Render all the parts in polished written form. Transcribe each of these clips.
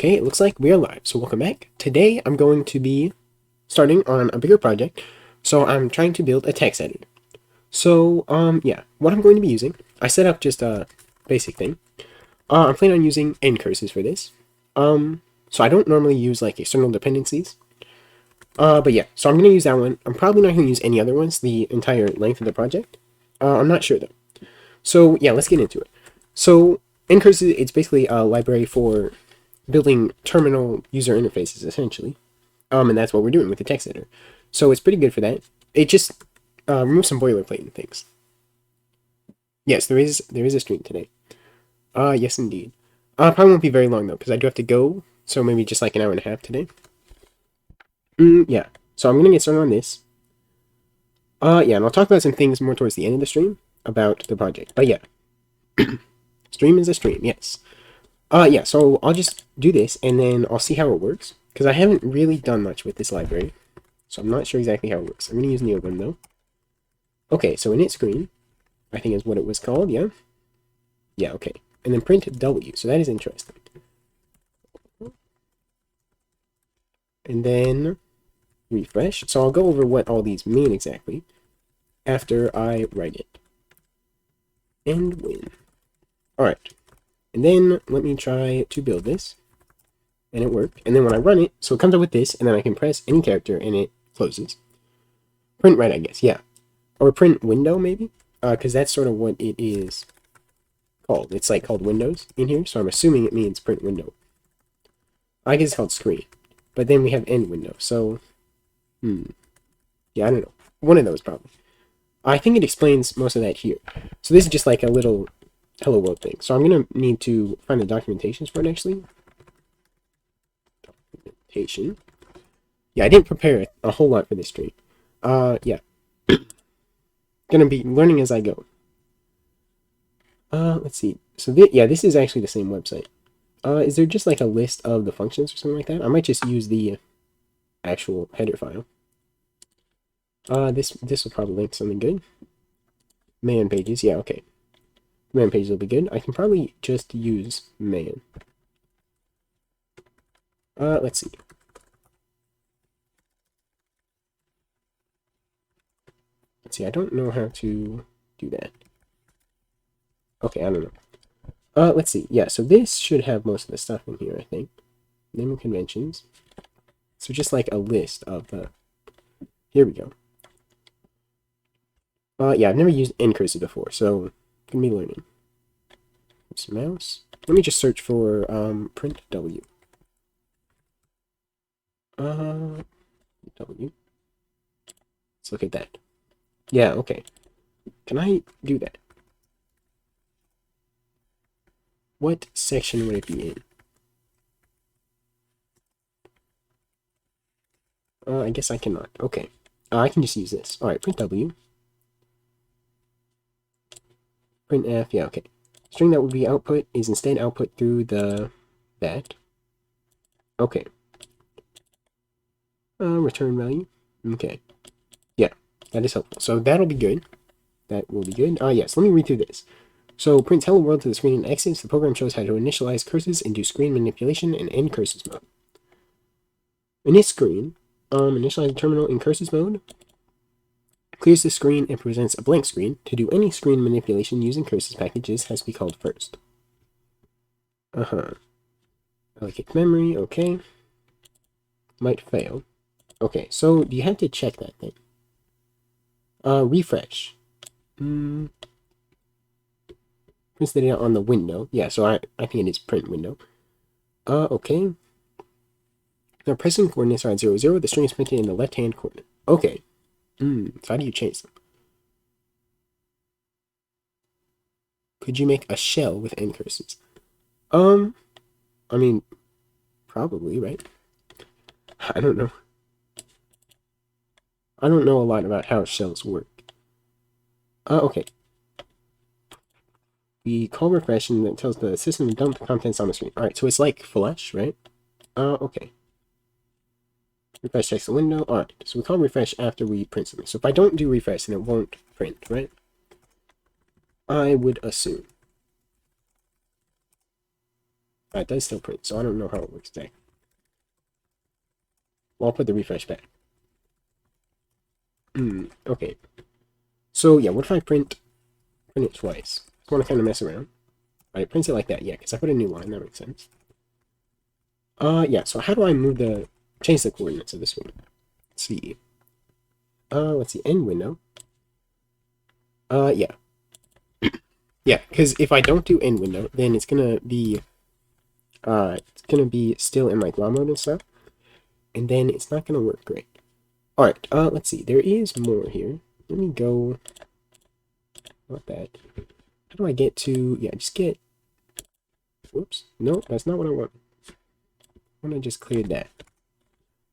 Okay, it looks like we are live, so welcome back. Today I'm going to be starting on a bigger project, so I'm trying to build a text editor. So, yeah, what I'm going to be using, I set up just a basic thing. I'm planning on using Ncurses for this. So I don't normally use like external dependencies. But yeah, so I'm going to use that one. I'm probably not going to use any other ones the entire length of the project. I'm not sure though. So yeah, let's get into it. So Ncurses, it's basically a library for building terminal user interfaces essentially. And that's what we're doing with the text editor. So it's pretty good for that. It just removes some boilerplate and things. Yes, there is a stream today. Yes indeed. Probably won't be very long though, because I do have to go. So maybe just like an hour and a half today. Yeah. So I'm gonna get started on this. Yeah, and I'll talk about some things more towards the end of the stream about the project. But yeah, stream is a stream. Yes. Yeah. So I'll just do this, and then I'll see how it works, because I haven't really done much with this library, so I'm not sure exactly how it works. I'm gonna use Neogrim though. Okay, so init screen, I think is what it was called. Yeah. Yeah. Okay. And then print W. So that is interesting. And then refresh. So I'll go over what all these mean exactly after I write it. And win. Alright. And then let me try to build this. And it worked. And then when I run it, so it comes up with this, and then I can press any character and it closes. Print right, I guess, yeah. Or print window, maybe? Because that's sort of what it is called. It's like called Windows in here, so I'm assuming it means print window. I guess it's called screen. But then we have end window, so... Yeah, I don't know. One of those, probably. I think it explains most of that here. So this is just like a little hello world thing. So I'm going to need to find the documentations for it, actually. Documentation. Yeah, I didn't prepare a whole lot for this stream. Yeah. Gonna be learning as I go. Let's see. So, yeah, this is actually the same website. Is there just like a list of the functions or something like that? I might just use the actual header file. This will probably link something good. Man pages, yeah, okay. Man pages will be good. I can probably just use man. Let's see. Let's see, I don't know how to do that. Okay, I don't know. Let's see. Yeah, so this should have most of the stuff in here, I think. Naming conventions. So just like a list of the... Here we go. Yeah, I've never used Ncurses before, so I'm gonna be learning. Oops, mouse. Let me just search for print W. W. Let's look at that. Yeah, okay. Can I do that? What section would it be in? I guess I cannot. Okay. I can just use this. Alright, print W. Print F, yeah, okay. String that would be output is instead output through that. Okay. Return value. Okay. Yeah, that is helpful. So that'll be good. That will be good. Yes, let me read through this. So prints hello world to the screen and exits. The program shows how to initialize curses and do screen manipulation and end curses mode. In this screen, initialize the terminal in curses mode. Clears the screen and presents a blank screen. To do any screen manipulation using curses packages has to be called first. Allocate memory, okay. Might fail. Okay, so you have to check that thing. Refresh. Prints the data on the window. Yeah, so I think it is print window. Okay. Now pressing coordinates are at 0, 0. The string is printed in the left-hand coordinate. Okay. So how do you change them? Could you make a shell with Ncurses? I mean, probably, right? I don't know. I don't know a lot about how shells work. Okay. We call refresh and it tells the system to dump the contents on the screen. Alright, so it's like flush, right? Okay. Refresh checks the window. Alright, so we call refresh after we print something. So if I don't do refresh, then it won't print, right? I would assume. It does still print, so I don't know how it works there. Well, I'll put the refresh back. Okay. So yeah, what if I print it twice? I want to kind of mess around. Alright, it prints it like that, yeah, because I put a new line, that makes sense. Yeah, so how do I change the coordinates of this one? Let's see. Let's see, end window. Yeah. Yeah, because if I don't do end window, then it's gonna be still in like raw mode and stuff, and then it's not gonna work great. Alright, let's see, there is more here. Let me go, not that. How do I get to, yeah, just get, whoops, no, that's not what I want. I want to just clear that.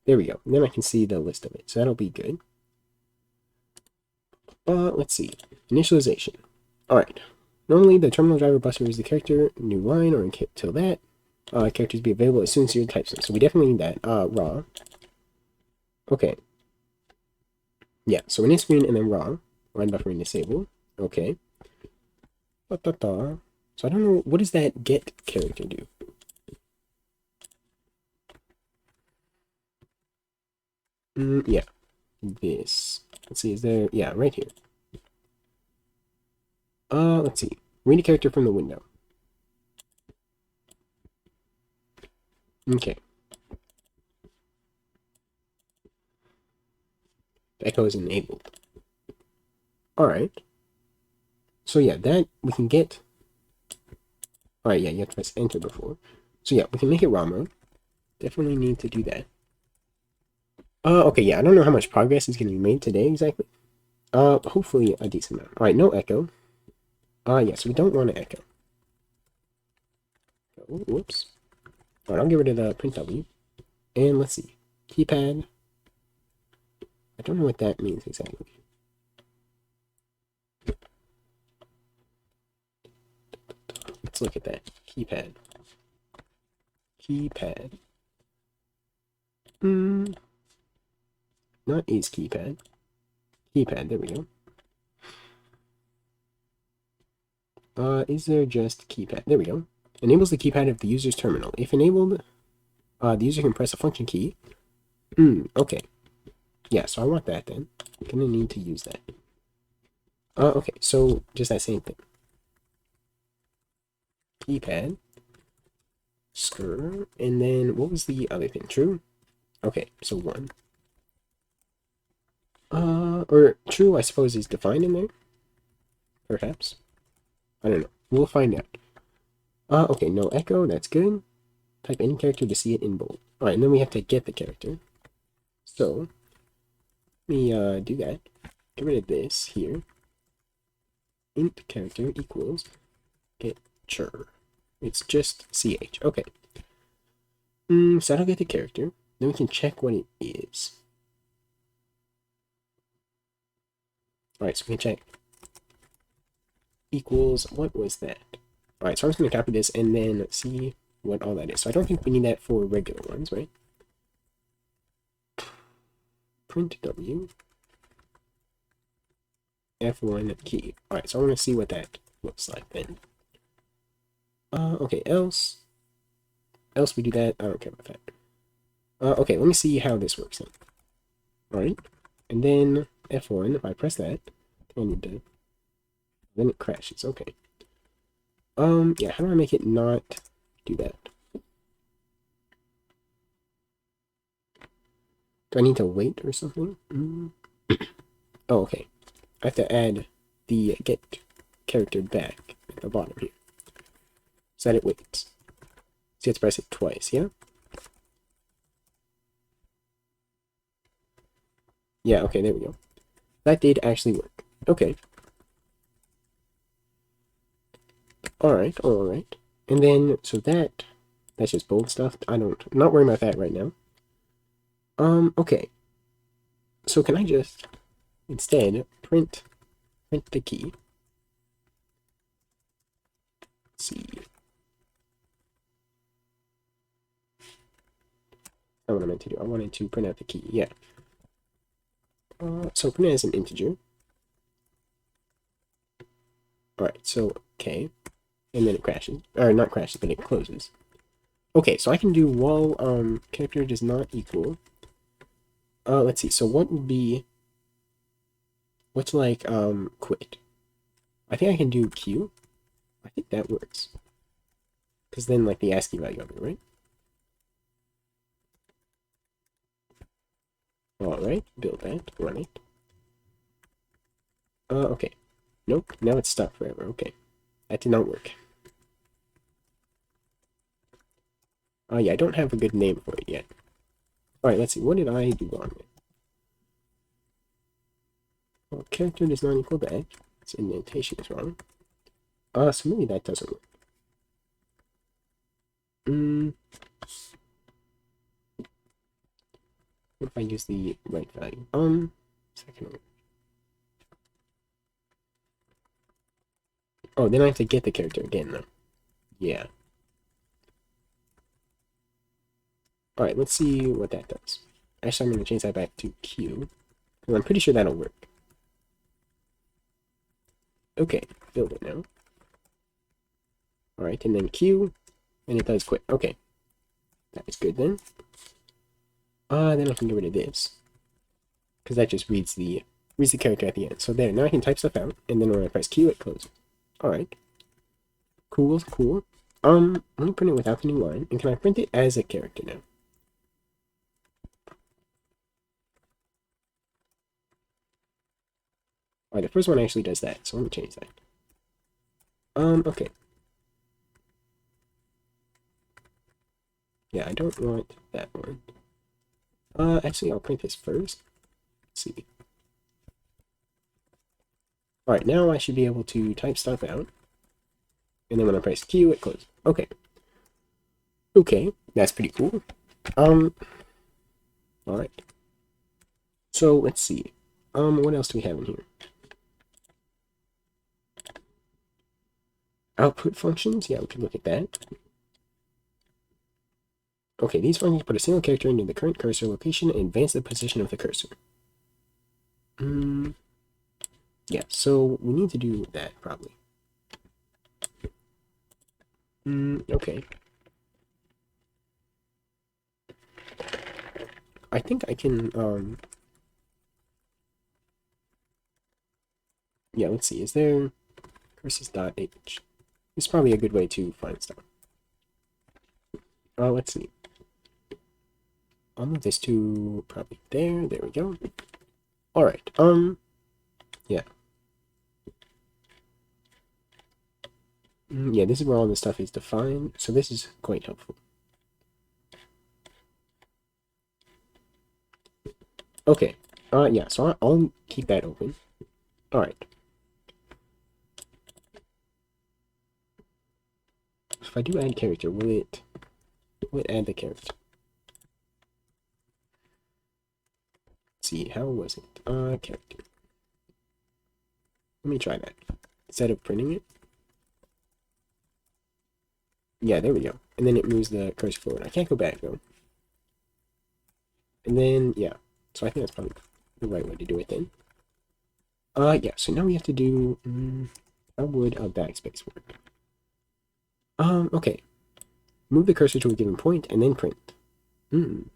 There we go, and then I can see the list of it, so that'll be good. Let's see, initialization. Alright, normally the terminal driver buffers the character, new line, or until that. Characters be available as soon as you type them. So we definitely need that. Raw. Okay. Yeah, so init screen and then raw. Line buffering disabled. Okay. So I don't know, what does that get character do? Yeah. This. Let's see, is there, yeah, right here. Let's see. Read a character from the window. Okay. The echo is enabled. Alright. So yeah, that we can get. Alright, yeah, you have to press enter before. So yeah, we can make it raw mode. Definitely need to do that. Okay, yeah, I don't know how much progress is going to be made today exactly. Hopefully a decent amount. Alright, no echo. Yeah, so we don't want to echo. Oh, whoops. Alright, I'll get rid of the print W. And let's see. Keypad. I don't know what that means exactly. Let's look at that. Keypad. Keypad. Not is keypad. Keypad, there we go. Is there just keypad? There we go. Enables the keypad of the user's terminal. If enabled, the user can press a function key. Okay. Yeah, so I want that then. I'm gonna need to use that. Okay, so just that same thing. Keypad. Stir. And then what was the other thing? True? Okay, so 1. Or true, I suppose, is defined in there? Perhaps. I don't know. We'll find out. Okay, no echo, that's good. Type any character to see it in bold. Alright, and then we have to get the character. So, let me do that. Get rid of this here. Int character equals get chur. It's just ch. Okay. So that'll get the character. Then we can check what it is. Alright, so we can check. Equals, what was that? Alright, so I'm just going to copy this and then see what all that is. So I don't think we need that for regular ones, right? Print W. F1 key. Alright, so I want to see what that looks like then. Okay, else we do that. I don't care about that. Okay, let me see how this works then. Alright, and then F1, if I press that, I need to, then it crashes, okay. Yeah, how do I make it not do that? Do I need to wait or something? Oh, okay. I have to add the get character back at the bottom here. So that it waits. So you have to press it twice, yeah? Yeah, okay, there we go. That did actually work. Okay. Alright. And then, so that's just bold stuff. I'm not worrying about that right now. Okay. So can I just, instead, print the key. Let's see. That's what I meant to do. I wanted to print out the key, yeah. So print it as an integer. Alright, so, okay. And then it crashes. Or not crashes, but it closes. Okay, so I can do while character does not equal. Let's see. So what would be what's like quit? I think I can do Q. I think that works. Because then like the ASCII value of it, right? Alright, build that, run it. Okay. Nope, now it's stuck forever. Okay. That did not work. Yeah, I don't have a good name for it yet. Alright, let's see. What did I do wrong with? Well, character does not equal that. Its indentation is wrong. So maybe that doesn't work. What if I use the right value? Second one. Oh, then I have to get the character again, though. Yeah. Alright, let's see what that does. Actually, I'm going to change that back to Q. And I'm pretty sure that'll work. Okay, build it now. Alright, and then Q, and it does quit. Okay. That is good then. Then I can get rid of this. Because that just reads the character at the end. So there, now I can type stuff out, and then when I press Q, it closes. Alright. Cool, cool. Let me print it without the new line, and can I print it as a character now? Alright, the first one actually does that, so let me change that. Okay. Yeah, I don't want that one. Actually, I'll print this first. Let's see. Alright, now I should be able to type stuff out. And then when I press Q, it closes. Okay. Okay, that's pretty cool. Alright. So, let's see. What else do we have in here? Output functions? Yeah, we could look at that. Okay, these functions put a single character into the current cursor location and advance the position of the cursor. Yeah, so we need to do that, probably. Okay. I think I can, yeah, let's see. Is there curses.h? It's probably a good way to find stuff. Let's see. I'll move this to probably there. There we go. Alright, yeah. Yeah, this is where all this stuff is defined, so this is quite helpful. Okay, yeah, so I'll keep that open. Alright. If I do add character, will it add the character? Let's see, how was it? Character. Let me try that. Instead of printing it. Yeah, there we go. And then it moves the cursor forward. I can't go back, though. And then, yeah. So I think that's probably the right way to do it then. Yeah, so now we have to do, how would a backspace work? Okay. Move the cursor to a given point and then print. Moves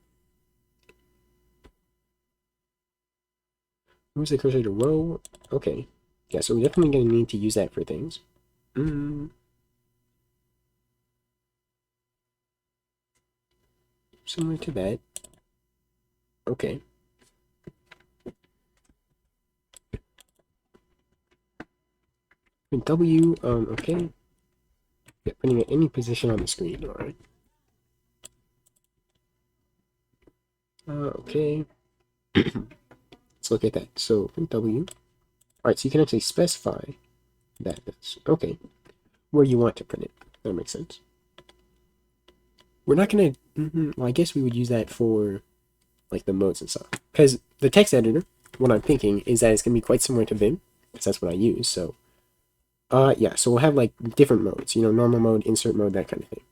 the cursor to row. Okay. Yeah, so we're definitely going to need to use that for things. Similar to that. Okay. Print W, okay. Yeah, printing at any position on the screen, alright. Okay. Let's look at that. So, print W. Alright, so you can actually specify that. Okay. Where you want to print it. That makes sense. We're not going to... well, I guess we would use that for, like, the modes and stuff. Because the text editor, what I'm thinking, is that it's going to be quite similar to Vim. Because that's what I use, so... yeah, so we'll have, like, different modes. You know, normal mode, insert mode, that kind of thing.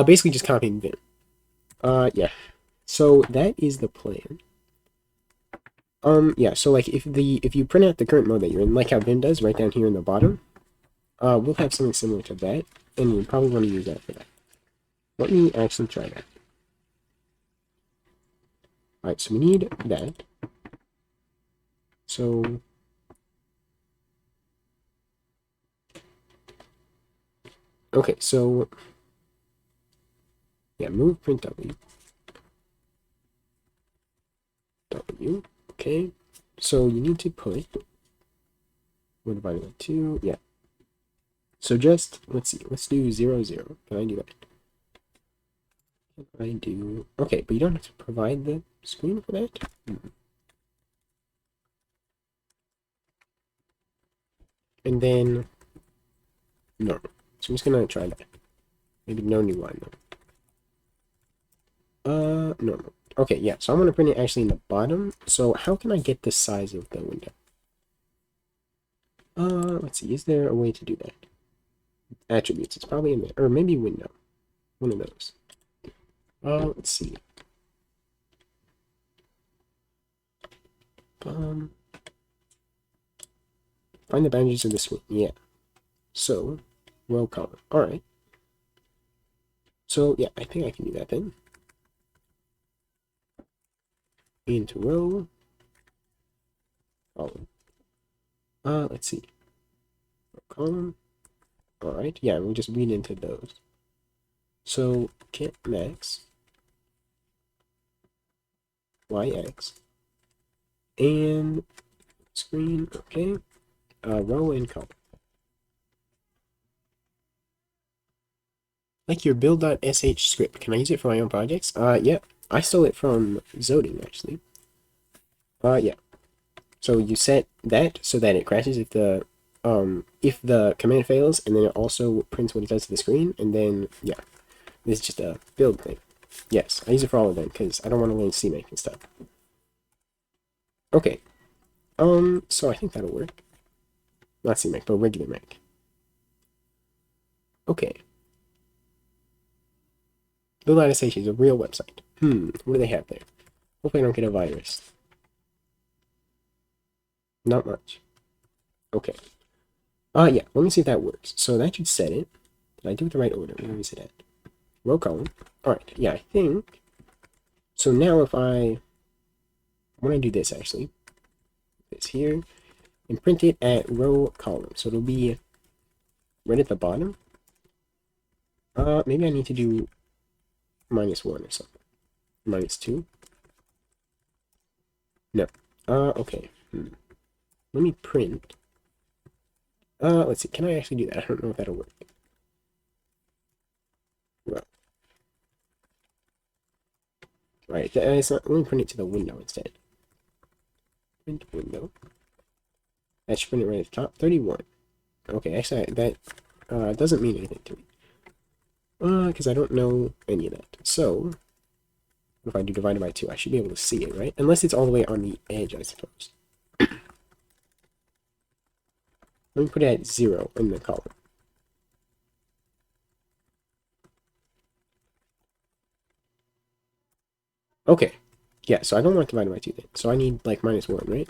Basically just copying Vim. Yeah. So, that is the plan. Yeah, so, like, if you print out the current mode that you're in, like how Vim does, right down here in the bottom, we'll have something similar to that, and we probably want to use that for that. Let me actually try that. Alright, so we need that. So okay, so yeah, move print W. Okay. So you need to put we're dividing by 2. Yeah. So just let's see, let's do 0, 0. Can I do that? Can I do okay, but you don't have to provide the screen for that? And then normal. So I'm just gonna try that. Maybe no new line though. Normal. Okay, yeah, so I'm gonna print it actually in the bottom. So how can I get the size of the window? Let's see, is there a way to do that? Attributes, it's probably in there. Or maybe window. One of those. Let's see. Um Find the boundaries of the screen. Yeah. So row column. Alright. So yeah, I think I can do that then. Into row column. Let's see. Row column. Alright, yeah, we'll just read into those. So get max yx and screen, okay. Row and column. Like your build.sh script. Can I use it for my own projects? Yeah. I stole it from Zoding actually. Yeah. So you set that so that it crashes if the command fails, and then it also prints what it does to the screen, and then yeah. This is just a build thing. Yes, I use it for all of them because I don't want to learn CMake and stuff. Okay. So I think that'll work. Not CMake, but regular Mac. Okay. Build.sh is a real website. What do they have there? Hopefully I don't get a virus. Not much. Okay. Yeah, let me see if that works. So that should set it. Did I do it the right order? Where is it at? Row column. Alright, yeah, I think. So now if I want to do this actually, this here, and print it at row column. So it'll be right at the bottom. Maybe I need to do -1 or something. -2. No. Okay. Let me print. Let's see. Can I actually do that? I don't know if that'll work. Well, right. It's not, let me print it to the window instead. Print window. That should print it right at the top. 31. Okay, actually, that doesn't mean anything to me. Because I don't know any of that. So, if I do divided by 2, I should be able to see it, right? Unless it's all the way on the edge, I suppose. Let me put it at 0 in the column. Okay. Yeah, so I don't want divided by 2 then. So I need like -1, right?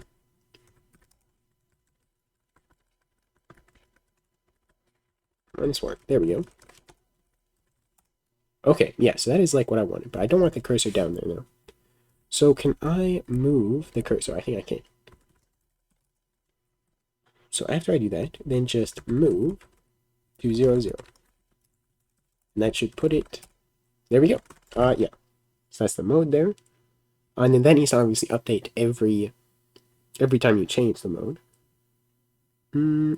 -1. There we go. Okay, yeah, so that is like what I wanted, but I don't want the cursor down there now. So can I move the cursor? I think I can. So after I do that, then just move to 0, 0. And that should put it, there we go. Yeah, so that's the mode there. And then that needs to obviously update every time you change the mode.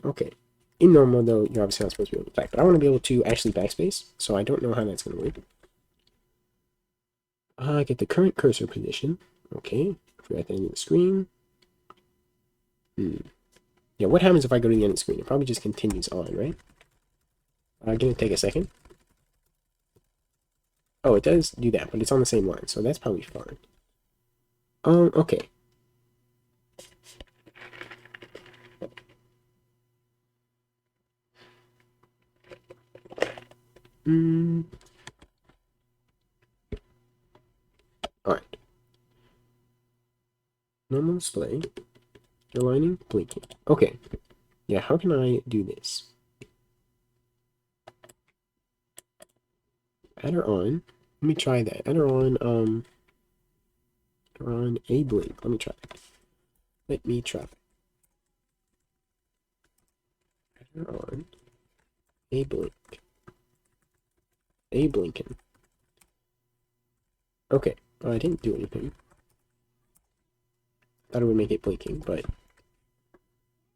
Okay. In normal though, you're obviously not supposed to be able to back, but I want to be able to actually backspace, so I don't know how that's going to work. Get the current cursor position. Okay, if you're at the end of the screen. Yeah, what happens if I go to the end of the screen? It probably just continues on, right? Gonna take a second. Oh, it does do that, but it's on the same line, so that's probably fine. Okay. Alright. Normal display. Aligning, blinking. Okay. Yeah, how can I do this? I Add her on. Let me try that. Add her on a blink. Let me try it. Let me try. Add her on a blink. A blinking. Okay. I didn't do anything. Thought it would make it blinking, but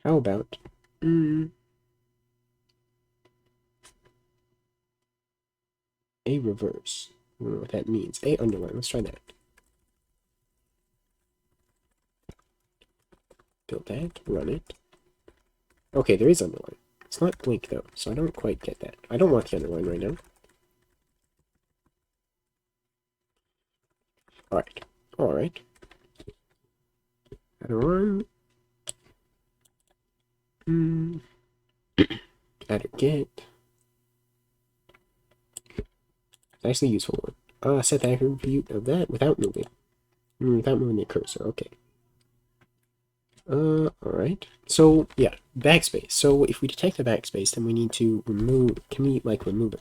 how about a reverse? I don't know what that means. A underline. Let's try that. Build that. Run it. Okay, there is underline. It's not blink though, so I don't quite get that. I don't want the underline right now. Alright. Alright. Add her on. Add her get. Actually useful one. Set the attribute of that without moving. Without moving the cursor. Okay. Alright. So, yeah, backspace. So, if we detect the backspace, then we need to remove, can we, like, remove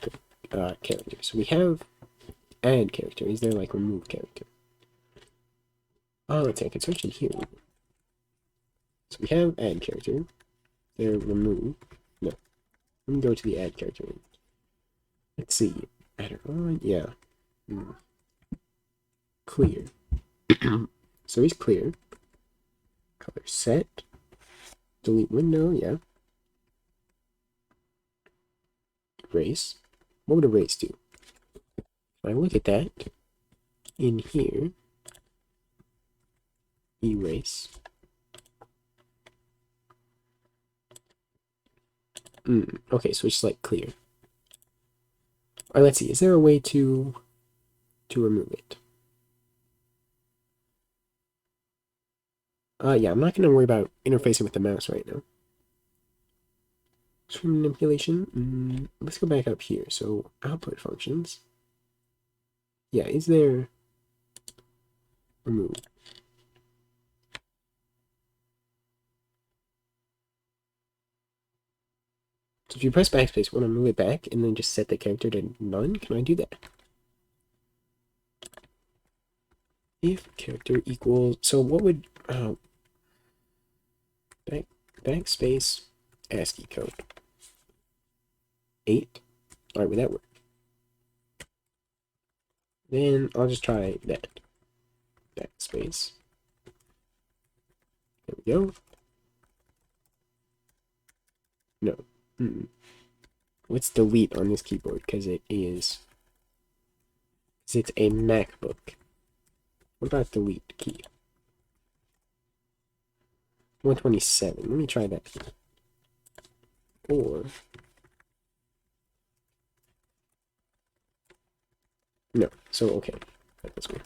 a character? So, we have add character. Is there, like, remove character? Let's see, I can search in here. So, we have add character. There, remove. No. Let me go to the add character. Let's see. Add her on. Yeah. Clear. So, he's clear. Color set. Delete window, yeah. Erase. What would erase do? If I look at that, in here, erase. Okay, so it's like clear. Alright, let's see. Is there a way to remove it? Yeah, I'm not going to worry about interfacing with the mouse right now. Screen manipulation. Let's go back up here. So, output functions. Yeah, is there remove? So if you press backspace, want to move it back and then just set the character to none, can I do that? If character equals, so what would backspace ASCII code 8? All right, would that work? Then I'll just try that. Backspace. There we go. No. Let's delete on this keyboard because it's a MacBook. What about delete key? 127. Let me try that. Or no. So okay. Let's go.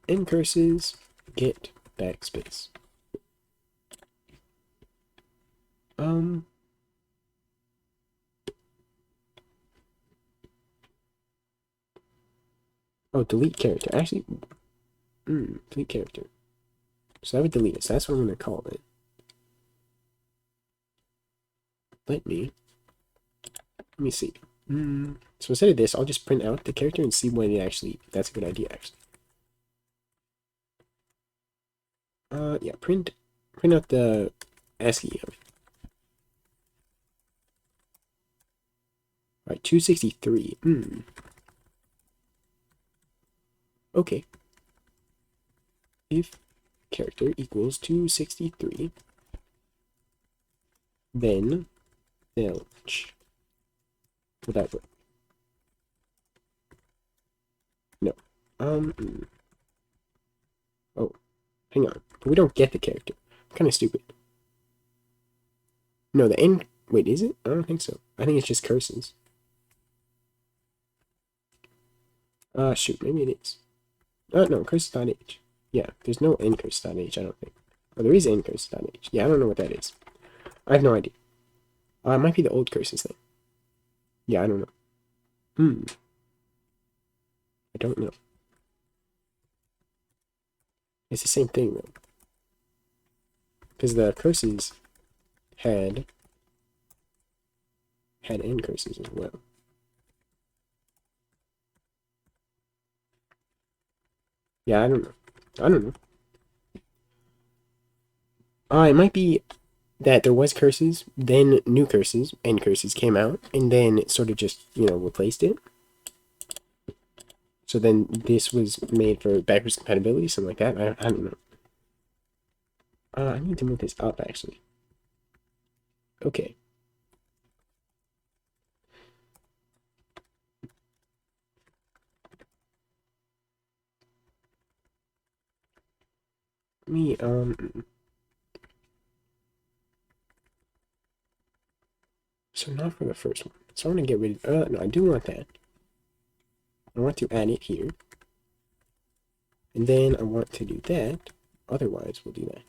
Ncurses get backspace. Oh, delete character. Actually, delete character. So I would delete it. So that's what I'm going to call it. Let me see. So instead of this, I'll just print out the character and see what it actually, if that's a good idea, actually. Yeah, print out the ASCII of it. Alright, 263. Okay. If character equals 263, then belch. Will that work? No. Oh, hang on. We don't get the character. Kind of stupid. No, the end. Wait, is it? I don't think so. I think it's just curses. Shoot, maybe it is. No, curses.h. Yeah, there's no ncurses.h, I don't think. Oh, there is ncurses.h. Yeah, I don't know what that is. I have no idea. It might be the old curses thing. Yeah, I don't know. I don't know. It's the same thing, though. Because the curses had had Ncurses as well. Yeah, I don't know. I don't know. It might be that there was curses, then new curses, Ncurses came out, and then it sort of just, replaced it. So then this was made for backwards compatibility, something like that. I don't know. I need to move this up, actually. Okay. Me, so not for the first one. So I want to get rid of, no, I do want that. I want to add it here. And then I want to do that. Otherwise, we'll do that.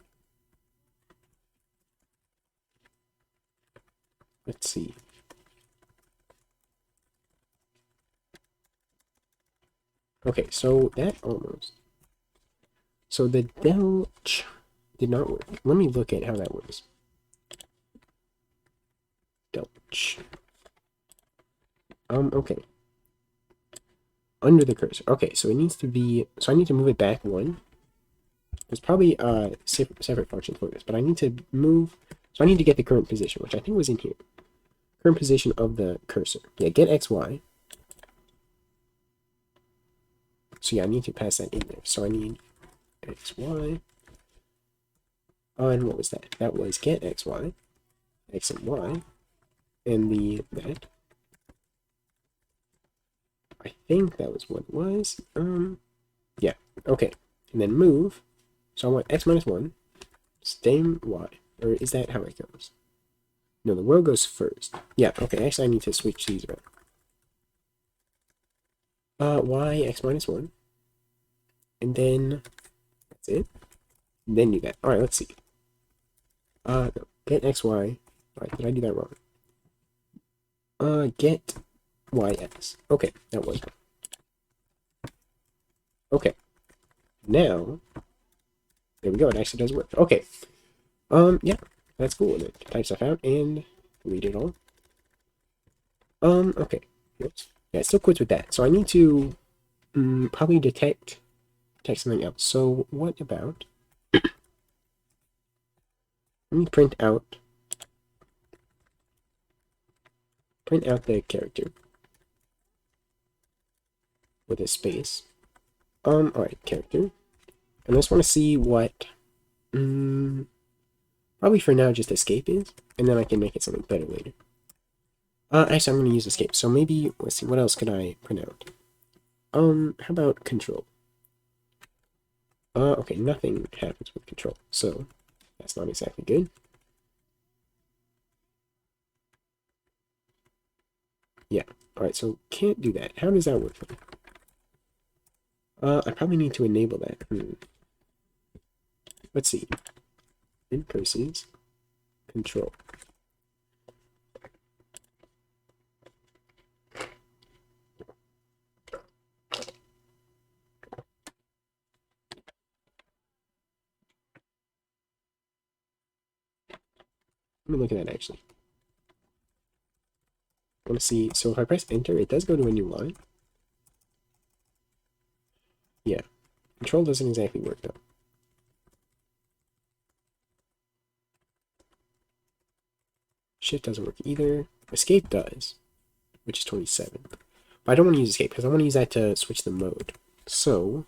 Let's see. Okay, so that almost. So the del did not work. Let me look at how that works. Delch. Okay. Under the cursor. Okay, so it needs to be, so I need to move it back one. There's probably a separate function for this, but I need to move, so I need to get the current position, which I think was in here. Current position of the cursor. Yeah, get XY. So yeah, I need to pass that in there. So I need XY. And what was that? That was get XY, X and Y, and that. I think that was what it was. Yeah, okay. And then move. So I want X minus 1, same Y. Or is that how it goes? No, the row goes first. Yeah, okay, actually I need to switch these around. Y, X minus 1. And then, that's it. And then do that. Alright, let's see. No, get XY. Alright, did I do that wrong? Get YX. Okay, that was wrong. Okay. Now, there we go. It actually does work. Okay. Yeah, that's cool. And then type stuff out and delete it all. Okay. Oops. Yeah, it still quits with that. So I need to probably detect something else. So what about, let me print out the character with a space. Alright, character. And I just want to see what, probably for now just escape is, and then I can make it something better later. Actually, I'm going to use escape. So maybe, let's see, what else could I print out? How about control? Okay, nothing happens with control, so that's not exactly good. Yeah, alright, so can't do that. How does that work? I probably need to enable that. Let's see. Ncurses, control. Let me look at that actually. I want to see, so if I press enter, it does go to a new line. Yeah, control doesn't exactly work though. Shift doesn't work either. Escape does, which is 27. But I don't want to use escape because I want to use that to switch the mode. So,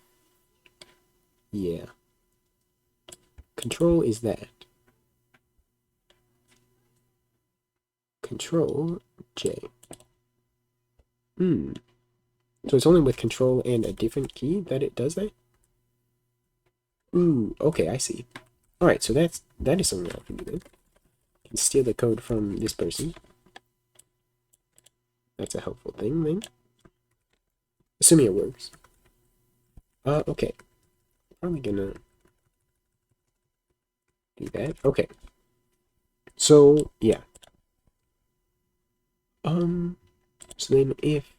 yeah. Control is that. Control J. So it's only with control and a different key that it does that? Ooh, okay, I see. Alright, so that is something I can do then. I can steal the code from this person. That's a helpful thing then. Assuming it works. Okay. Probably gonna do that. Okay. So, yeah. So then if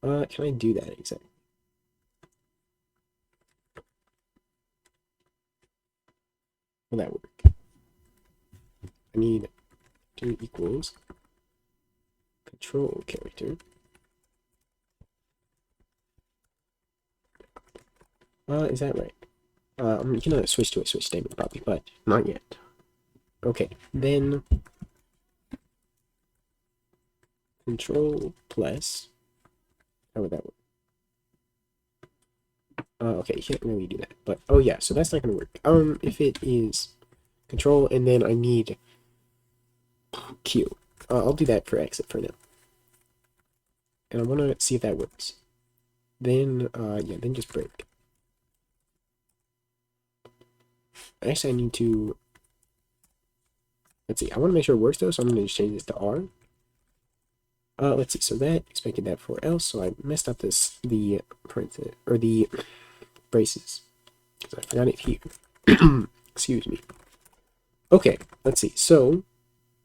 can I do that exactly? Will that work? I need 2 equals control character. Is that right? I'm gonna switch to a switch statement probably, but not yet. Okay, then control plus. How would that work? Okay, you can't really do that. But oh yeah, so that's not gonna work. If it is control and then I need Q. I'll do that for exit for now. And I wanna see if that works. Then yeah, then just break. Actually I need to let's see, I wanna make sure it works though, so I'm gonna just change this to R. Let's see, so that expected that for else, so I messed up the parenthesis or the braces. Because I forgot it here. Excuse me. Okay, let's see. So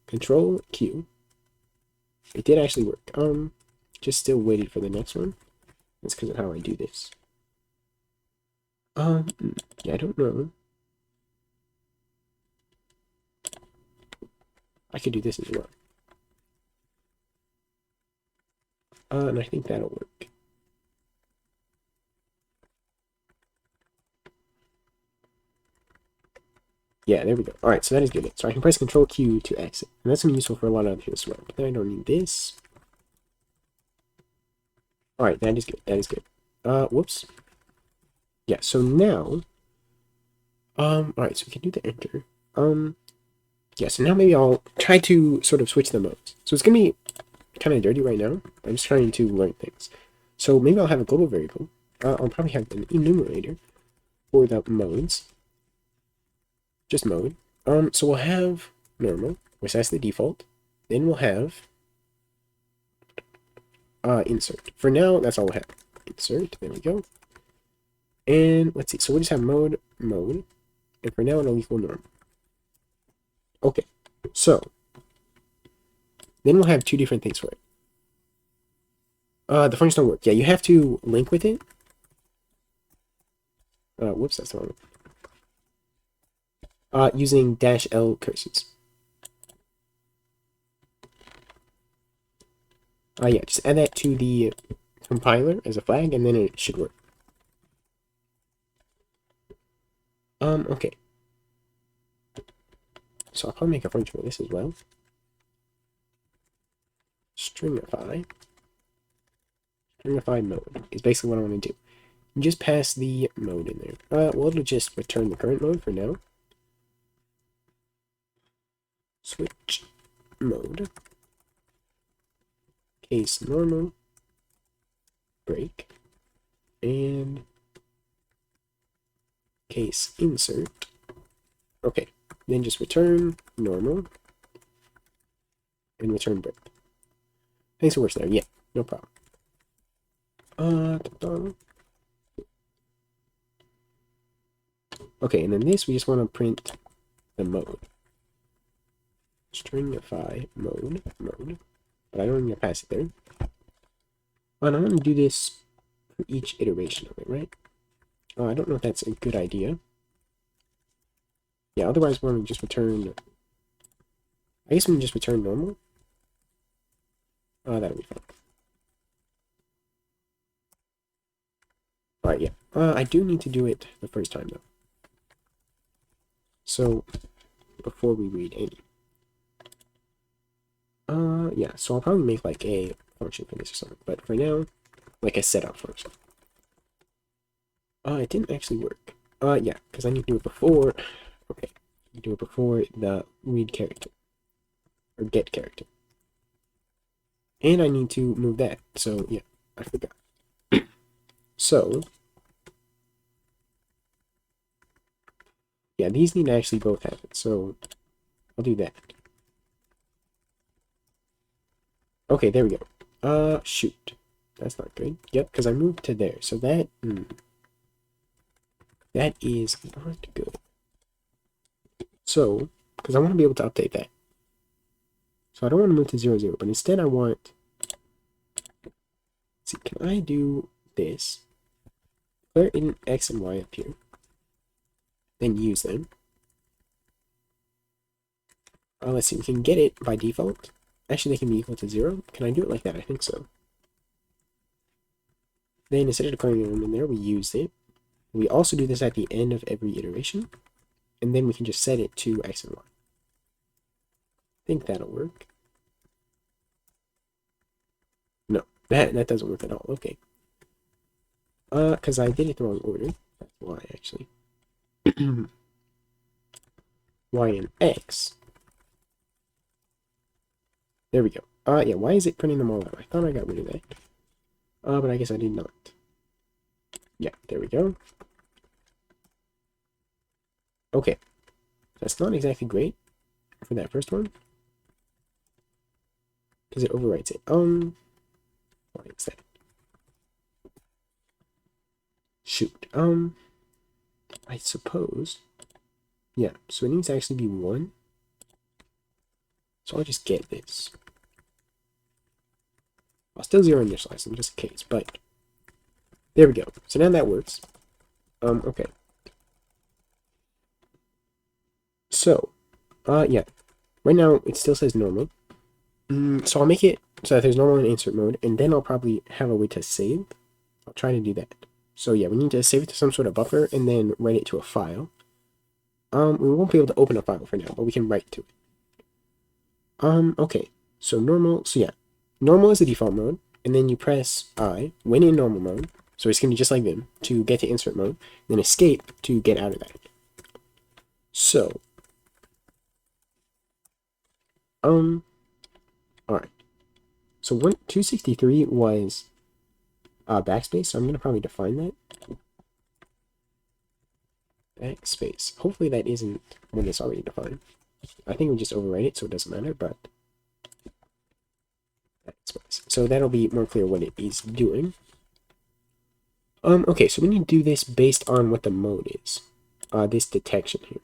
control Q. It did actually work. Just still waiting for the next one. That's because of how I do this. Yeah, I don't know. I could do this as well. And I think that'll work. Yeah, there we go. Alright, so that is good. So I can press Control Q to exit. And that's going to be useful for a lot of other things as well. But then I don't need this. Alright, that is good. That is good. Whoops. Yeah, so now... alright, so we can do the enter. Yeah, so now maybe I'll try to sort of switch the modes. So it's going to be kind of dirty right now. I'm just trying to learn things. So maybe I'll have a global variable. I'll probably have an enumerator for the modes. Just mode. So we'll have normal, which that's the default. Then we'll have insert. For now, that's all we'll have. Insert, there we go. And let's see, so we'll just have mode, and for now it'll equal normal. Okay, so then we'll have 2 different things for it. The functions don't work. Yeah, you have to link with it. Whoops, that's the wrong one. Using -L curses. Yeah, just add that to the compiler as a flag, and then it should work. Okay. So I'll probably make a function for this as well. Stringify mode is basically what I want to do. You just pass the mode in there. Well, it'll just return the current mode for now. Switch mode. Case normal. Break. And case insert. Okay, then just return normal. And return break. Thanks for works there. Yeah, no problem. Okay, and then this, we just want to print the mode. Stringify mode. But I don't need to pass it there. And I'm going to do this for each iteration of it, right? I don't know if that's a good idea. Yeah, otherwise we're going to just return... I guess we can just return normal. That'll be fine. Alright, yeah. I do need to do it the first time, though. So, before we read any. Yeah, so I'll probably make like a function for this or something. But for now, like a setup function. It didn't actually work. Yeah, because I need to do it before... Okay, you do it before the read character. Or get character. And I need to move that. So, yeah, I forgot. So... Yeah, these need to actually both happen, so I'll do that. Okay, there we go. Shoot. That's not good. Yep, because I moved to there, so that... that is not good. So, because I want to be able to update that. So I don't want to move to 0, 0, but instead I want... Let's see, can I do this? Declare in X and Y up here. Then use them. Let's see, we can get it by default. Actually, they can be equal to 0. Can I do it like that? I think so. Then instead of declaring them in there, we use it. We also do this at the end of every iteration. And then we can just set it to x and y. I think that'll work. No, that doesn't work at all. Okay. Because I did it the wrong order. That's why, actually. Y and X. There we go. Yeah, why is it printing them all out? I thought I got rid of that. But I guess I did not. Yeah, there we go. Okay. That's not exactly great for that first one. Because it overwrites it. Why is that? Shoot. I suppose. Yeah, so it needs to actually be 1. So I'll just get this. I'll still zero initialize them just in case, but there we go. So now that works. Okay. So, yeah. Right now it still says normal. So I'll make it so that there's normal in insert mode, and then I'll probably have a way to save. I'll try to do that. So yeah, we need to save it to some sort of buffer and then write it to a file. We won't be able to open a file for now, but we can write to it. Okay. So normal. So yeah, normal is the default mode, and then you press I when in normal mode. So it's gonna be just like them to get to insert mode, then escape to get out of that. So, all right. So 263 was backspace. So I'm gonna probably define that. Backspace. Hopefully that isn't when it's already defined. I think we just overwrite it so it doesn't matter, but backspace. So that'll be more clear what it is doing. Okay, so we need to do this based on what the mode is. This detection here.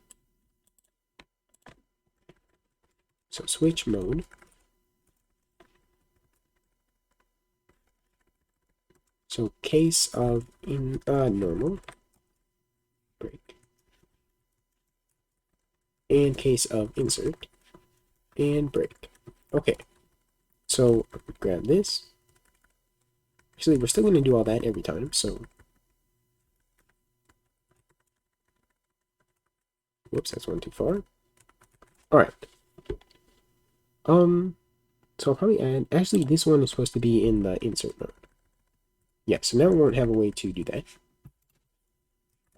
So switch mode. So case of normal break. And case of insert and break. Okay. So grab this. Actually, we're still going to do all that every time, so whoops, that's one too far. Alright. So I'll probably add, actually this one is supposed to be in the insert mode. Yeah, so now we won't have a way to do that.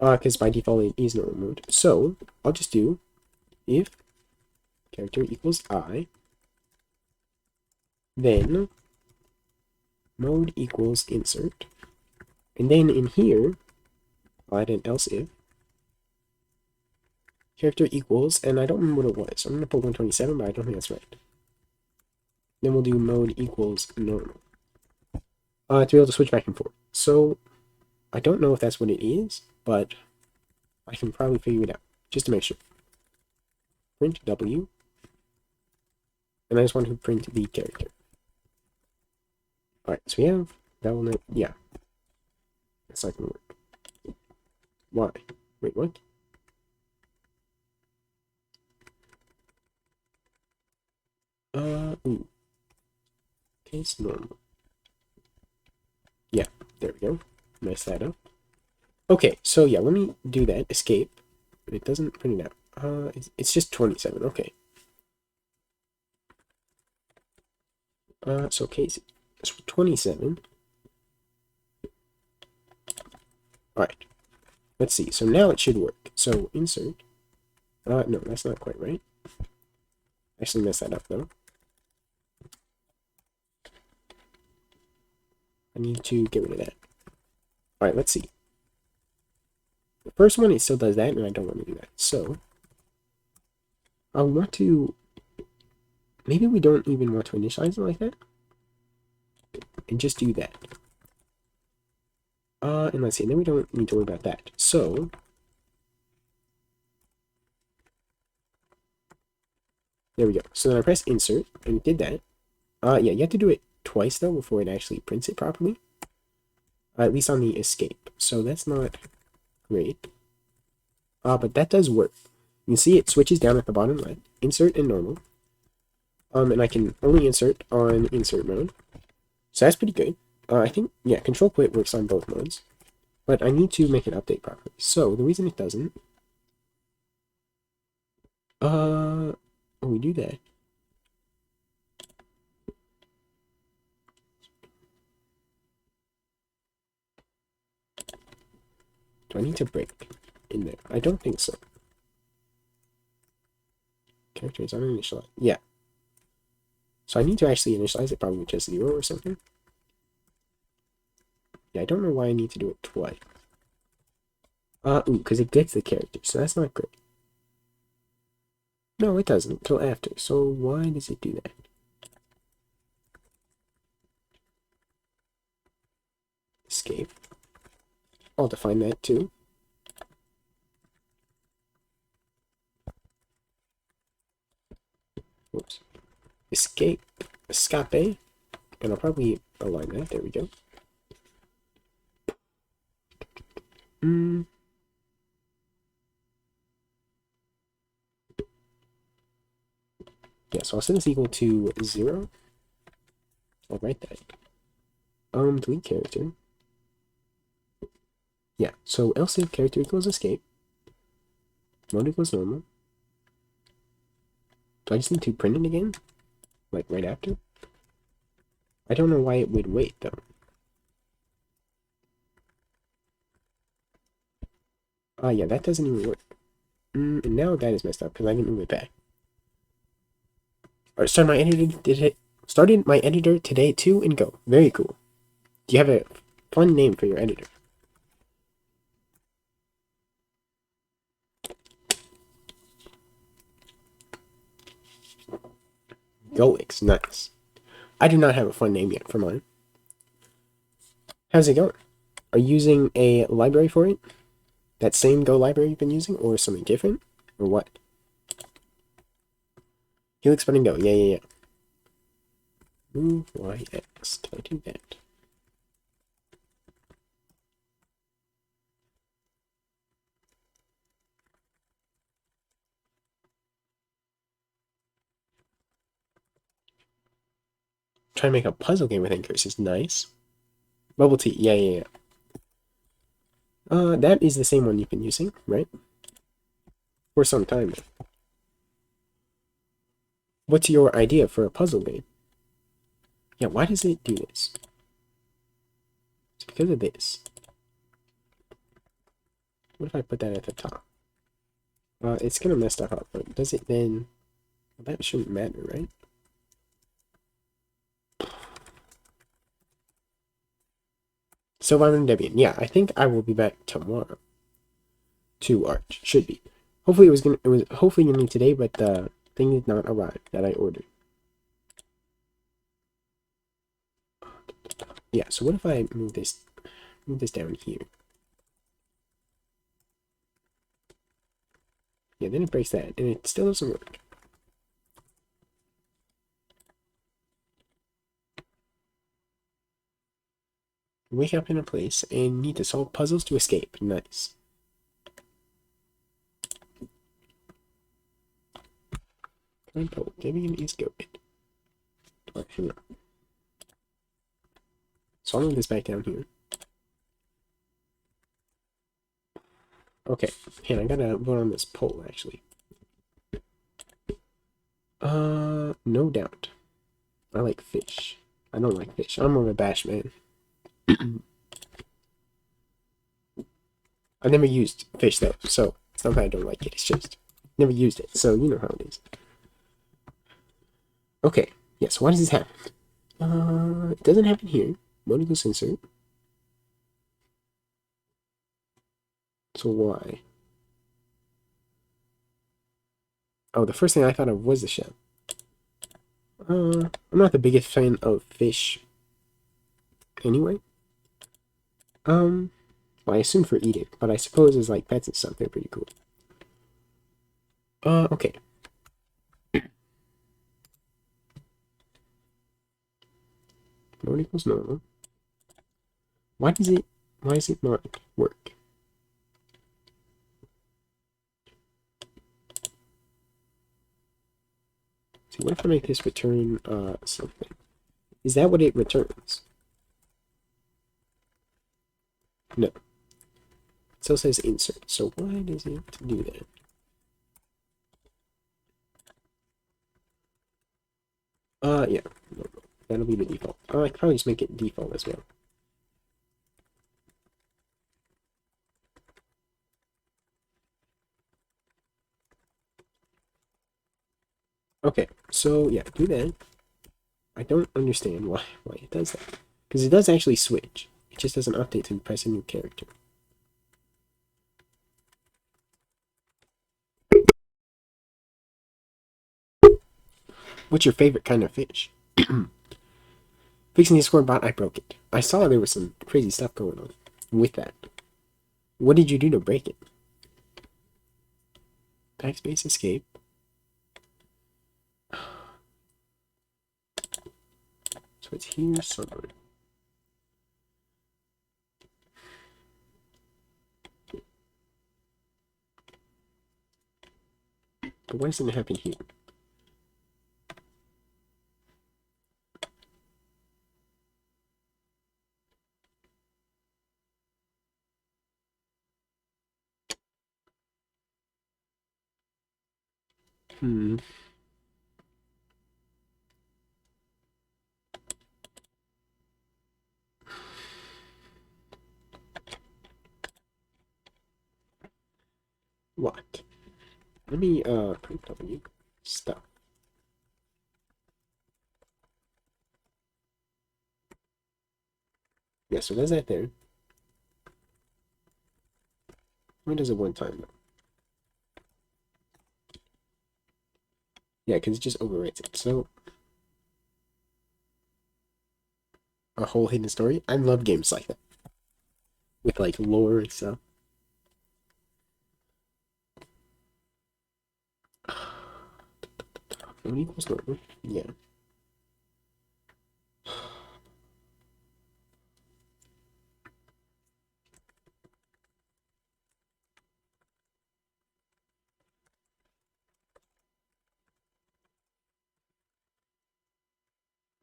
Because by default it is normal mode. So I'll just do if character equals I, then mode equals insert, and then in here I'll add an else if character equals, and I don't remember what it was, so I'm going to put 127, but I don't think that's right. Then we'll do mode equals normal to be able to switch back and forth. So I don't know if that's what it is, but I can probably figure it out just to make sure. Print W, and I just want to print the character. Alright, so we have that will, yeah, that's not gonna work. Why? Wait, what? Ooh. Case normal. Yeah, there we go. Mess that up. Okay, so yeah, let me do that. Escape. But it doesn't print it out. It's just 27. Okay. So case 27. Alright. Let's see. So now it should work. So insert. No, that's not quite right. Actually messed that up though. I need to get rid of that. Alright, let's see. The first one, it still does that, and I don't want to do that. So, I want to... Maybe we don't even want to initialize it like that. And just do that. And let's see, and then we don't need to worry about that. So... There we go. So then I press insert, and it did that. Yeah, you have to do it twice, though, before it actually prints it properly. At least on the escape. So that's not great. But that does work. You can see it switches down at the bottom left. Insert and normal. And I can only insert on insert mode. So that's pretty good. I think, yeah, control quit works on both modes. But I need to make it update properly. So the reason it doesn't, we do that. Do I need to break in there? I don't think so. Character is uninitialized. Yeah. So I need to actually initialize it, probably with just 0 or something. Yeah, I don't know why I need to do it twice. Because it gets the character, so that's not great. No, it doesn't until after. So why does it do that? Escape. I'll define that too. Whoops. Escape. And I'll probably align that. There we go. Yeah, so I'll set this equal to 0. I'll write that. Delete character. Yeah, so else if character equals escape, mode equals normal. Do I just need to print it again? Like right after? I don't know why it would wait though. Yeah, that doesn't even work. And now that is messed up because I didn't move it back. Alright, started my editor today too, and go. Very cool. Do you have a fun name for your editor? Goix, nice. I do not have a fun name yet for mine. How's it going? Are you using a library for it? That same Go library you've been using, or something different? Or what? Helix Button Go, yeah. Move YX, did I do that? Trying to make a puzzle game with Ncurses, nice. Bubble tea, yeah. That is the same one you've been using, right? For some time now. What's your idea for a puzzle game? Yeah, why does it do this? It's because of this. What if I put that at the top? It's gonna mess stuff up, but does it then... Well, that shouldn't matter, right? So I'm Debian. Yeah, I think I will be back tomorrow. To Arch. Should be. Hopefully it was hopefully gonna be today, but the thing did not arrive that I ordered. Yeah, so what if I move this down here? Yeah, then it breaks that, and it still doesn't work. Wake up in a place and need to solve puzzles to escape. Nice. Time pull. Debian is good. Alright, hang on. So I'll move this back down here. Okay, and I gotta vote on this poll actually. No doubt. I like fish. I don't like fish. I'm more of a bash man. I've never used fish though, so it's not that I don't like it. It's just never used it, so you know how it is. Okay, yes. Why does this happen? It doesn't happen here. Mode equals insert. So why? Oh, the first thing I thought of was the shell. I'm not the biggest fan of fish. Anyway. Well, I assume for eating, but I suppose as like pets and stuff, they're pretty cool. Okay. Mode equals normal. Why does it not work? So what if I make this return something? Is that what it returns? No. It still says insert. So why does it do that? Yeah. No, no. That'll be the default. I could probably just make it default as well. Okay, so yeah, do that. I don't understand why it does that. Because it does actually switch. It just doesn't update to press a new character. What's your favorite kind of fish? Fixing the Discord bot, I broke it. I saw there was some crazy stuff going on with that. What did you do to break it? Backspace escape. So it's here somewhere. But why doesn't it happen here? Hmm. What? Let me print W stuff. Yeah, so there's that there. When does it one time though? Yeah, because it just overwrites it. So a whole hidden story. I love games like that. With like lore and stuff. What equals normal? Yeah.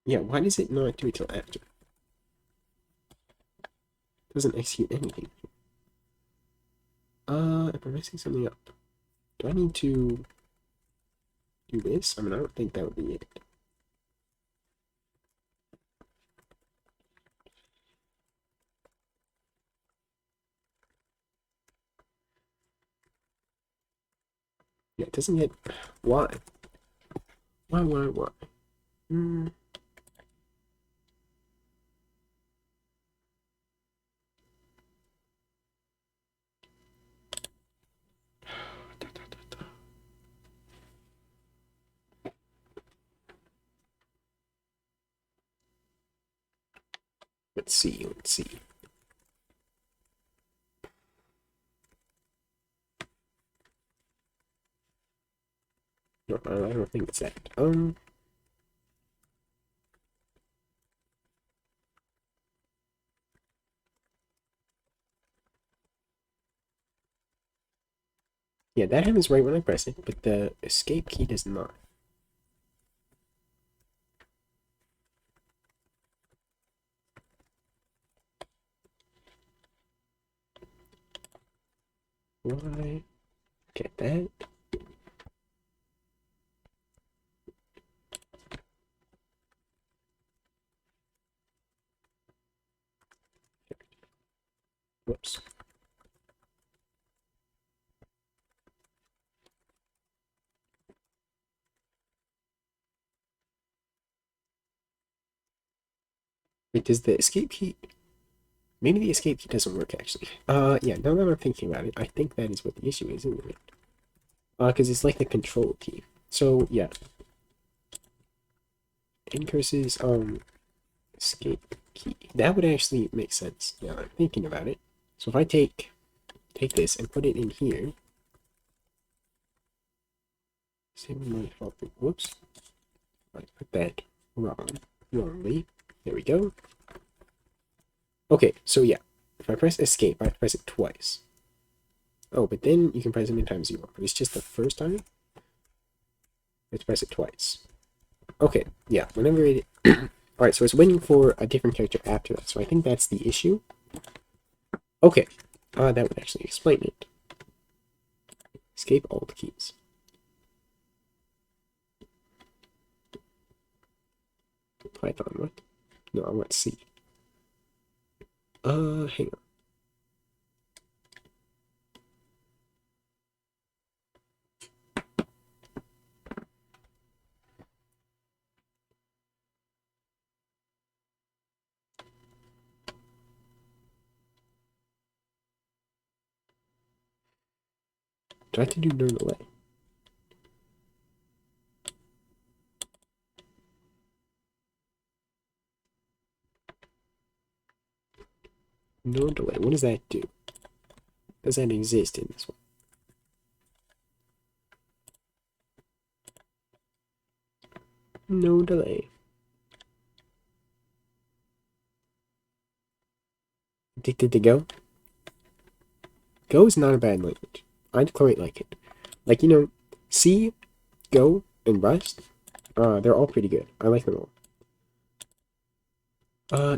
Yeah, why does it not do it till after? It doesn't execute anything. If I'm messing something up, do I need to do this? I mean, I don't think that would be it. Yeah, it doesn't get. Why? Why? Hmm. Let's see. No, I don't think it's that. Yeah, that happens right when I press it, but the escape key does not. Why? Get that? Whoops. Wait, does the escape key? Maybe the escape key doesn't work actually. Yeah. Now that I'm thinking about it, I think that is what the issue is, isn't it? Because it's like the control key. So yeah, Ncurses escape key. That would actually make sense. Now I'm thinking about it. So if I take this and put it in here. Save my default. Whoops. I put that wrongly. There we go. Okay, so yeah, if I press escape, I have to press it twice. Oh, but then you can press it as many times as you want. But it's just the first time. You have to press it twice. Okay, yeah, whenever it... Alright, so it's waiting for a different character after that, so I think that's the issue. Okay, that would actually explain it. Escape Alt keys. Python, what? No, I want C. Hang on. Do I have to do no delay? No delay. What does that do? Does that exist in this one? No delay. Addicted to Go? Go is not a bad language. I'd quite like it. Like, you know, C, Go, and Rust, they're all pretty good. I like them all.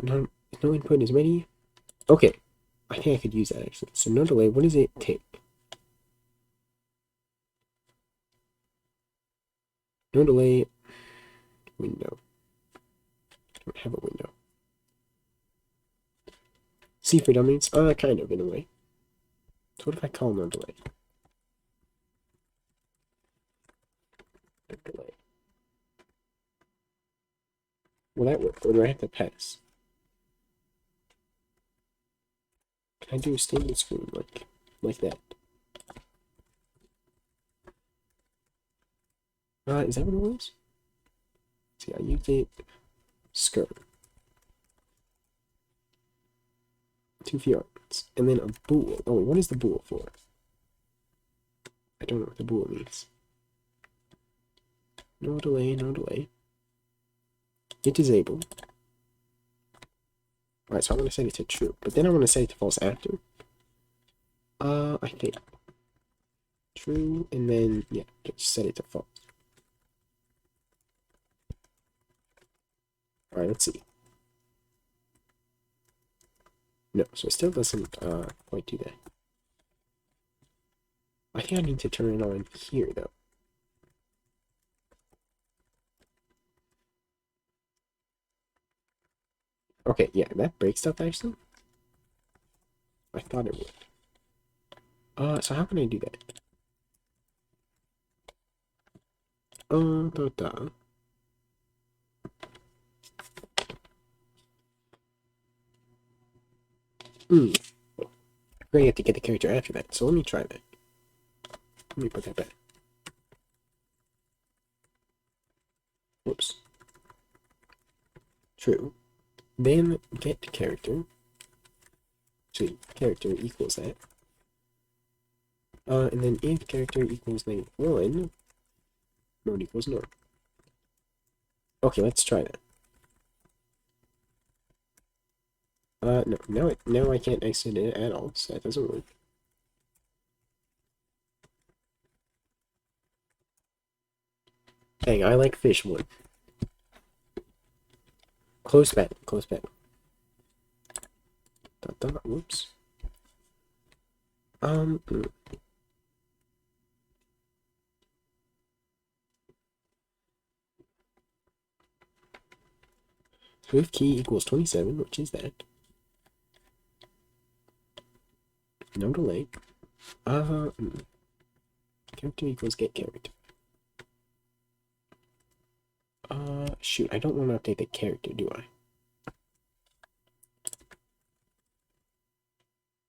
No input is ready. Okay, I think I could use that actually. So no delay, what does it take? No delay, window. I don't have a window. C for dummies? Kind of, in a way. So what if I call no delay? No delay. Will that work, or do I have to pass? Can I do a stable screen like that? Is that what it was? See, I used it. Skirt. 2 fiords. And then a bool. Oh, what is the bool for? I don't know what the bool means. No delay, no delay. Get disabled. Alright, so I want to set it to true. But then I want to set it to false after. I think. True, and then, yeah, just set it to false. Alright, let's see. No, so it still doesn't quite do that. I think I need to turn it on here, though. Okay, yeah, that breaks stuff, actually. I thought it would. So how can I do that? Da. We're gonna have to get the character after that, so let me try that. Let me put that back. Whoops. True. Then get character. So character equals that. And then if character equals -1, mode equals no. Okay, let's try that. No, now I can't exit it at all, so that doesn't work. Dang, I like fish wood. Close back, close back. Whoops. Swift key equals 27, which is that. No delay. Character equals get character. Shoot, I don't want to update the character, do I?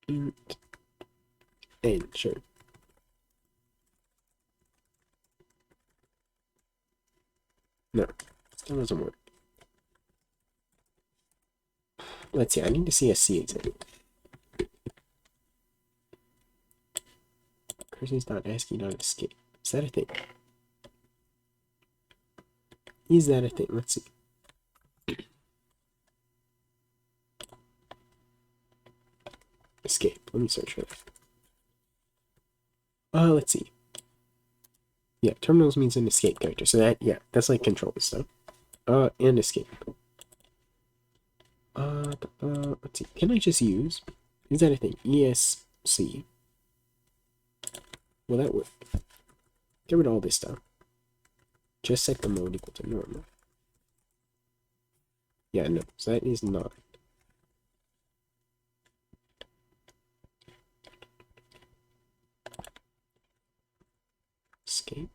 Int N, sure. No, still doesn't work. Let's see, I need to see a C example. Ncurses.ascii.escape. Is that a thing? Is that a thing? Let's see. Escape. Let me search for that. Let's see. Yeah, terminals means an escape character. So that, yeah, that's like control stuff. And escape. Let's see. Can I just use? Is that a thing? ESC. Will that work? Get rid of all this stuff. Just set the mode equal to normal. Yeah, no. So that is not. Escape.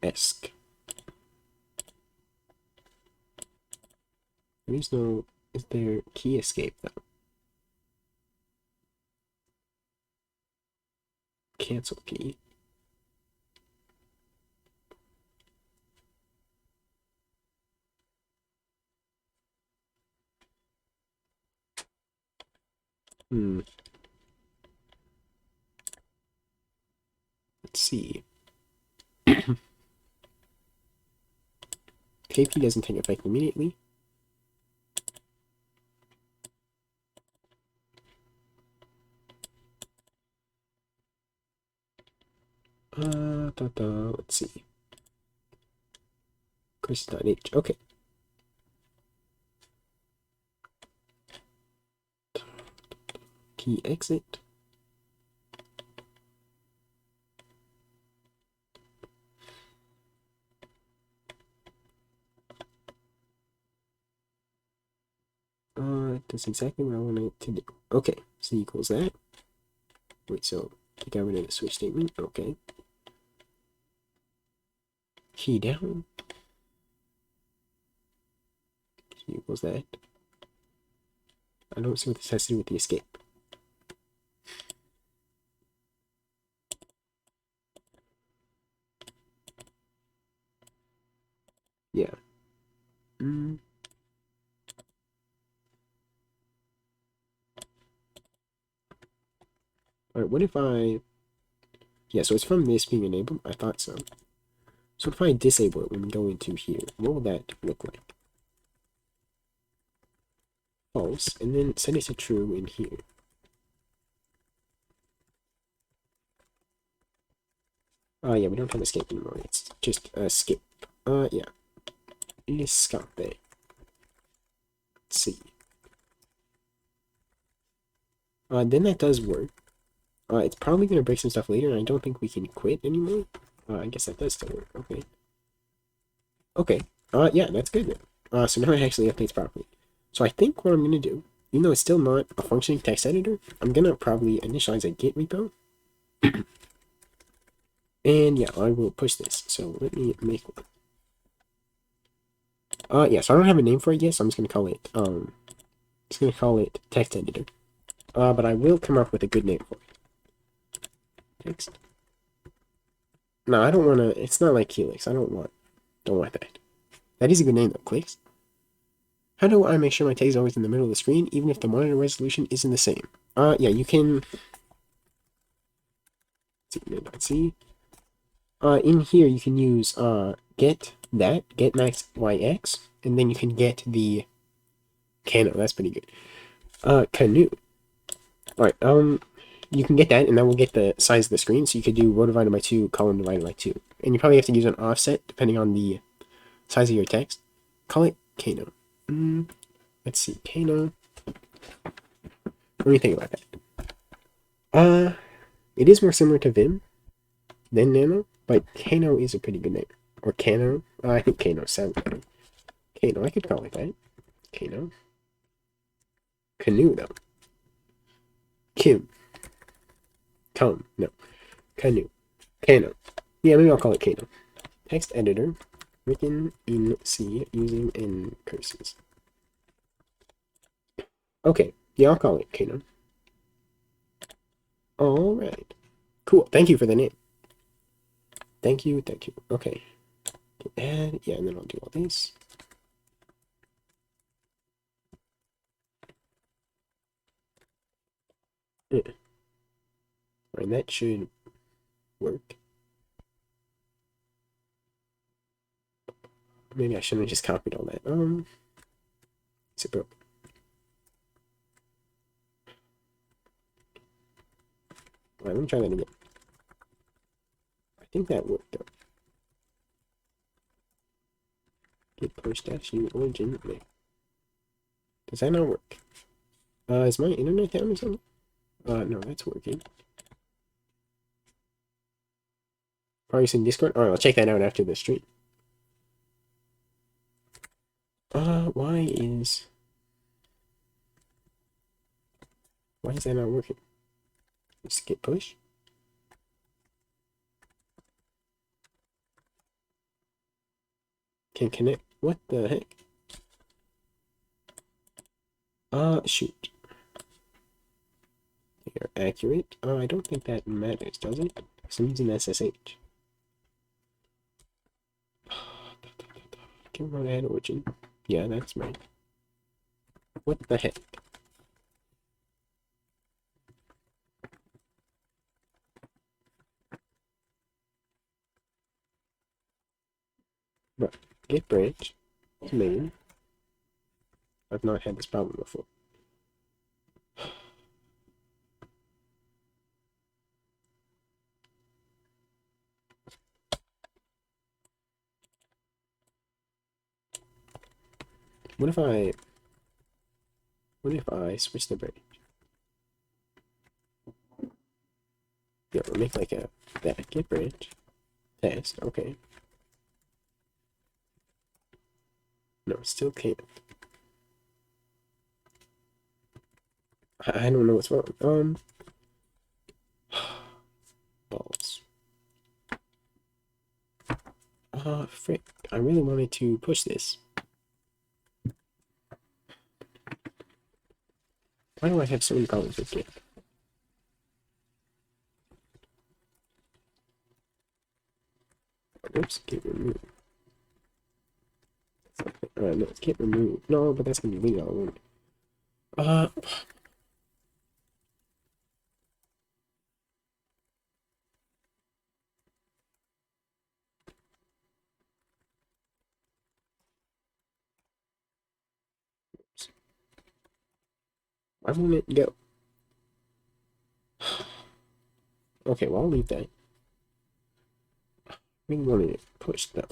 Esc. There's no. Is there key escape though? Cancel key. Let's see. KP doesn't take effect immediately. Let's see. Chris.h. Okay. Key exit. It does exactly what I want it to do. Okay, so equals that. Wait, so I got rid of the switch statement. Okay. Key down. Key equals that. I don't see what this has to do with the escape. Yeah. Alright, what if I... Yeah, so it's from this being enabled. I thought so. So if I disable it when we go into here, what will that look like? False, and then set it to true in here. Yeah, we don't have escape anymore. It's just skip. Yeah. Escape. Let's see. Then that does work. It's probably going to break some stuff later, and I don't think we can quit anymore. I guess that does still work. Okay. Okay. Yeah, that's good then. So now it actually updates properly. So I think what I'm going to do, even though it's still not a functioning text editor, I'm going to probably initialize a Git repo. And yeah, I will push this. So let me make one. Yeah, so I don't have a name for it yet, so I'm just going to call it text editor. But I will come up with a good name for it. Text. No, I don't want to, it's not like Helix. I don't want that. That is a good name though, Clicks. How do I make sure my text is always in the middle of the screen, even if the monitor resolution isn't the same? Yeah, you can... Let's see. In here, you can use, get max yx, and then you can get the cano. That's pretty good. Canoe. Alright, you can get that, and that will get the size of the screen, so you could do row divided by 2, column divided by 2. And you probably have to use an offset, depending on the size of your text. Call it Kano. Let's see, Kano. What do you think about that? It is more similar to Vim than Nano, but Kano is a pretty good name. Or Kano. I think Kano sounds better. Kano, I could call it that. Kano. Canoe, though. Kim. Come. No. Canoe. Kano. Yeah, maybe I'll call it Kano. Text editor. Written in C using Ncurses. Okay. Yeah, I'll call it Kano. Alright. Cool. Thank you for the name. Thank you. Okay. Add. Yeah, and then I'll do all these. Alright, that should work. Maybe I shouldn't have just copied all that. Is it broke? Alright, let me try that again. think that worked though. Git push dash u origin. Does that not work? Is my internet down or something? No, that's working. Probably in Discord. Alright, I'll check that out after the stream. Why is that not working? Just git push. Can connect. What the heck? Shoot. They are accurate. I don't think that matters, does it? Because I'm using SSH. Can run add origin. Yeah, that's right. What the heck? Right. Git branch. Main. I've not had this problem before. What if I switch the branch? Yeah, we'll make like that git branch test. Okay. No, still can't. I don't know what's wrong. Balls. Frick. I really wanted to push this. Why do I have so many problems with Git? Oops, Git remove. No, it's Git remove. No, but that's gonna be legal, won't it? Why won't it go? Okay, well, I'll leave that. We wanted it pushed though.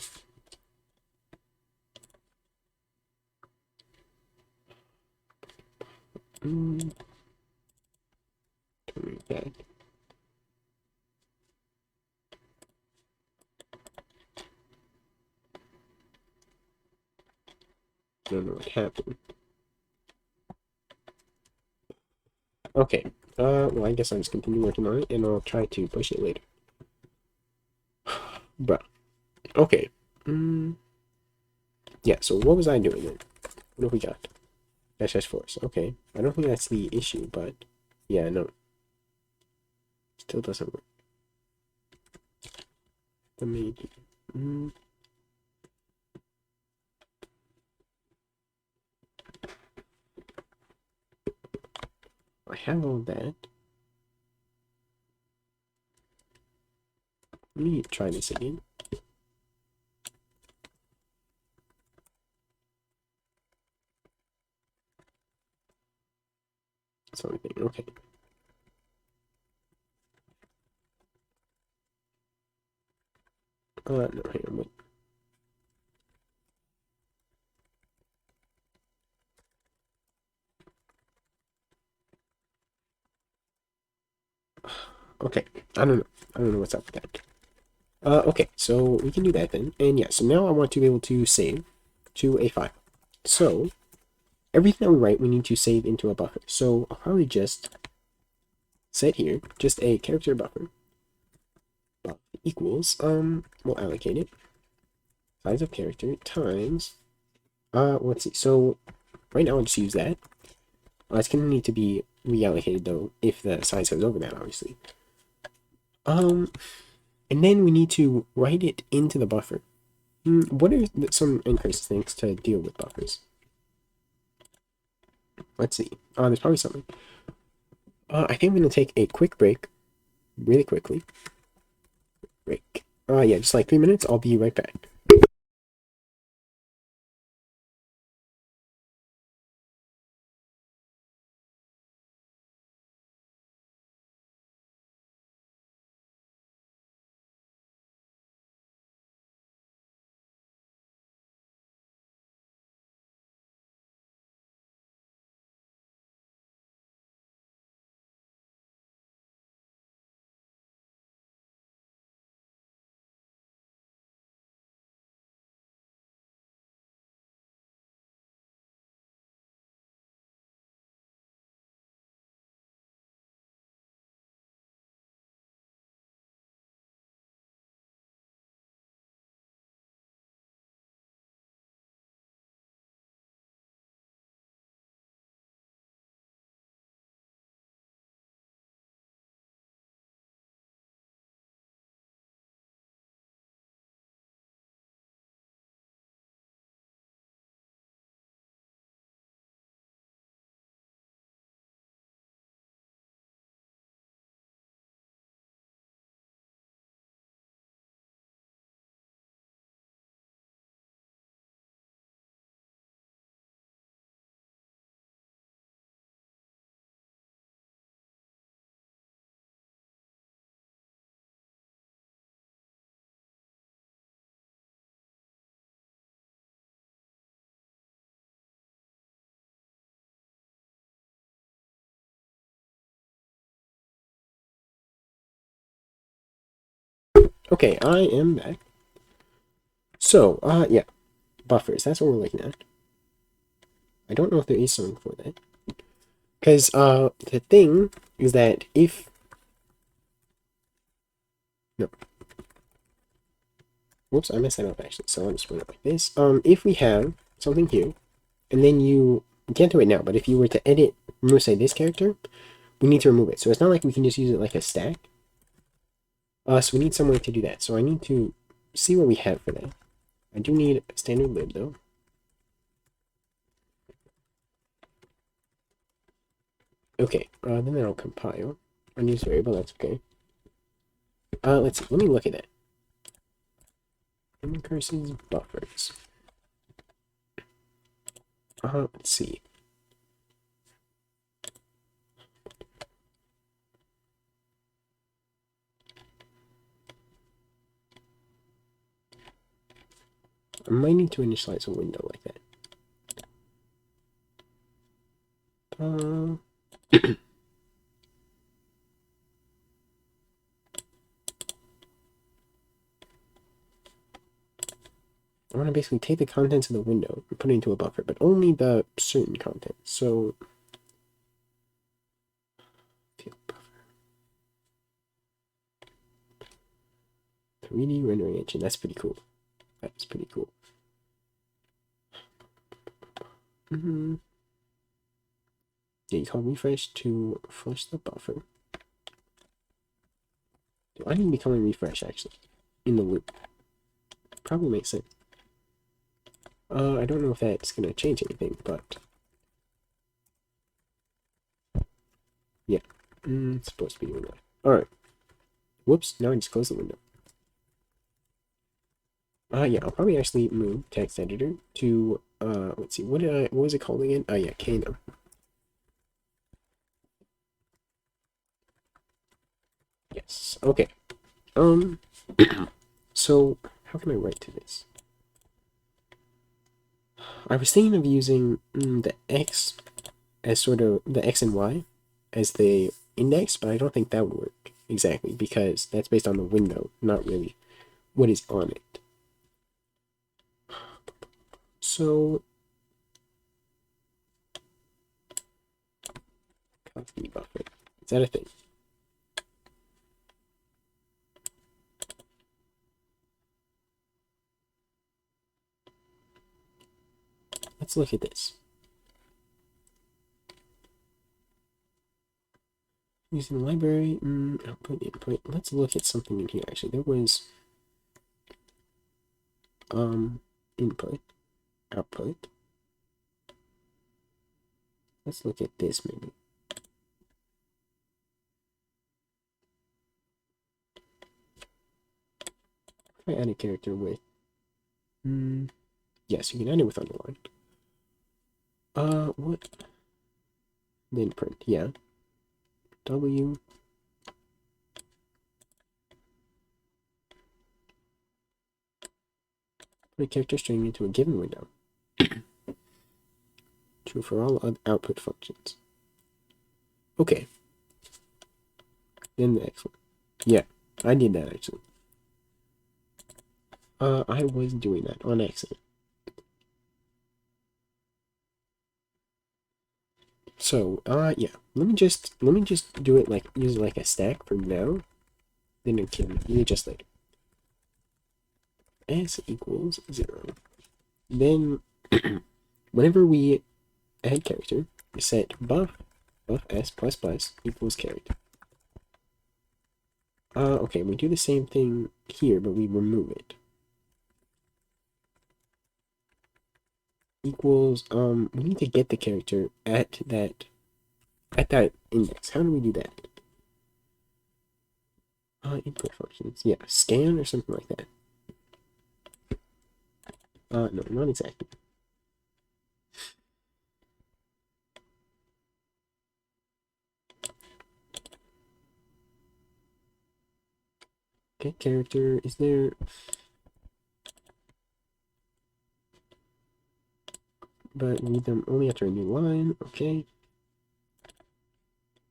That. I don't know what happened. Okay. Well, I guess I'll just continue working on it, and I'll try to push it later. But, okay. Yeah, so what was I doing then? What have we got? SS force. Okay. I don't think that's the issue, but yeah, no. Still doesn't work. The maybe. I have all that. Let me try this again. Something. Okay. No, hang on, wait. Okay, I don't know. I don't know what's up with that. Okay, so we can do that then. And yeah, so now I want to be able to save to a file. So everything that we write, we need to save into a buffer. So I'll probably just set here, just a character buffer. Buff equals, we'll allocate it. Size of character times, let's see. So right now I'll just use that. It's gonna need to be reallocated though, if the size goes over that, obviously. And then we need to write it into the buffer. What are some Ncurses things to deal with buffers? Let's see. There's probably something. I think I'm going to take a quick break, really quickly. Break. Yeah, just like 3 minutes. I'll be right back. Okay, I am back. So, yeah, buffers. That's what we're looking at. I don't know if there is something for that. Because, the thing is that if... No. Whoops, I messed that up, actually. So I'll just put it like this. If we have something here, and then you can't do it now, but if you were to edit, remove, say, this character, we need to remove it. So it's not like we can just use it like a stack. So we need some way to do that. So I need to see what we have for that. I do need a standard lib, though. Okay, then that'll compile. Unused variable, that's okay. Let's see, let me look at that. Ncurses buffers. Let's see. I might need to initialize a window like that. I want to basically take the contents of the window and put it into a buffer, but only the certain content. So, field buffer. 3D rendering engine. That's pretty cool. That's pretty cool. Yeah, you call refresh to flush the buffer. Do I need to be calling refresh actually in the loop? Probably makes sense. I don't know if that's gonna change anything, but yeah, it's supposed to be doing that. All right. Whoops! Now I just closed the window. Yeah, I'll probably actually move text editor to let's see, what was it called again? Oh yeah, Kano. Yes. Okay. So how can I write to this? I was thinking of using the x as sort of the x and y as the index, but I don't think that would work exactly because that's based on the window, not really what is on it. So copy buffer. Is that a thing? Let's look at this. Using the library, output, input. Let's look at something in here. Actually, there was input, output. Let's look at this maybe. If I add a character with, yes, you can add it with underline. What? Then print, yeah. W. Put a character string into a given window. True for all output functions. Okay. Then the next one. Yeah, I did that actually. I was doing that on accident. So, yeah. Let me just do it like use like a stack for now. Then it can readjust later. S equals 0. Then whenever we add character, we set buff s plus plus equals character. Okay, we do the same thing here, but we remove it. Equals, we need to get the character at that index. How do we do that? Input functions. Yeah, scan or something like that. No, not exactly. Okay, character, is there... But we need them only after a new line, okay.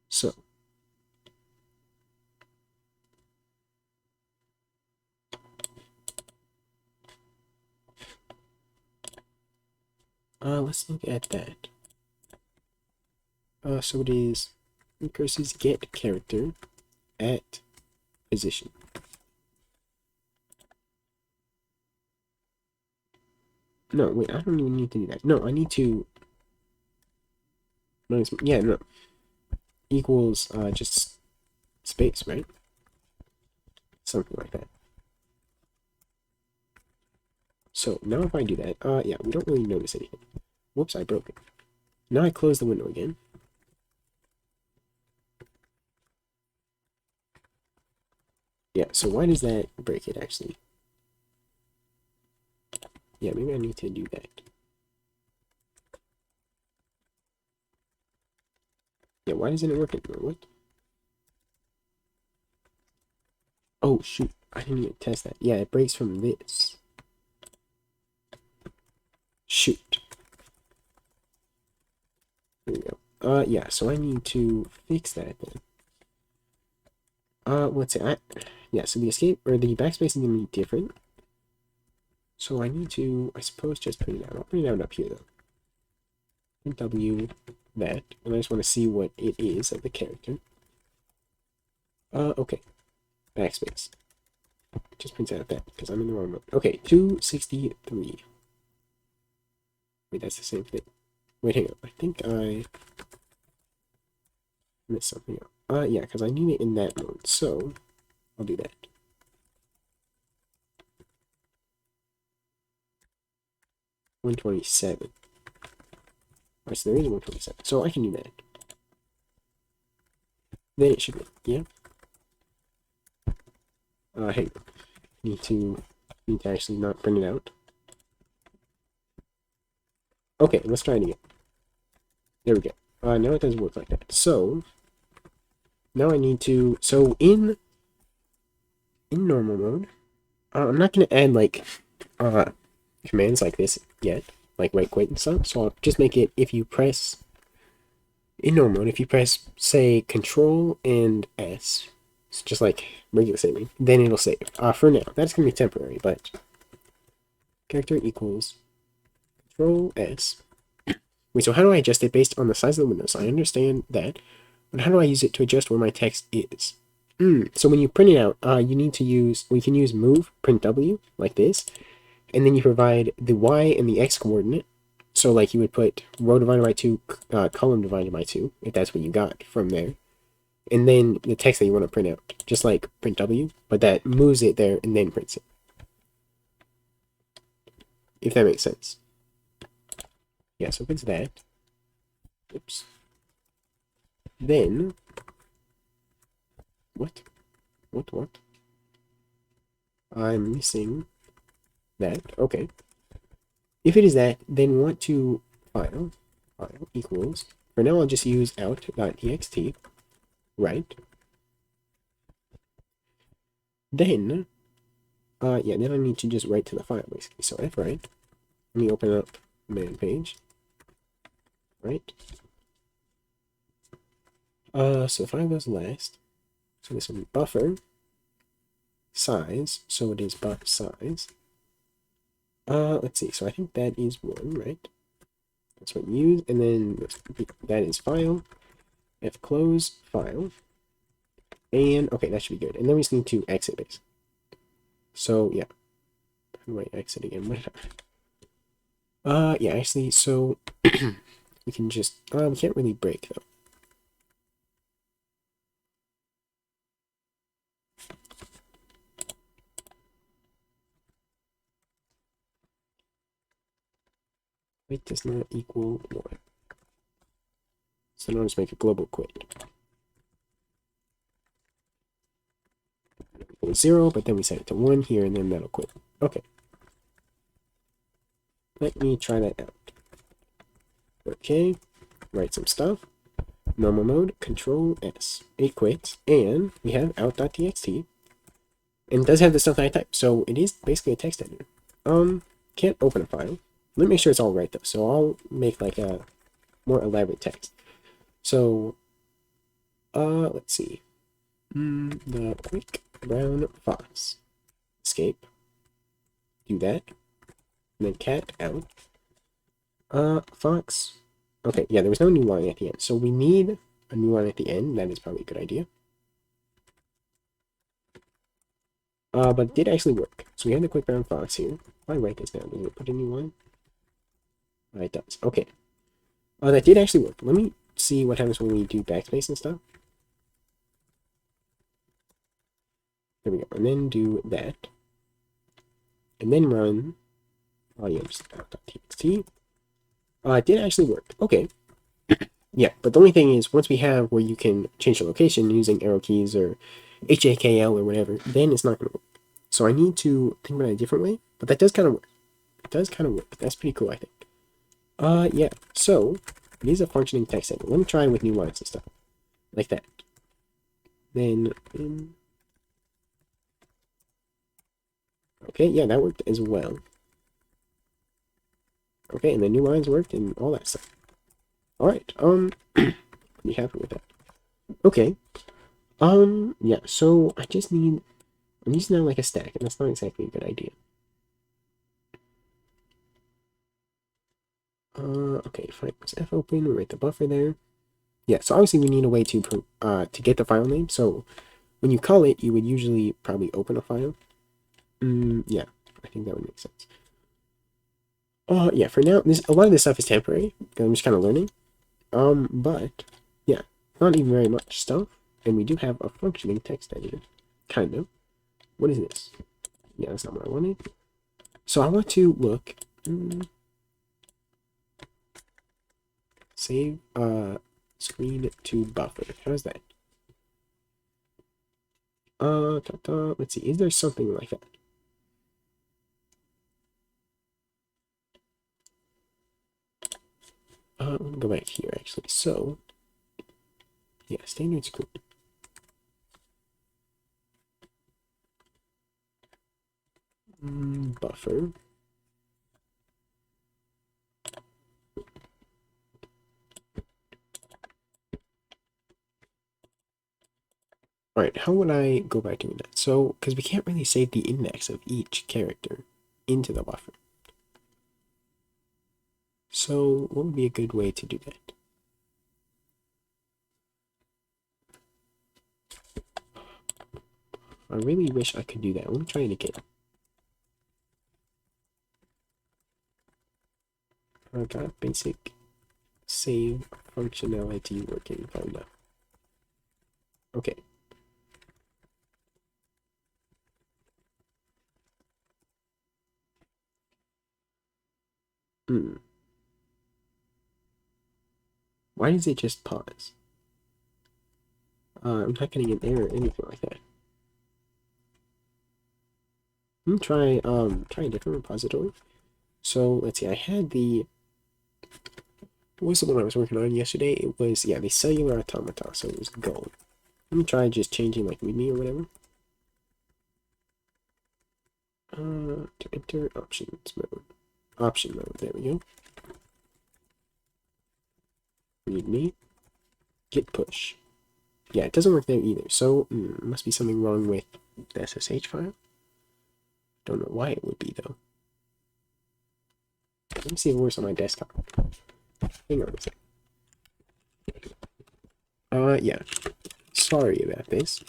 So, let's look at that. So it is Ncurses get character at position. No, wait, I don't even need to do that. No, I need to. No, yeah, no. Equals just space, right? Something like that. So now if I do that, yeah, we don't really notice anything. Whoops, I broke it. Now I close the window again. Yeah, so why does that break it actually? Yeah, maybe I need to do that. Yeah, why doesn't it work anymore? What? Oh, shoot. I didn't even test that. Yeah, it breaks from this. Shoot. There we go. Yeah, so I need to fix that then. Let's say yeah, so the escape, or the backspace is going to be different. So I need to, I suppose, just print it out. I'll print it out up here, though. Print W, that, and I just want to see what it is of the character. Okay. Backspace. Just print out that, because I'm in the wrong mode. Okay, 263. Wait, that's the same thing. Wait, hang on. I think I missed something up. Yeah, because I need it in that mode, so I'll do that. $127. Alright, so there is 127. So I can do that. Then it should be, yeah. Hey, need to actually not print it out. Okay, let's try it again. There we go. Now it doesn't work like that. So now I need to, so in normal mode, I'm not gonna add like commands like this yet, like right quit and stuff. So I'll just make it, if you press in normal mode, if you press say Control and S, it's just like regular saving, then it'll save. For now, that's gonna be temporary, but character equals Control S. Wait, so how do I adjust it based on the size of the window? So I understand that, but how do I use it to adjust where my text is? So when you print it out, you need to use, we can use move print W like this, and then you provide the Y and the X coordinate. So like you would put row divided by 2, column divided by 2, if that's what you got from there. And then the text that you want to print out, just like print W, but that moves it there and then prints it. If that makes sense. Yeah, so if it's that, oops. Then, what? I'm missing that. Okay. If it is that, then we want to file equals, for now I'll just use out.txt, right? Then, yeah, then I need to just write to the file, basically. So fwrite, let me open up man page, right? So the file goes last, so this will be buffer size, so it is buff size. Let's see, so I think that is 1, right? That's what you use, and then that is file, fclose file, and okay, that should be good. And then we just need to exit base. So yeah, how do I exit again? What did I? Yeah, actually, so we can just we can't really break though. Quit does not equal 1. So now let's make a global quit. Equals 0, but then we set it to 1 here, and then that'll quit. Okay. Let me try that out. Okay, write some stuff. Normal mode, Control S. It quits, and we have out.txt. And it does have the stuff that I typed, so it is basically a text editor. Can't open a file. Let me make sure it's all right though. So I'll make like a more elaborate text. So, let's see. The quick brown fox. Escape. Do that. And then cat out. Fox. Okay, yeah, there was no new line at the end, so we need a new line at the end. That is probably a good idea. But it did actually work. So we have the quick brown fox here. If I write this down, does it put a new line? It does. Okay. That did actually work. Let me see what happens when we do backspace and stuff. There we go. And then do that. And then run volumes.txt. It did actually work. Okay. Yeah, but the only thing is, once we have where you can change the location using arrow keys or HAKL or whatever, then it's not going to work. So I need to think about it a different way, but that does kind of work. It does kind of work. That's pretty cool, I think. Yeah, so it is a functioning text editor. Let me try with new lines and stuff. Like that. Then, okay, yeah, that worked as well. Okay, and the new lines worked and all that stuff. Alright, pretty happy with that. Okay, yeah, so I just need, I'm using now like a stack, and that's not exactly a good idea. Okay, if I press F open, we write the buffer there. Yeah, so obviously we need a way to get the file name, so when you call it, you would usually probably open a file. Yeah, I think that would make sense. Yeah, for now, a lot of this stuff is temporary, because I'm just kind of learning. But, yeah, not even very much stuff, and we do have a functioning text editor, kind of. What is this? Yeah, that's not what I wanted. So I want to look, save, screen to buffer. How's that? Let's see, is there something like that? Let me go back here, actually. So, yeah, standard screen. Buffer. Alright, how would I go about doing that? So, because we can't really save the index of each character into the buffer. So, what would be a good way to do that? I really wish I could do that. Let me try it again. I got basic save functionality working fine now. Okay. Why does it just pause? I'm not getting an error or anything like that. Let me try a different repository. So let's see, I had what was the one I was working on yesterday? It was, yeah, the cellular automata, so it was Go. Let me try just changing like readme or whatever. To enter options mode. Option mode, there we go. Readme. Git push. Yeah, it doesn't work there either, so must be something wrong with the SSH file. Don't know why it would be though. Let me see if it works on my desktop. Hang on a sec. Yeah. Sorry about this.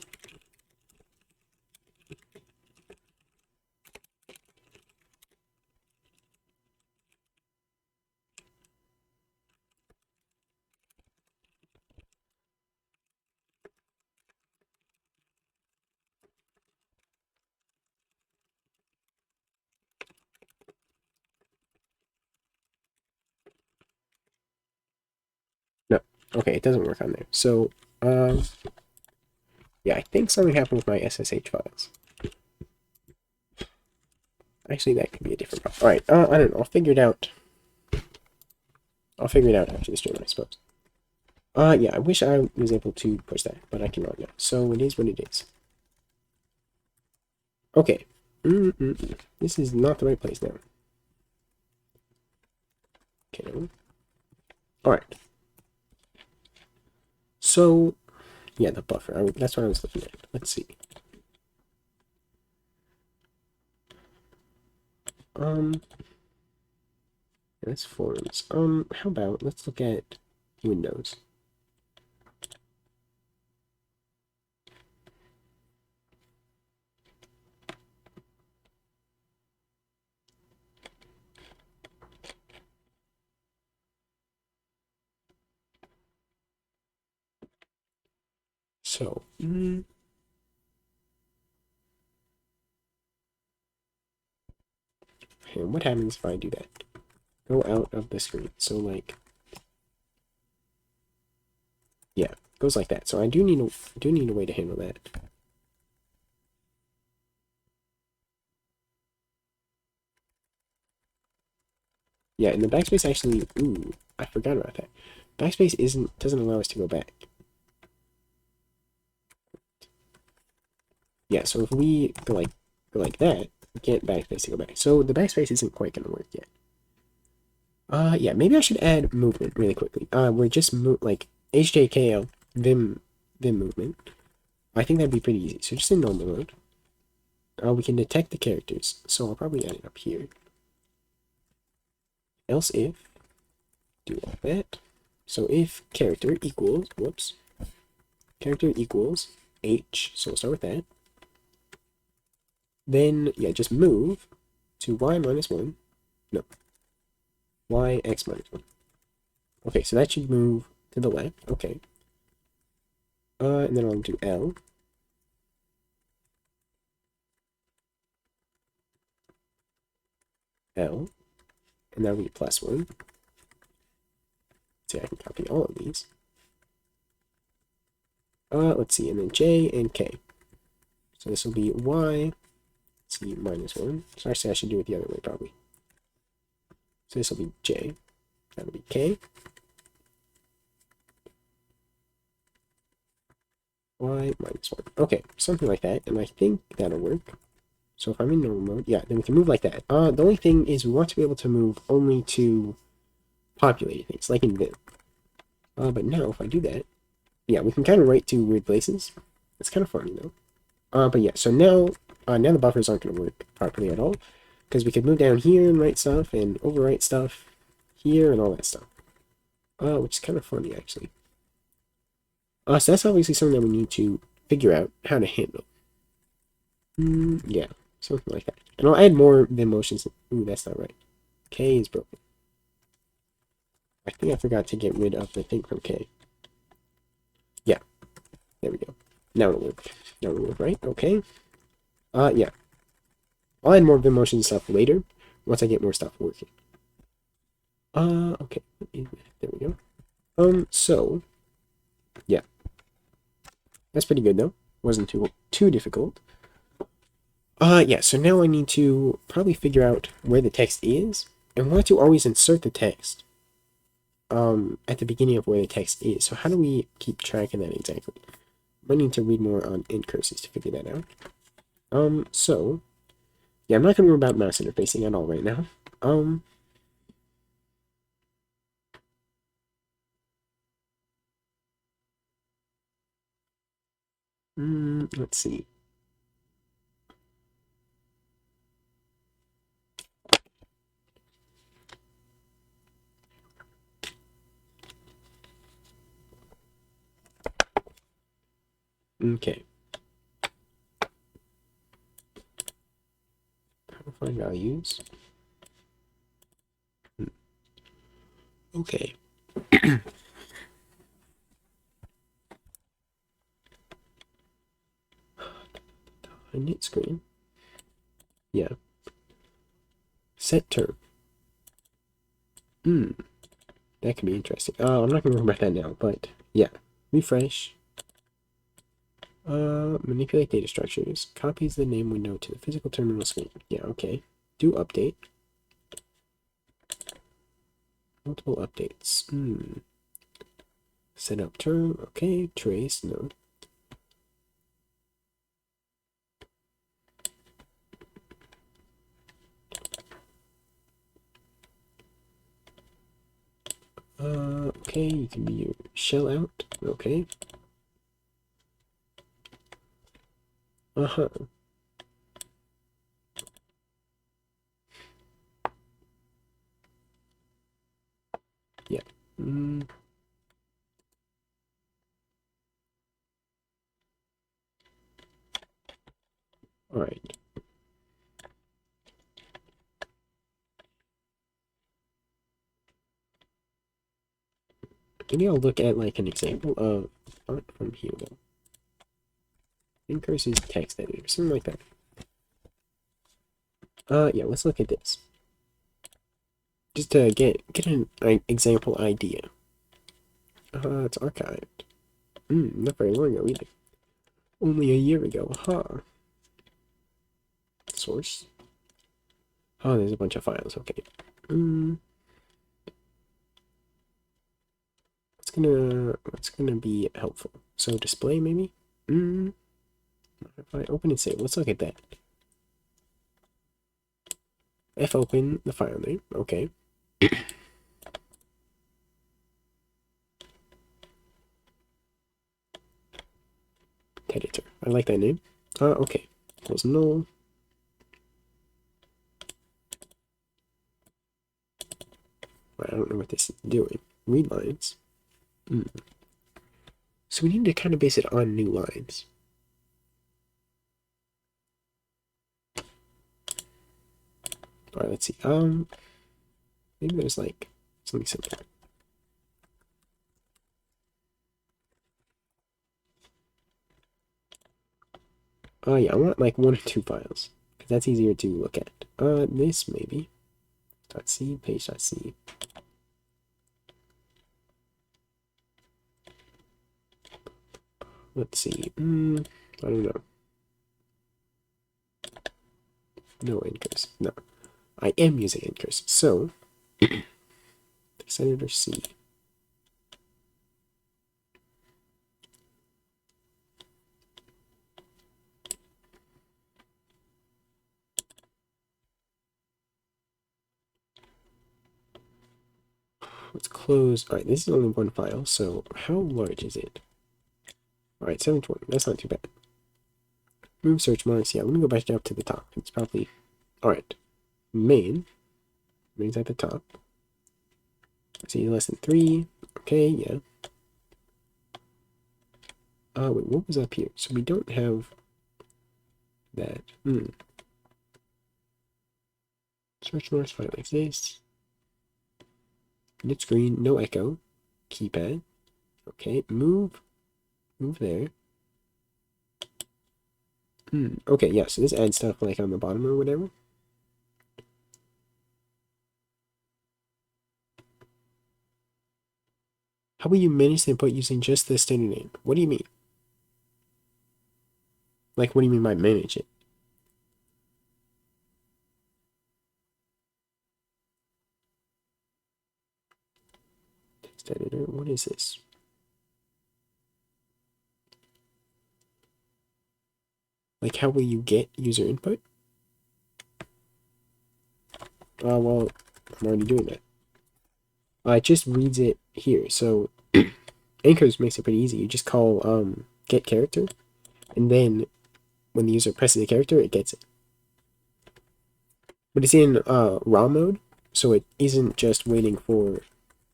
No. Okay, it doesn't work on there. So, yeah, I think something happened with my SSH files. Actually, that could be a different problem. Alright, I don't know. I'll figure it out. I'll figure it out after the stream, I suppose. Yeah, I wish I was able to push that, but I cannot now. So it is what it is. Okay. This is not the right place now. Okay. Alright. So, yeah, the buffer. That's what I was looking at. Let's see. That's forms. How about let's look at Windows. So, okay, what happens if I do that? Go out of the screen. So like, yeah, goes like that. So I do need a way to handle that. Yeah, and the backspace actually, ooh, I forgot about that. Backspace doesn't allow us to go back. Yeah, so if we go like that, we can't backspace to go back. So the backspace isn't quite gonna work yet. Yeah, maybe I should add movement really quickly. We're just like HJKL Vim movement. I think that'd be pretty easy. So just in normal mode, we can detect the characters. So I'll probably add it up here. Else if do like that. So if character equals, whoops, character equals H. So we'll start with that. Then yeah, just move to y minus 1. No, y x minus 1. Okay, so that should move to the left. Okay. And then I'll do L. L. And that'll be +1. See, I can copy all of these. Let's see, and then J and K. So this will be Y, let's see, -1. So actually I should do it the other way probably. So this will be J. That'll be K. Y -1. Okay, something like that, and I think that'll work. So if I'm in normal mode, yeah, then we can move like that. The only thing is we want to be able to move only to populated things, like in Vim. But now if I do that, yeah, we can kind of write to weird places. It's kind of funny though. But yeah, so now the buffers aren't going to work properly at all, because we could move down here and write stuff and overwrite stuff here and all that stuff. Which is kind of funny actually. So that's obviously something that we need to figure out how to handle. Yeah, something like that. And I'll add more Vim motions. Ooh, that's not right. K is broken. I think I forgot to get rid of the thing from K. Yeah, there we go. Now it'll work. Now it'll work, right? Okay. Yeah. I'll add more Vim motion stuff later, once I get more stuff working. Okay. There we go. So, yeah. That's pretty good, though. Wasn't too difficult. Yeah, so now I need to probably figure out where the text is, and want to always insert the text, at the beginning of where the text is. So how do we keep track of that exactly? I need to read more on Ncurses to figure that out. So, yeah, I'm not going to worry about mouse interfacing at all right now. Let's see. Okay. How to find values. Okay. Init screen. Yeah. Set term. That could be interesting. I'm not going to worry about that now, but yeah. Refresh. Manipulate data structures. Copies the name window to the physical terminal screen. Yeah, okay. Do update. Multiple updates. Set up term. Okay. Trace. No. Okay. You can be your shell out. Okay. Uh-huh. All right. Maybe I'll look at like an example of not from here though. Ncurses text editor, something like that. Yeah, let's look at this. Just to get an example idea. It's archived. Not very long ago either. Only a year ago, huh? Source. Oh, there's a bunch of files. Okay. What's gonna be helpful? So display maybe. If I open and save, let's look at that. F open the file name. Okay. Editor. I like that name. Okay. Equals null. I don't know what this is doing. Read lines. So we need to kind of base it on new lines. All right, let's see. Maybe there's like something simple. Yeah, I want like 1 or 2 files because that's easier to look at. This maybe. .c, page.c. Let's see. I don't know. No Ncurses. No. I am using Ncurses. So, Senator C. Let's close. All right, this is only 1 file, so how large is it? All right, 720. That's not too bad. Move search marks. Yeah, let me go back up to the top. It's probably... All right. Main. Main's at the top. See, less than 3. Okay, yeah. Wait, what was up here? So we don't have that. Search marks, file exists. Knit screen, no echo. Keypad. Okay, move there. Okay, yeah, so this adds stuff like on the bottom or whatever. How will you manage the input using just the standard name? What do you mean? Like, what do you mean by manage it? Text editor, what is this? Like, how will you get user input? Well, I'm already doing that. It just reads it here. So, Ncurses makes it pretty easy. You just call get character, and then when the user presses the character, it gets it. But it's in raw mode, so it isn't just waiting for,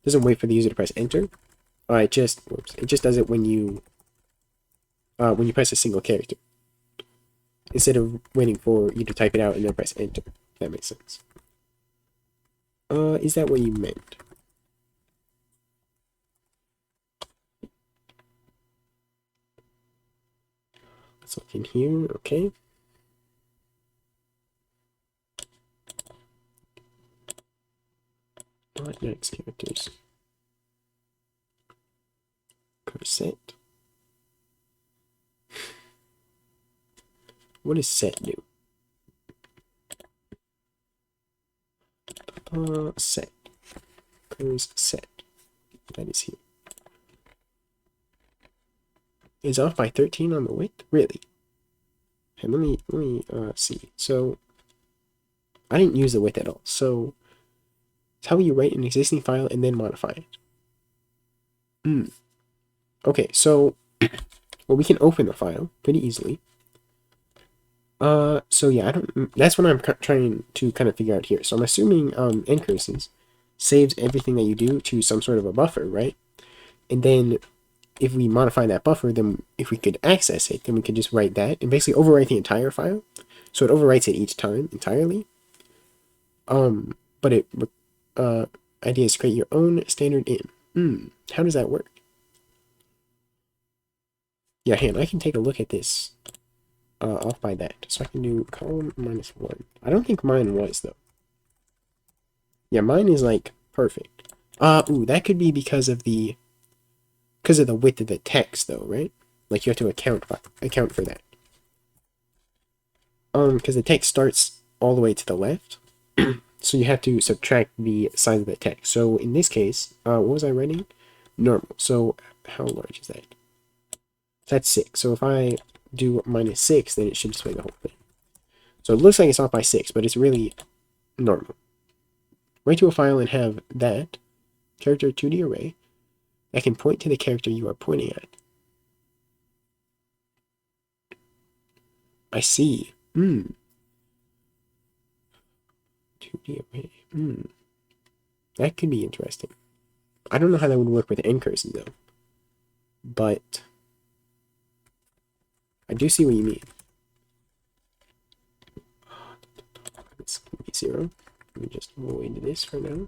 doesn't wait for the user to press enter. It just does it when you press a single character, instead of waiting for you to type it out and then press enter. If that makes sense. Is that what you meant? Let's look in here. Okay. Next characters. Set. What does set do? Set. Set. That is here. Is off by 13 on the width? Really? Okay, let me see. So I didn't use the width at all. So it's how you write an existing file and then modify it. Okay, so well, we can open the file pretty easily. So yeah, that's what I'm trying to kind of figure out here. So I'm assuming Ncurses saves everything that you do to some sort of a buffer, right? And then if we modify that buffer, then if we could access it, then we could just write that and basically overwrite the entire file. So it overwrites it each time entirely. But idea is create your own standard in. How does that work? Yeah, I can take a look at this off by that. So I can do column -1. I don't think mine was, though. Yeah, mine is, like, perfect. Ooh, that could be because of the width of the text, though, right? Like, you have to account for that. Because the text starts all the way to the left. So you have to subtract the size of the text. So in this case, what was I writing? Normal. So how large is that? That's 6. So if I do -6, then it should display the whole thing. So it looks like it's off by 6, but it's really normal. Write to a file and have that character 2D array that can point to the character you are pointing at. I see. 2D array. That could be interesting. I don't know how that would work with Ncurses, though. But I do see what you mean. Let's be 0. Let me just avoid this for now.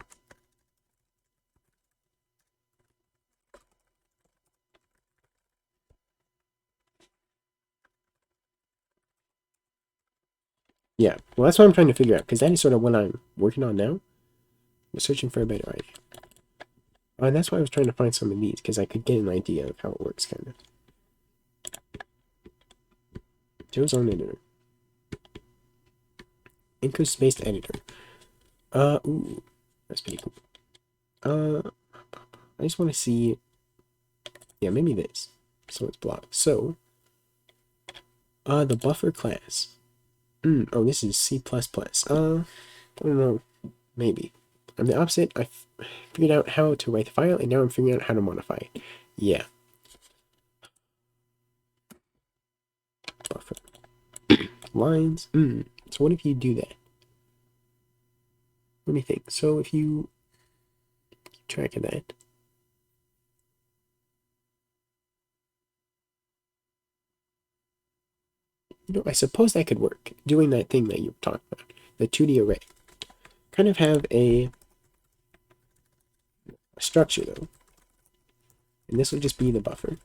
Yeah, well, that's what I'm trying to figure out, because that is sort of what I'm working on now. I'm searching for a better idea. And that's why I was trying to find some of these, because I could get an idea of how it works, kind of. Joe's own editor. Ncurses-based editor. Ooh, that's pretty cool. I just want to see, yeah, maybe this. So it's blocked. So, the buffer class. Oh, this is C++. I don't know, maybe. I'm the opposite. I figured out how to write the file, and now I'm figuring out how to modify it. Yeah. Buffer. Lines. So what if you do that? Let me think. So if you keep track of that. I suppose that could work. Doing that thing that you were talking about. The 2D array. Kind of have a structure, though. And this will just be the buffer.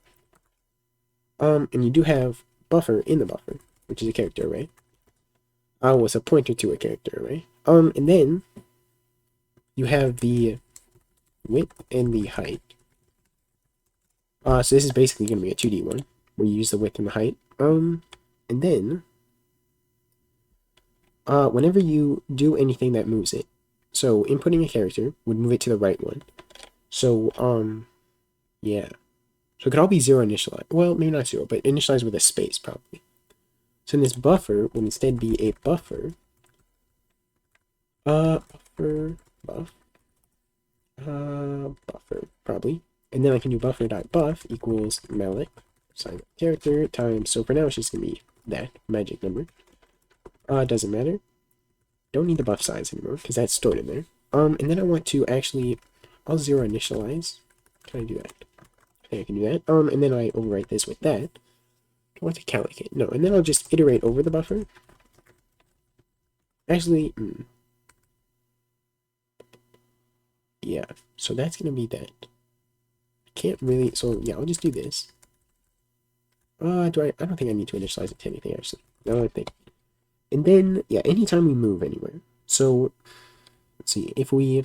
And you do have buffer in the buffer, which is a character array. Was a pointer to a character array. And then you have the width and the height. So this is basically going to be a 2D one, where you use the width and the height. And then, whenever you do anything that moves it, so inputting a character would move it to the right one. So, yeah. So it could all be 0 initialized. Well, maybe not 0, but initialized with a space, probably. So in this buffer would instead be a buffer. Buffer, probably. And then I can do buffer.buff equals malloc, sign character, times, so for now it's just going to be that magic number. Doesn't matter. Don't need the buff size anymore, because that's stored in there. And then I want to actually, I'll 0 initialize. Can I do that? I think I can do that. And then I overwrite this with that. I want to calculate. No, and then I'll just iterate over the buffer. Actually, yeah, so that's going to be that. I can't really, so yeah, I'll just do this. I don't think I need to initialize it to anything, actually. No, I think. And then, yeah, anytime we move anywhere. So, let's see, if we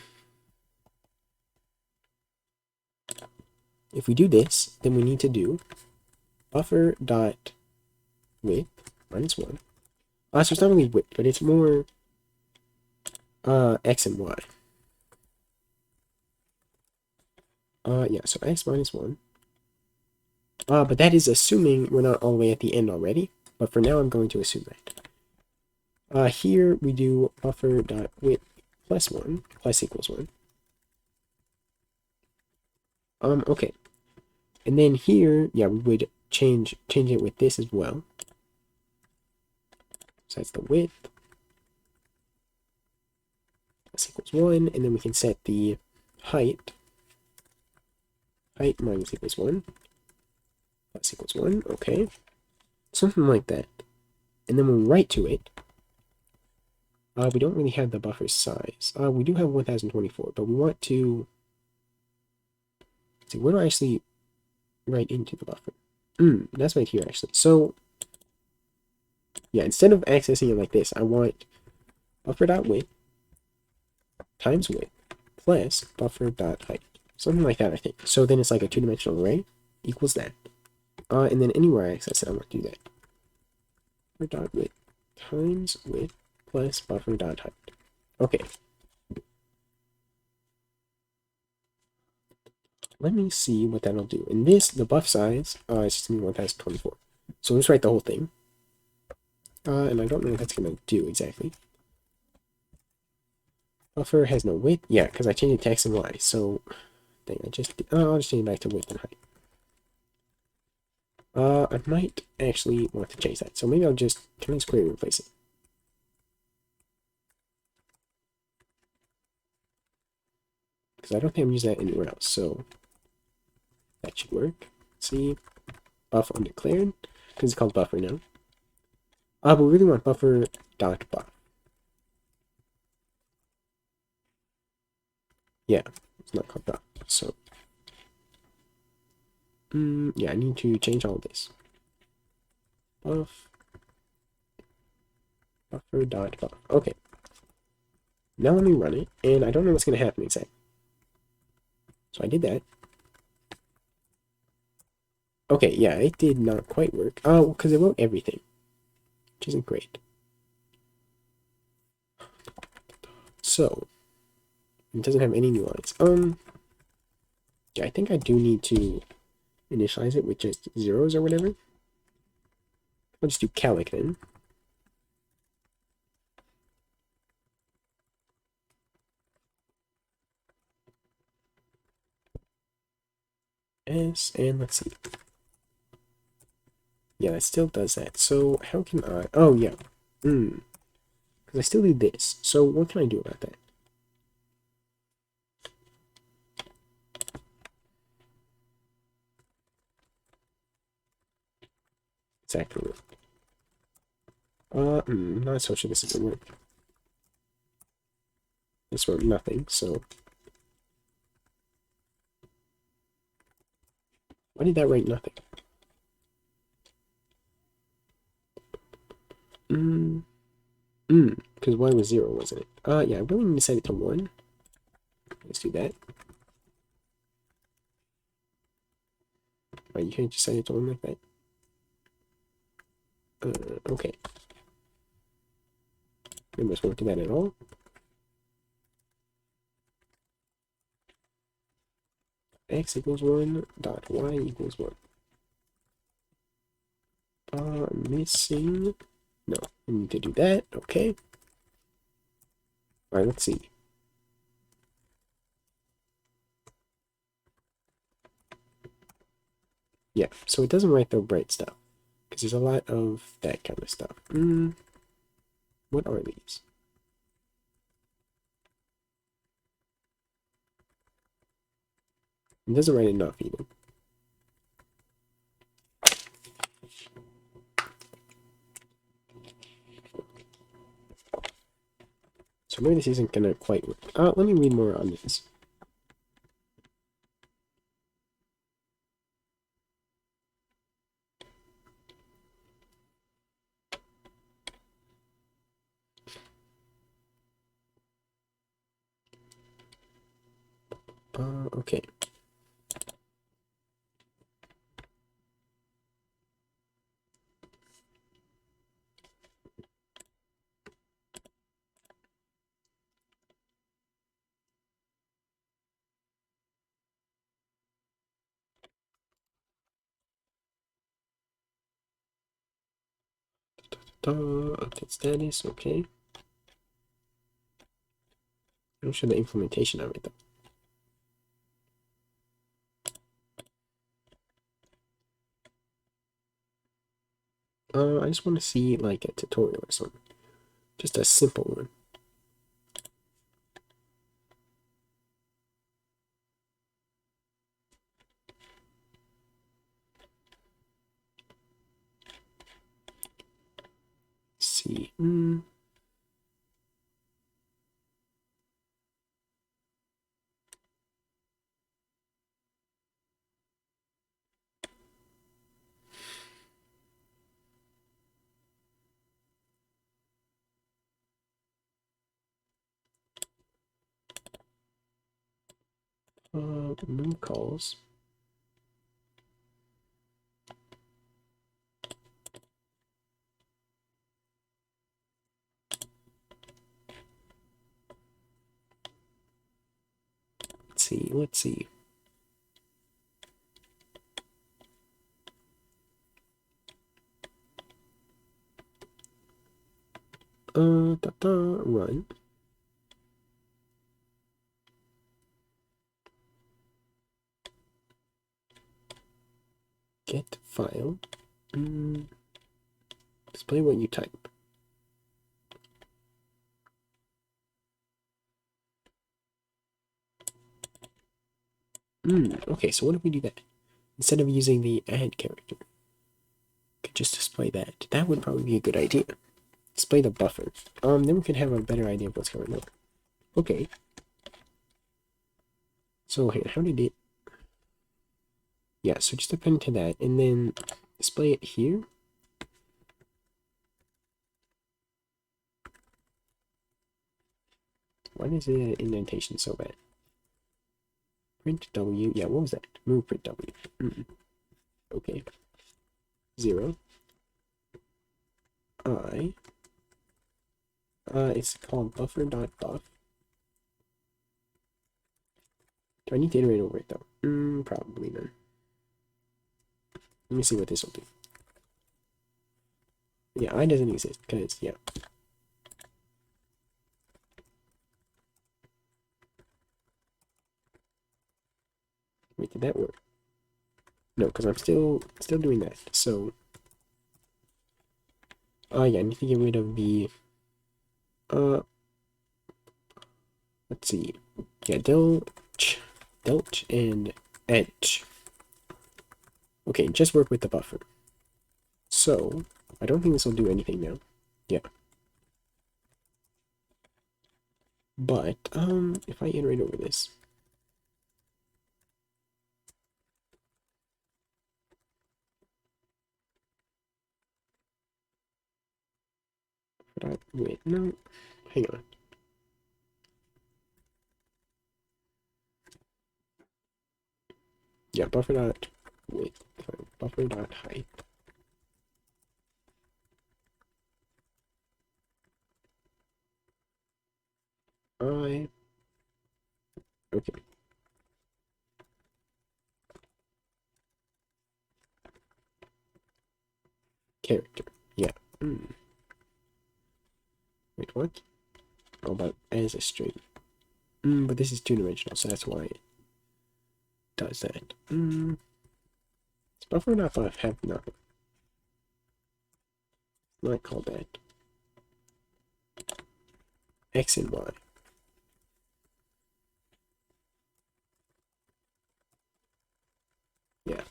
do this, then we need to do buffer dot width -1. So it's not really width, but it's more x and y. Yeah, so x -1. But that is assuming we're not all the way at the end already. But for now, I'm going to assume that. Here we do buffer dot width +1 plus equals 1. Okay. And then here, yeah, we would change it with this as well. So that's the width plus equals 1, and then we can set the height. Height minus equals 1 plus equals 1. Okay. Something like that. And then when we write to it, we don't really have the buffer size. We do have 1024, but we want to see where do I actually write into the buffer? That's right here actually. So yeah, instead of accessing it like this, I want buffer.width times width plus buffer.height. Something like that, I think. So then it's like a two-dimensional array equals that. And then anywhere I access it, I want to do that. Buffer.width times width plus buffer.height. Okay. Let me see what that'll do. In this, the buff size is just going to be 1024. So let's write the whole thing. And I don't know what that's going to do exactly. Buffer has no width. Yeah, because I changed the text and y. So, dang, I'll just change it back to width and height. I might actually want to change that. So maybe I'll just, can I just quickly replace it? Because I don't think I'm using that anywhere else. So that should work. Let's see, buff undeclared, because it's called buffer now. But we really want buffer dot buff. Yeah, it's not called buff. So yeah, I need to change all of this. Buff buffer dot buff. Okay. Now let me run it, and I don't know what's going to happen exactly. So I did that. Okay, yeah, it did not quite work. Oh, because it wrote everything, which isn't great. So it doesn't have any new lines. Yeah, I think I do need to initialize it with just zeros or whatever. I'll just do calc then. S, and let's see. Yeah, that still does that. So how can I? Oh yeah, because I still do this. So what can I do about that? Exactly. Not so sure this is gonna work. This wrote nothing. So why did that write nothing? Because y was 0, wasn't it? Yeah, I really need to set it to 1. Let's do that. Right, you can't just set it to 1 like that. Okay. Maybe let's won't do that at all. X equals 1 dot y equals 1. Missing. No, we need to do that. Okay. All right, let's see. Yeah, so it doesn't write the right stuff because there's a lot of that kind of stuff. What are these? It doesn't write enough even. So maybe this isn't gonna quite work. Let me read more on this. Okay. Update status. Okay. Don't show the implementation of it though. I just want to see like a tutorial or something. Just a simple one. see. Calls. Let's see. Run. Get file. Display what you type. Okay, so what if we do that? Instead of using the add character, could just display that. That would probably be a good idea. Display the buffer. Then we can have a better idea of what's going on. Okay. So here, how did it? Yeah, so just append to that, and then display it here. Why is the indentation so bad? Print W. Yeah, what was that? Move print W. Okay. 0. It's called buffer.buff. Do I need to iterate over it though? Probably not. Let me see what this will do. Yeah, I doesn't exist because yeah. Wait, did that work? No, because I'm still doing that. So yeah, I need to get rid of the let's see. Yeah, delch and edge. Okay, just work with the buffer. So I don't think this will do anything now. Yeah. But if I iterate over this. Wait, no, hang on. Yeah, buffer dot width, buffer dot height. Okay. Character. Yeah. Wait, what? Oh, but as a string. But this is two-dimensional, so that's why it does that. It's buffer dot have nothing. Not called that. X and Y. Yeah.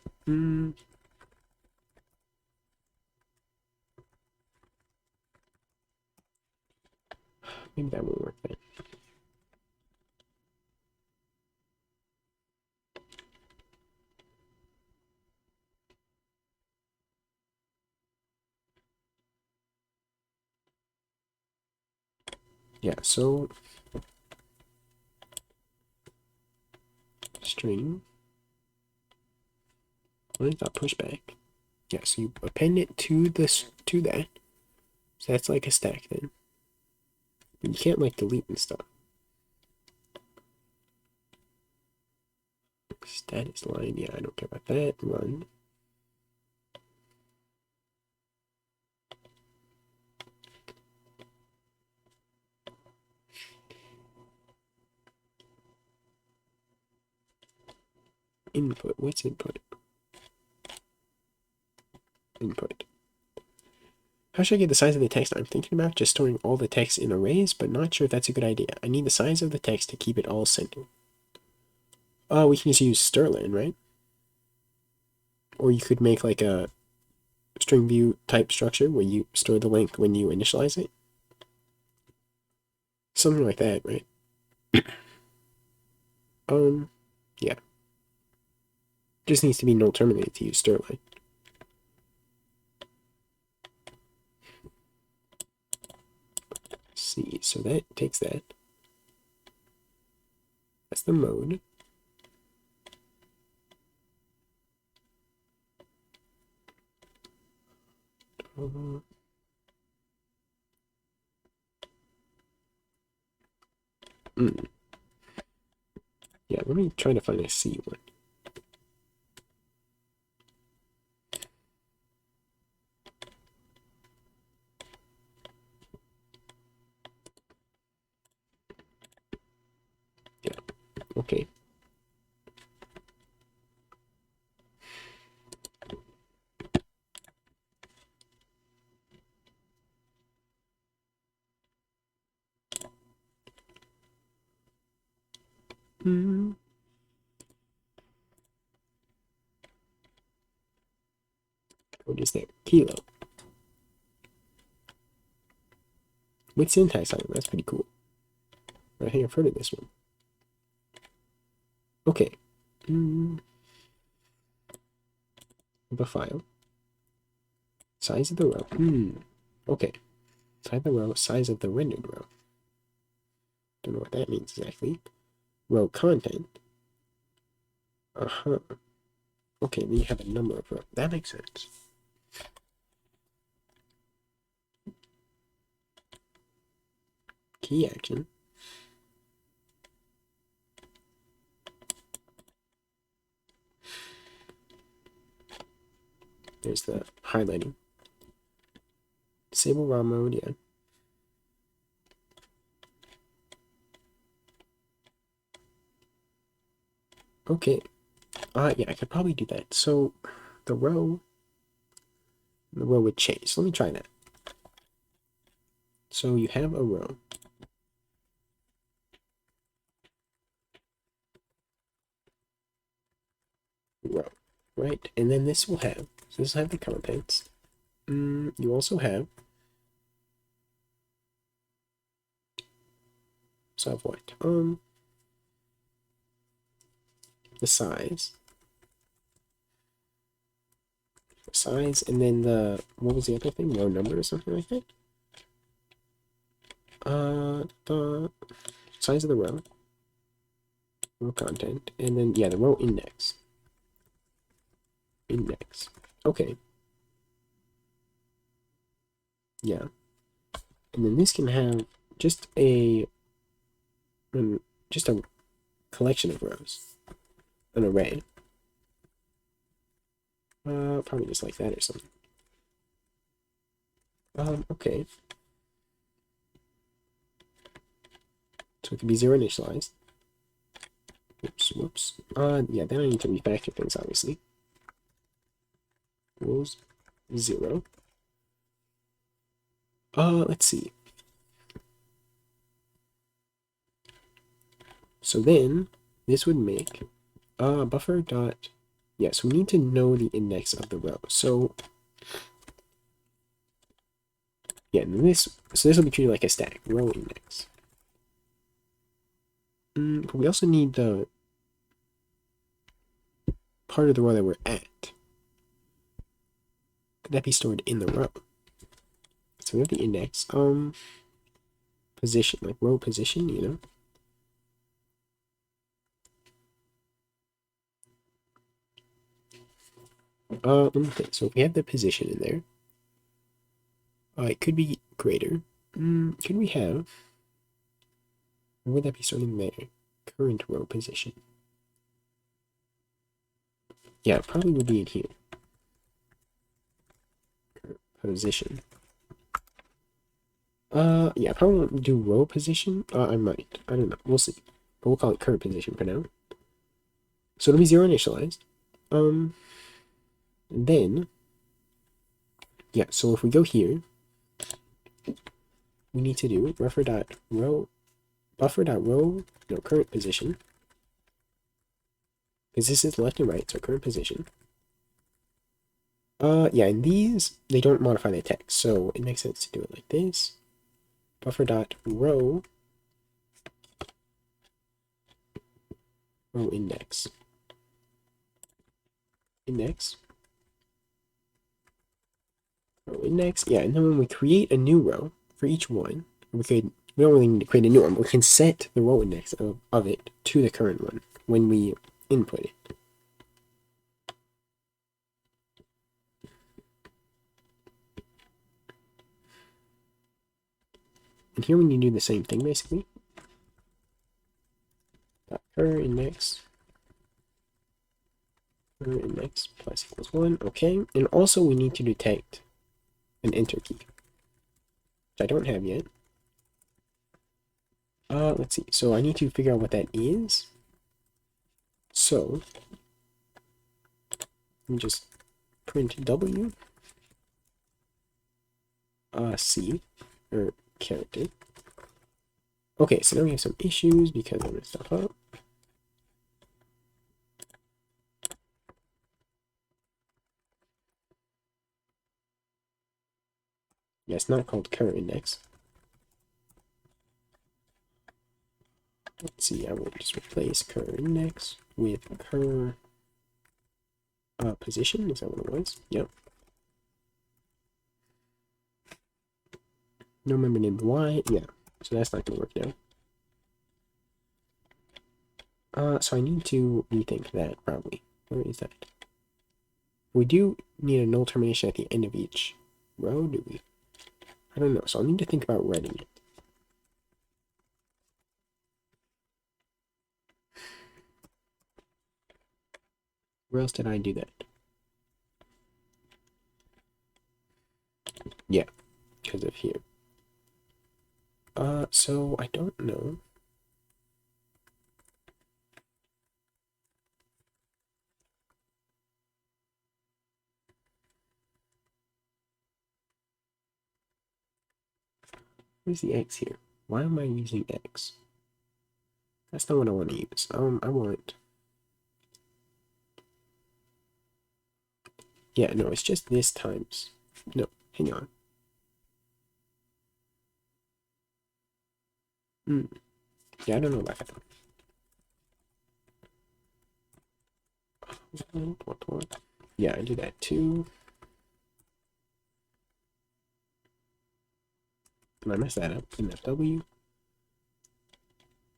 Maybe that won't work then. Yeah, so string. What is that pushback? Yeah, so you append it to that. So that's like a stack then. But you can't like delete and stuff. Status line, yeah, I don't care about that. Run. Input. What's input? Input. How should I get the size of the text? I'm thinking about just storing all the text in arrays, but not sure if that's a good idea. I need the size of the text to keep it all centered. We can just use Sterling, right? Or you could make like a string view type structure where you store the length when you initialize it. Something like that, right? Yeah. Just needs to be null terminated to use stir line. Let's see, so that takes that. That's the mode. Yeah, let me try to find a C one. Yeah, okay. What is there? Kilo. With syntax on it, that's pretty cool. I think I've heard of this one. Okay. The file. Size of the row. Okay. Size of the row, size of the rendered row. Don't know what that means exactly. Row content. Uh-huh. Okay, then you have a number of rows. That makes sense. Key action. There's the highlighting. Disable raw mode, yeah. Okay. Yeah, I could probably do that. So the row would change. So let me try that. So you have a row. Row, right? And then this will have, so this will have the contents. You also have, so I have what? The size, and then what was the other thing? Row number or something like that? The size of the row content, and then, yeah, the row index. Okay. Yeah. And then this can have just a collection of rows, an array. Probably just like that or something. Okay. So it could be zero initialized. Whoops. Yeah, then I need to refactor things, obviously. Equals 0. Let's see. So then, this would make, buffer dot, yeah, so we need to know the index of the row. So, yeah, and this will be treated like a static, row index. But we also need the part of the row that we're at. Could that be stored in the row? So we have the index, position, like row position, you know? Let me think. So if we have the position in there, it could be greater. Could we have, where would that be starting there? Current row position. Yeah, it probably would be in here. Position. Yeah, I probably won't do row position. I might. I don't know. We'll see. But we'll call it current position for now. So it'll be zero initialized. And then, yeah, so if we go here, we need to do buffer.row, no, current position. Because this is left and right, so current position. Yeah, and these, they don't modify the text, so it makes sense to do it like this. Buffer dot row index. Row index, yeah, and then when we create a new row for each one, we don't really need to create a new one, but we can set the row index of it to the current one when we input it. And here we need to do the same thing basically. Current index plus equals 1, okay. And also we need to detect an enter key, which I don't have yet. Let's see. So I need to figure out what that is. So let me just print W C or character. Okay, so now we have some issues because I messed stuff up. Yeah, it's not called current index. Let's see, I will just replace current index with cur position. Is that what it was? Yep. No member named Y. Yeah, so that's not going to work now. So I need to rethink that probably. Where is that? We do need a null termination at the end of each row, do we? I don't know, so I'll need to think about writing it. Where else did I do that? Yeah, because of here. So I don't know. Where's the X here? Why am I using X? That's not what I want to use. I want... Yeah, no, it's just this times... No, hang on. Yeah, I don't know about that. What? Yeah, I do that too. And I mess that up. MFW.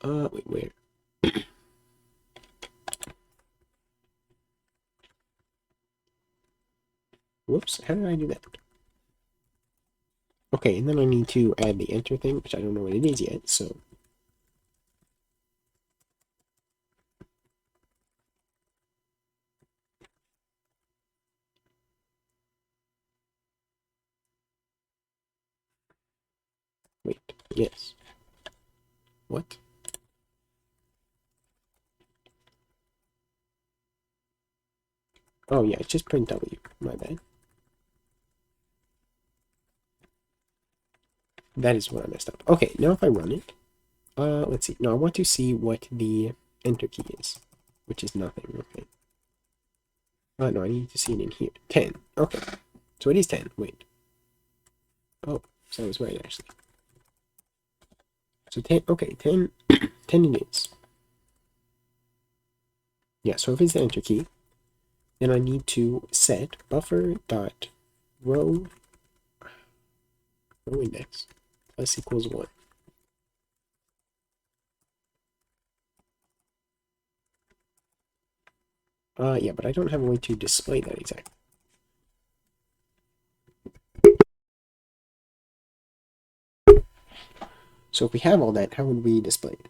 Wait, where? Whoops, how did I do that? Okay, and then I need to add the enter thing, which I don't know what it is yet, so... Wait, yes. What? Oh yeah, it's just print W. My bad. That is what I messed up. Okay, now if I run it, let's see. Now I want to see what the enter key is, which is nothing. Okay. No, I need to see it in here. 10. Okay. So it is 10. Wait. Oh, so I was right actually. So 10. Okay, 10. 10 it is. Yeah. So if it's the enter key, then I need to set buffer dot row index plus equals 1. Yeah, but I don't have a way to display that exactly. So if we have all that, how would we display it?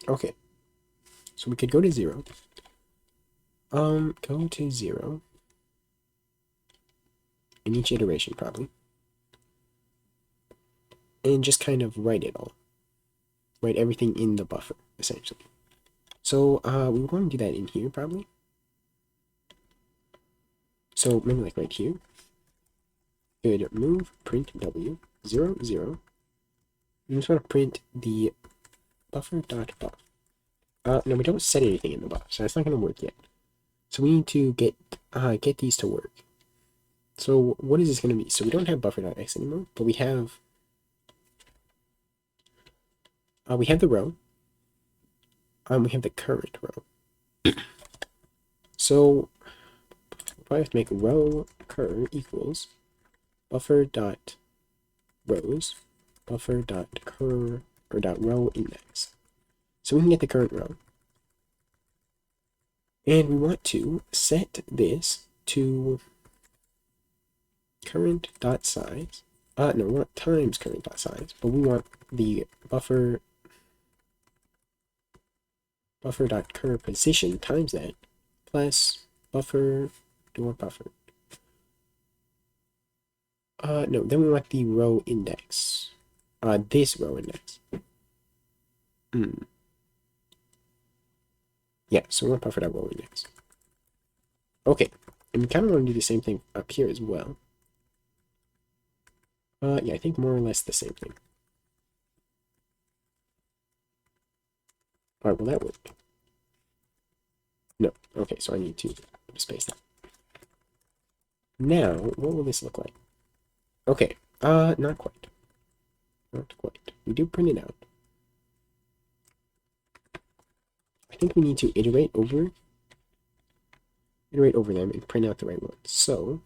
Okay. So we could go to 0. Go to 0 in each iteration probably. And just kind of write it all. Write everything in the buffer, essentially. So we want to do that in here probably. So maybe like right here. Good move print W 0 0. We just want to print the buffer dot buff. No, we don't set anything in the buffer, so that's not going to work yet. So we need to get these to work. So what is this going to be? So we don't have buffer.x anymore, but we have the row. We have the current row. So we'll probably have to make row cur equals buffer dot rows buffer dot cur or dot row index. So we can get the current row. And we want to set this to current dot size. No, we want times current dot size, but we want the buffer dot cur position times that plus buffer. Do we want buffer? No, then we want the row index. This row index. Yeah, so we want buffer dot row index. Okay, and we kind of want to do the same thing up here as well. Yeah, I think more or less the same thing. Alright, will that work? No. Okay, so I need to space that. Now, what will this look like? Okay, not quite. Not quite. We do print it out. I think we need to iterate over them and print out the right one. So,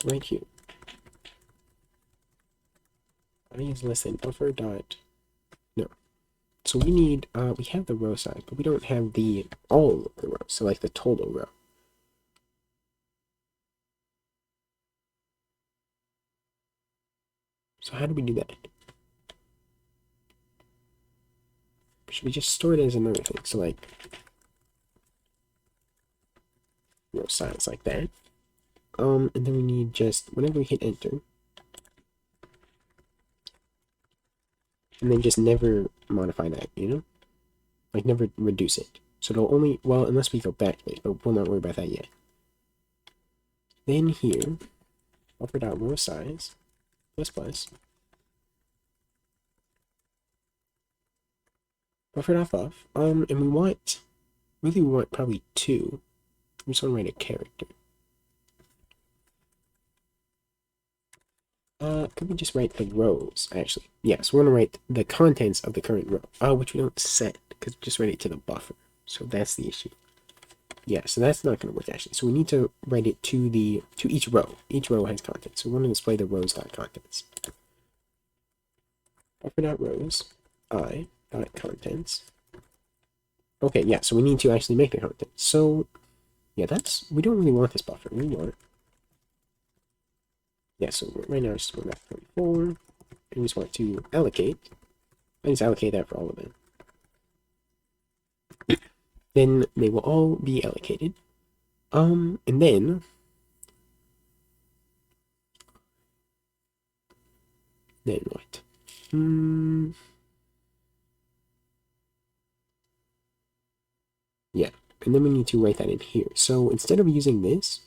right here. I is less than buffer dot. No. So we need, we have the row size, but we don't have all of the rows. So like the total row. So how do we do that? Should we just store it as another thing? So like row size like that. And then we need just whenever we hit enter. And then just never modify that, you know? Like never reduce it. So it'll only, well, unless we go backwards, but we'll not worry about that yet. Then here, buffer.row size plus plus buffer.buff. And we want probably 2. We just want to write a character. Could we just write the rows, actually? Yeah, so we're going to write the contents of the current row, which we don't set, because we just write it to the buffer. So that's the issue. Yeah, so that's not going to work, actually. So we need to write it to each row. Each row has contents. So we want to display the rows.contents. Buffer.rows, i.contents. Okay, yeah, so we need to actually make the content. So, yeah, we don't really want this buffer. We want, yeah, so right now I just want that 44, and we just want to allocate. I just allocate that for all of them. Then they will all be allocated. And then what? Yeah, and then we need to write that in here. So instead of using this,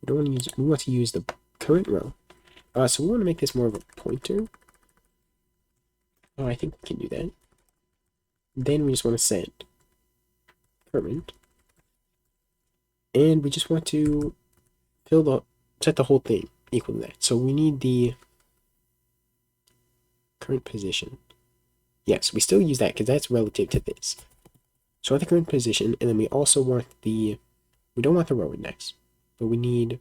we want to use the current row. So we want to make this more of a pointer. Oh, I think we can do that. Then we just want to set current. And we just want to set the whole thing equal to that. So we need the current position. Yes, we still use that because that's relative to this. So at the current position, and then we also want we don't want the row index, but we need,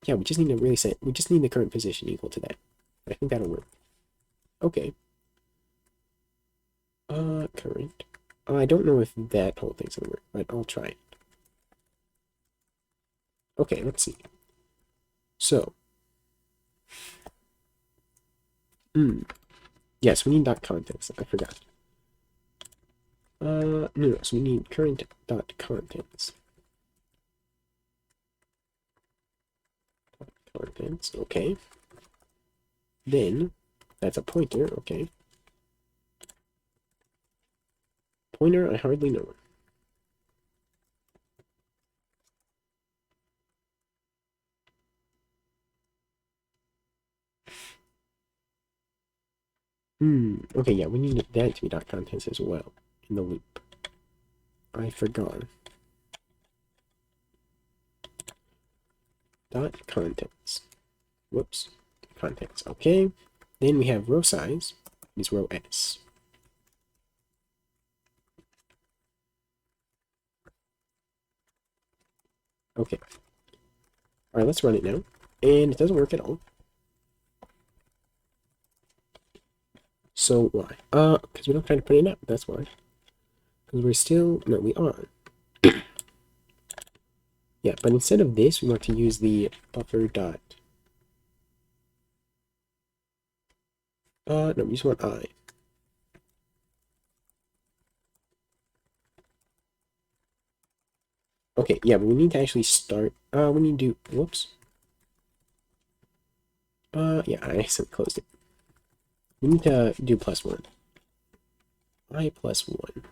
yeah, we just need the current position equal to that. I think that'll work. Okay. Current. I don't know if that whole thing's gonna work, but I'll try it. Okay, let's see. So, yes, we need dot contents. I forgot. No, so we need current dot contents. Contents, okay. Then, that's a pointer, okay. Pointer, I hardly know. It. Okay, yeah, we need that to be dot contents as well in the loop. I forgot. Dot contents. Whoops. Contents. Okay. Then we have row size is row S. Okay. Alright, let's run it now. And it doesn't work at all. So why? Because we don't try to put it up, that's why. Because we're still, no, we are. Yeah, but instead of this, we want to use the buffer dot. No, we just want I. Okay, yeah, but we need to actually start, we need to do, whoops. Yeah, I accidentally closed it. We need to do +1. I +1.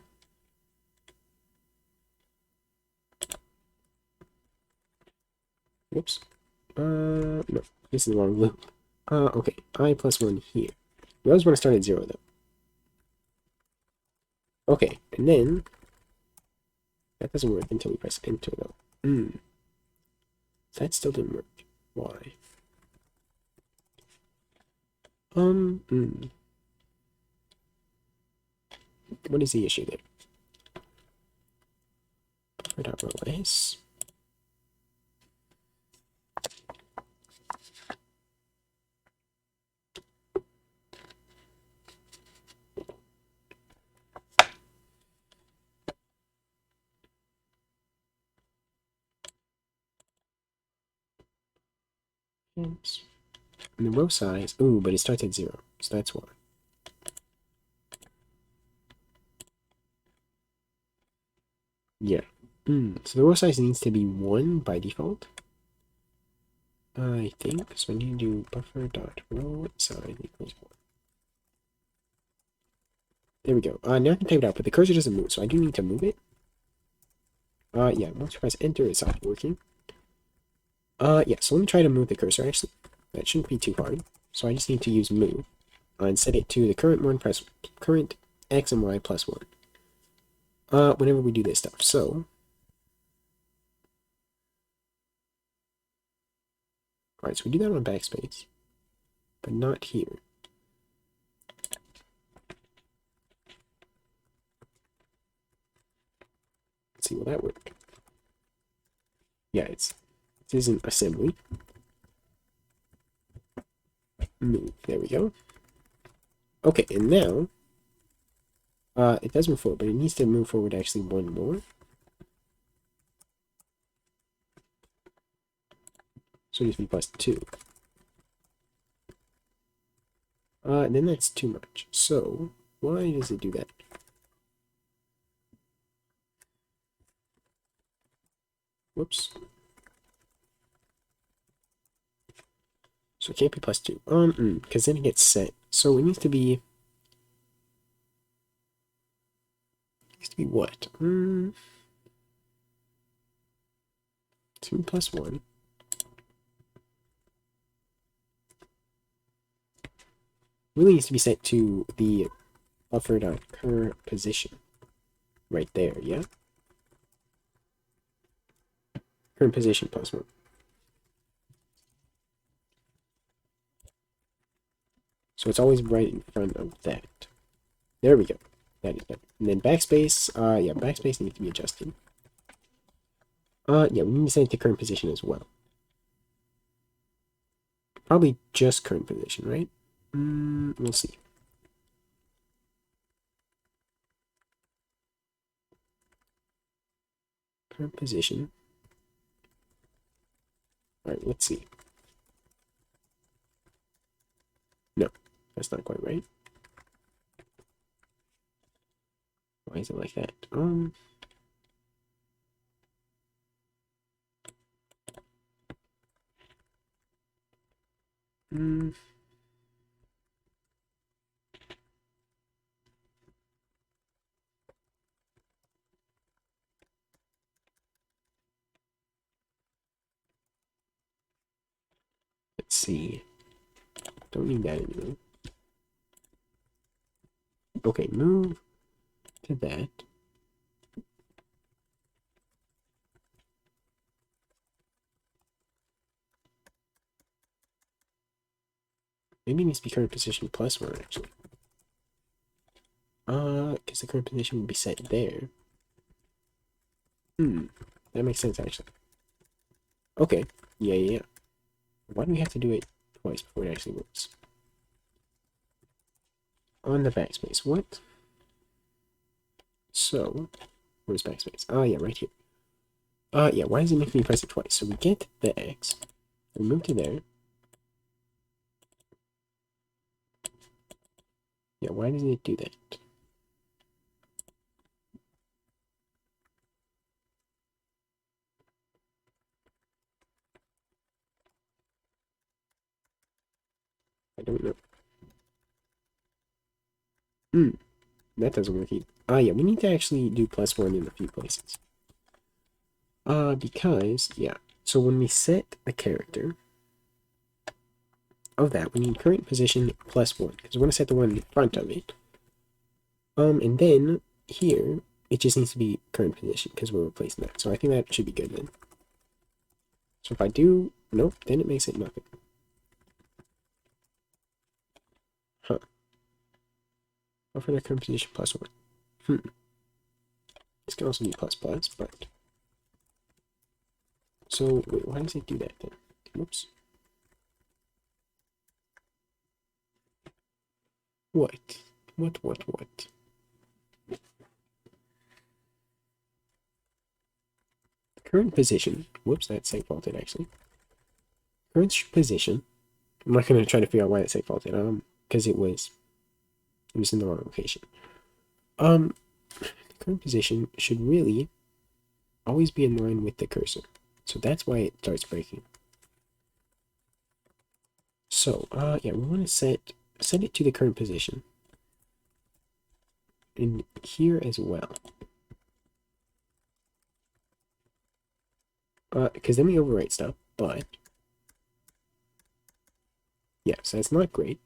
Whoops. No, this is the wrong loop. Okay, I +1 here. We always want to start at 0, though. Okay, and then, that doesn't work until we press enter, though. That still didn't work. Why? What is the issue there? Buffer.rows. Oops. And the row size, ooh, but it starts at 0, so that's why. Yeah. So the row size needs to be 1 by default. I think. So I need to do buffer.row size equals 1. There we go. Now I can type it out, but the cursor doesn't move, so I do need to move it. Yeah, once you press enter, it stops working. Yeah, so let me try to move the cursor, actually. That shouldn't be too hard. So I just need to use move and set it to the current one, press current x and y +1. Whenever we do this stuff. So, alright, so we do that on backspace, but not here. Let's see, will that work? Yeah, it isn't assembly. Move, there we go. Okay, and now, it does move forward, but it needs to move forward actually one more. So it needs to be +2. And then that's too much. So, why does it do that? Whoops. So it can't be +2. Because then it gets set. So it needs to be... what? 2 +1. Really needs to be set to the buffer.cur position. Right there, yeah? Current position +1. So it's always right in front of that. There we go. That is better. And then backspace, yeah, backspace needs to be adjusted. Yeah, we need to set it to current position as well. Probably just current position, right? We'll see. Current position. Alright, let's see. No, that's not quite right. Why is it like that? Let's see. Don't need that anymore. Okay, move to that. Maybe it needs to be current position plus 1, actually. Because the current position would be set there. That makes sense, actually. Okay, yeah. Why do we have to do it twice before it actually works? On the backspace, what? So, where's backspace? Oh, yeah, right here. Yeah, why does it make me press it twice? So we get the X, we move to there. Yeah, why does it do that? I don't know. That doesn't work either. Yeah, we need to actually do +1 in a few places. Because, yeah. So when we set a character of that, we need current position +1, because we want to set the one in front of it. And then here, it just needs to be current position, because we're replacing that. So I think that should be good then. So if I do, nope, then it makes it nothing. Huh. Offer the current position +1. This can also be ++, but... So, wait, why does it do that then? Whoops. What? What? Current position. Whoops, that's save faulted actually. Current position. I'm not gonna try to figure out why it's save faulted. Because it was in the wrong location. The current position should really always be in line with the cursor. So that's why it starts breaking. So, yeah, we want to set it to the current position. And here as well. Because then we overwrite stuff, but yeah, so that's not great.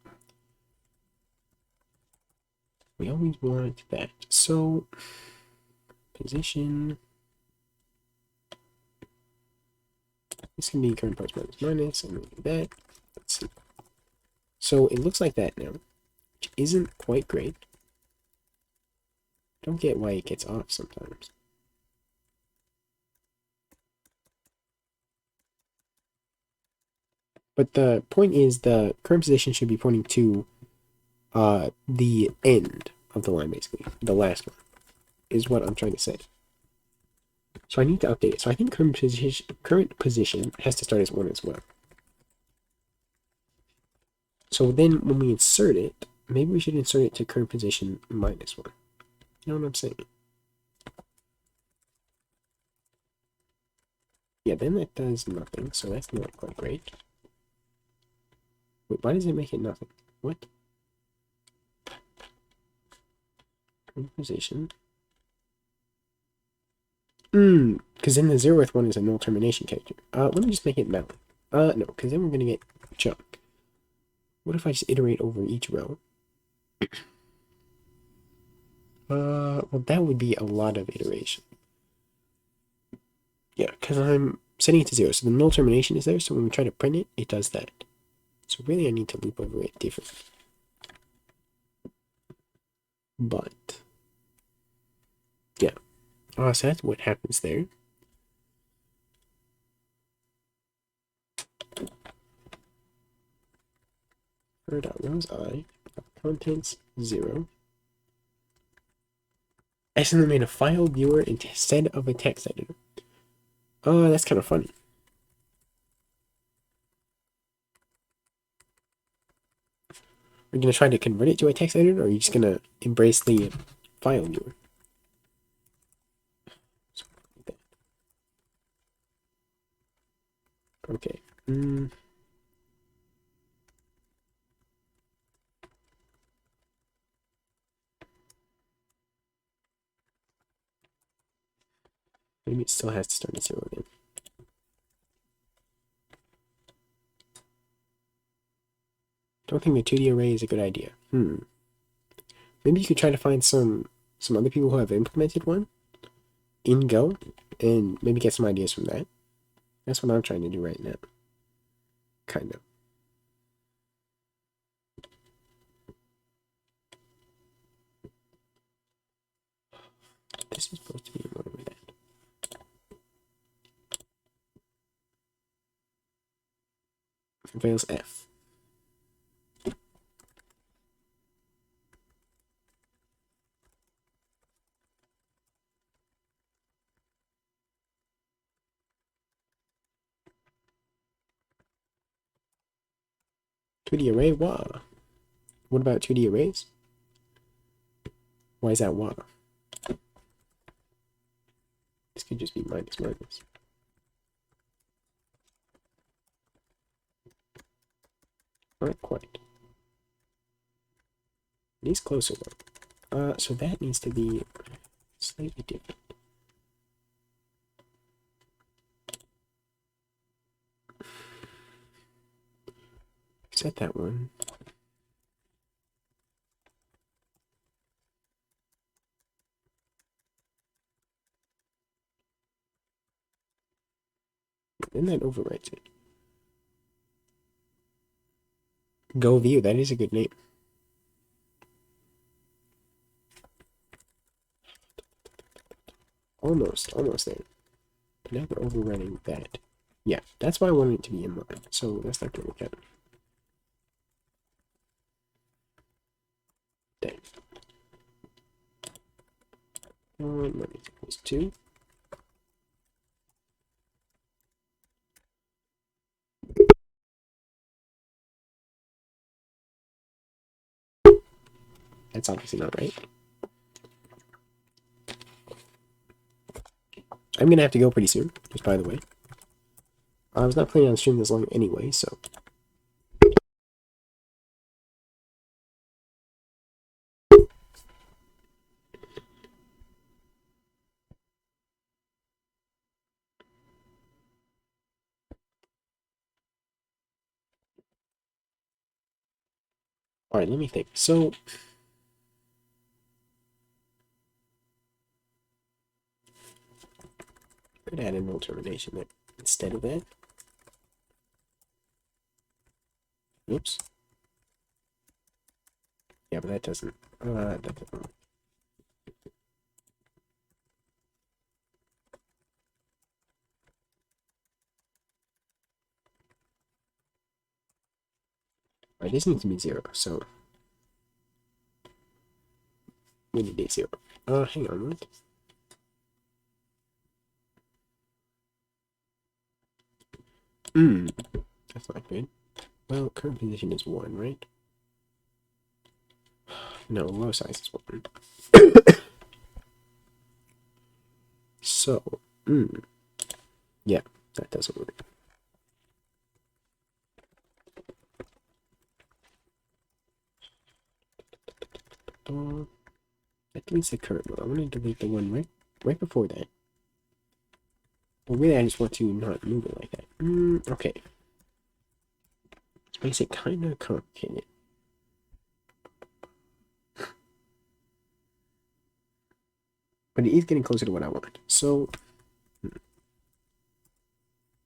We always want that. So, position. This can be current parts minus, and like that. Let's see. So it looks like that now, which isn't quite great. Don't get why it gets off sometimes. But the point is the current position should be pointing to the end of the line, basically. The last one is what I'm trying to say. So I need to update it. So I think current position has to start as 1 as well. So then when we insert it, maybe we should insert it to current position -1. You know what I'm saying? Yeah, then that does nothing, so that's not quite great. Wait, why does it make it nothing? What? Current position. Because then the 0th one is a null termination character. Let me just make it mallet. No, because then we're gonna get junk. What if I just iterate over each row? Well, that would be a lot of iteration. Yeah, because I'm setting it to 0, so the null termination is there, so when we try to print it, it does that. So really I need to loop over it differently. But, yeah. So that's what happens there. Rows I, contents 0. Accidentally made a file viewer instead of a text editor. That's kind of funny. Are you going to try to convert it to a text editor, or are you just going to embrace the file viewer? Okay. Maybe it still has to start at 0 again. Don't think the 2D array is a good idea. Maybe you could try to find some other people who have implemented one in Go, and maybe get some ideas from that. That's what I'm trying to do right now. Kind of. This is supposed to be more of that. Fails F. Two D array? Wow. What about 2D arrays? Why is that wow? This could just be minus minus. Not quite. It is closer though. So that needs to be slightly different. Set that one. Then that overwrites it. Go View, that is a good name. Almost there. But now we're overrunning that. Yeah, that's why I wanted it to be inline. So that's not going to count. Dang. Minus equals 2. That's obviously not right. I'm going to have to go pretty soon, just by the way. I was not planning on streaming this long anyway, so. Alright, let me think. So, could add a null termination there instead of that. Oops. Yeah, but that doesn't. That doesn't. Alright, this needs to be 0, so we need a 0. Hang on, what? That's not good. Well, current position is 1, right? No, low size is 1. So, yeah, that doesn't work. That deletes the current one. I want to delete the one right before that. Well, really, I just want to not move it like that. Okay. This makes it kind of complicated. But it is getting closer to what I want. So,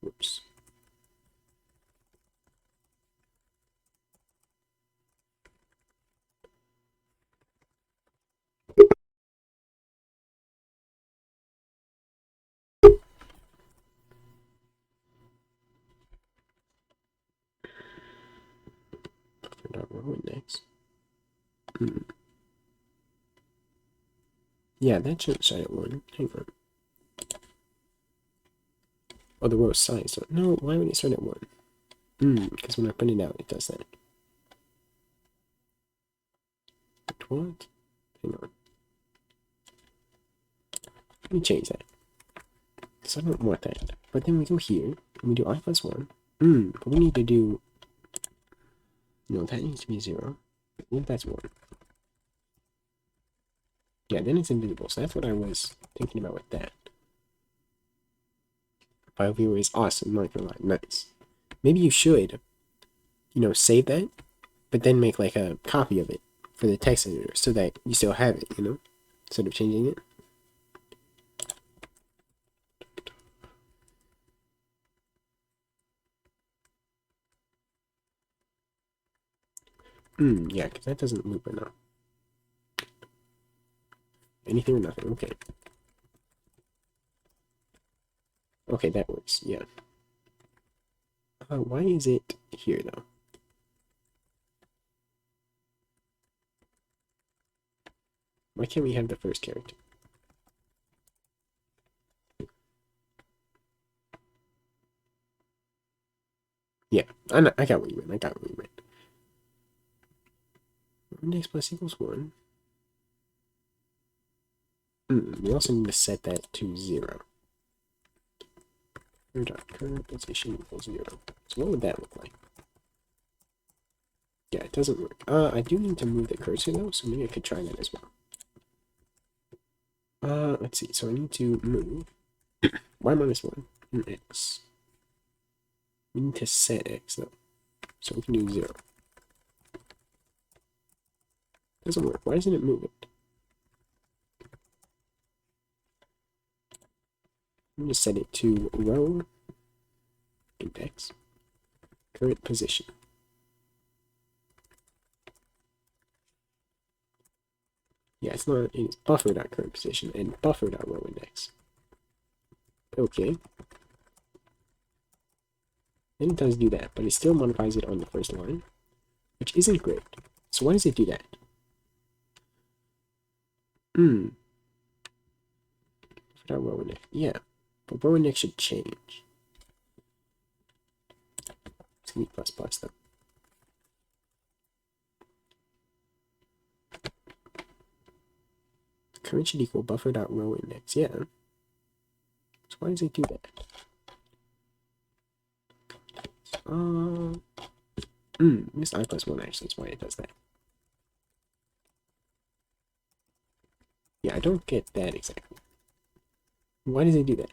whoops. Row index. Yeah, that shouldn't start at 1. Hang on. Oh, the row size. So, no, why would it start at 1? Because when I print it out, it does that. What? Hang on. Let me change that. Because I don't want that. But then we go here, and we do I plus 1. But we need to do... No, that needs to be 0. What if that's 1? Yeah, then it's invisible. So that's what I was thinking about with that. File viewer is awesome. Not gonna lie. Nice. Maybe you should, save that, but then make like a copy of it for the text editor so that you still have it, you know, instead of changing it. Yeah, because that doesn't loop enough. Anything or nothing, okay. Okay, that works, yeah. Why is it here, though? Why can't we have the first character? Yeah, I got what you meant. I got what you meant. Index plus equals 1. We also need to set that to 0. Current position equals 0. So what would that look like? Yeah, it doesn't work. I do need to move the cursor though, so maybe I could try that as well. Let's see. So I need to move y minus 1 and x. We need to set x though, so we can do 0. Doesn't work. Why doesn't it move it? I'm going to set it to row index current position. Yeah, it's not. It's buffer.current position and buffer.row index. Okay. Then it does do that, but it still modifies it on the first line, which isn't great. So why does it do that? Buffer.row index. Yeah, but row index should change. It's going to be plus plus though. Current should equal buffer.row index. Yeah. So why does it do that? This I plus 1 actually is why it does that. Yeah, I don't get that exactly. Why does it do that?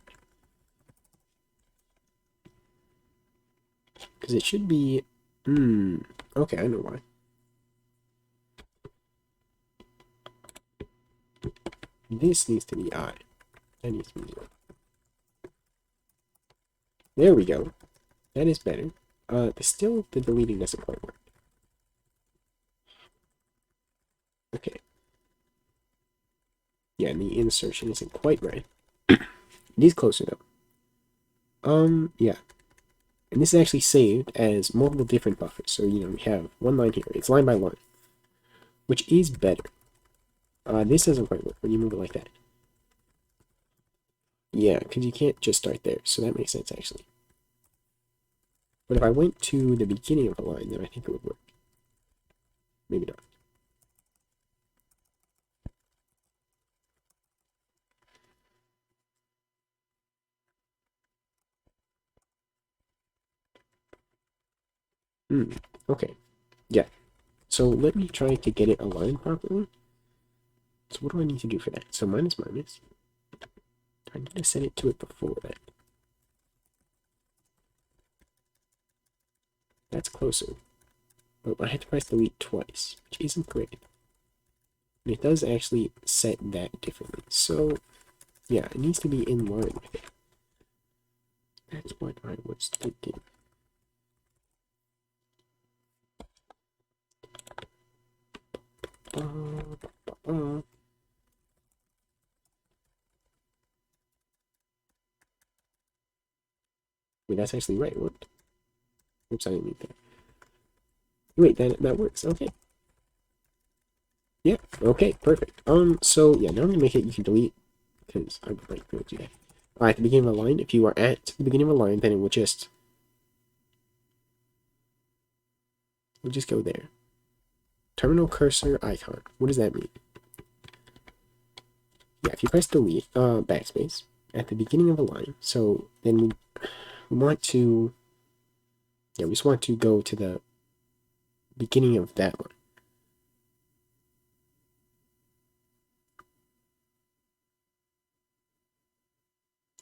Because it should be... okay, I know why. This needs to be I. That needs to be 0. There we go. That is better. Still, the deleting doesn't quite work. Okay. Yeah, and the insertion isn't quite right. It is closer, though. Yeah. And this is actually saved as multiple different buffers. So, you know, we have one line here. It's line by line, which is better. This doesn't quite work when you move it like that. Yeah, because you can't just start there. So that makes sense, actually. But if I went to the beginning of a line, then I think it would work. Maybe not. Okay. Yeah. So let me try to get it aligned properly. So what do I need to do for that? So minus minus. I need to set it to it before that. That's closer. But I have to press delete twice, which isn't great. And it does actually set that differently. So yeah, it needs to be in line with it. That's what I was thinking. Wait, that's actually right. What? Oops, I didn't need that. Wait, that works. Okay. Yeah. Okay. Perfect. So yeah, now I'm gonna make it. You can delete because I would like to do that. At the beginning of a line, if you are at the beginning of a line, then it will just go there. Terminal cursor icon. What does that mean? Yeah, if you press delete, backspace at the beginning of a line, so then we want to, yeah, we just want to go to the beginning of that one.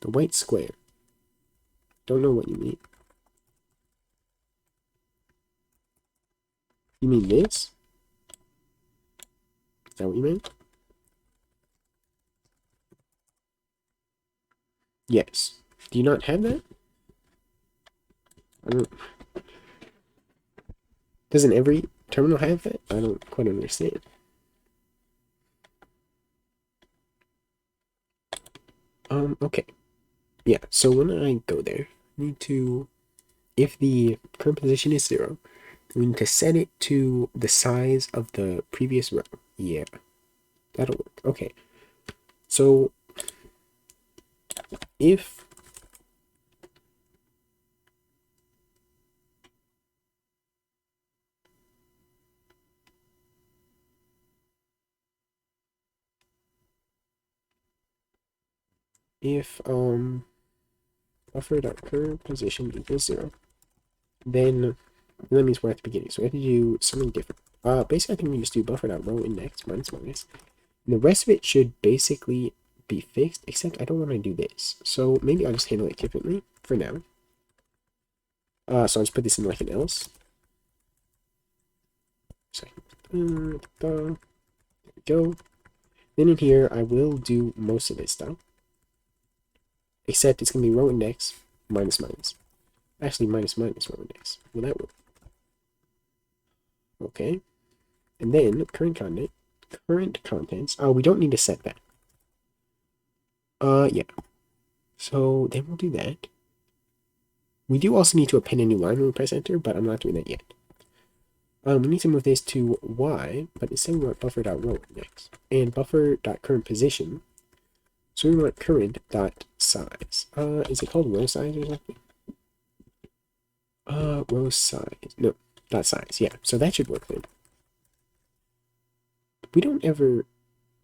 The white square. Don't know what you mean. You mean this? that what you meant? Yes. Do you not have that? I don't. Doesn't every terminal have that? I don't quite understand. Okay. Yeah, so when I go there, I need to, if the current position is 0, we need to set it to the size of the previous row. Yeah, that'll work. Okay. So if if buffer.current position equals 0, then that means we're at the beginning. So we have to do something different. Basically, I think we just do buffer.row index minus minus. And the rest of it should basically be fixed, except I don't want to do this. So maybe I'll just handle it differently for now. So I'll just put this in like an else. So, there we go. Then in here, I will do most of this stuff. Except it's going to be row index minus minus. Actually, minus minus row index. Will that work? Okay. And then current content. Current contents. Oh, we don't need to set that. Yeah. So then we'll do that. We do also need to append a new line when we press enter, but I'm not doing that yet. We need to move this to y, but instead we want buffer.row index and buffer.current position. So we want current.size. Is it called row size or something? Row size. No, dot size. Yeah, so that should work then. We don't ever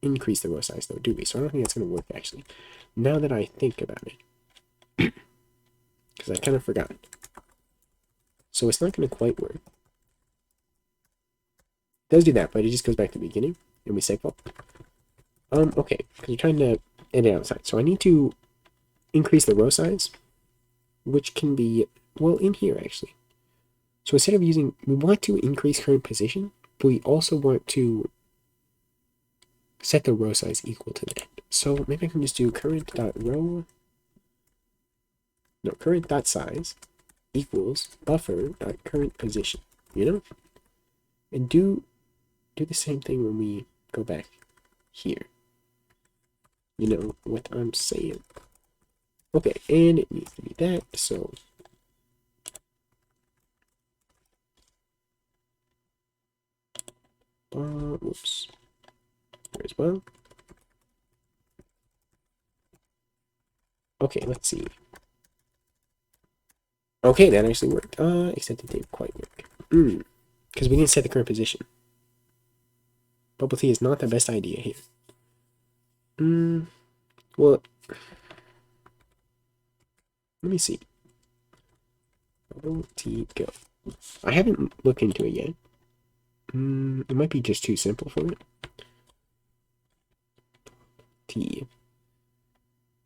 increase the row size though, do we? So I don't think that's going to work actually. Now that I think about it. Because I kind of forgot. So it's not going to quite work. It does do that, but it just goes back to the beginning, and we save up. Okay, because we're trying to edit outside. So I need to increase the row size, which can be, well, in here actually. So instead of using, we want to increase current position, but we also want to set the row size equal to that. So maybe I can just do current.size equals buffer.current position, you know? And do the same thing when we go back here. You know what I'm saying. Okay, and it needs to be that, so whoops. Here as well. Okay, let's see. Okay, that actually worked. Except it didn't quite work. Because we didn't set the current position. Bubble tea is not the best idea here. Well, let me see. Bubble tea go. I haven't looked into it yet. It might be just too simple for it. T.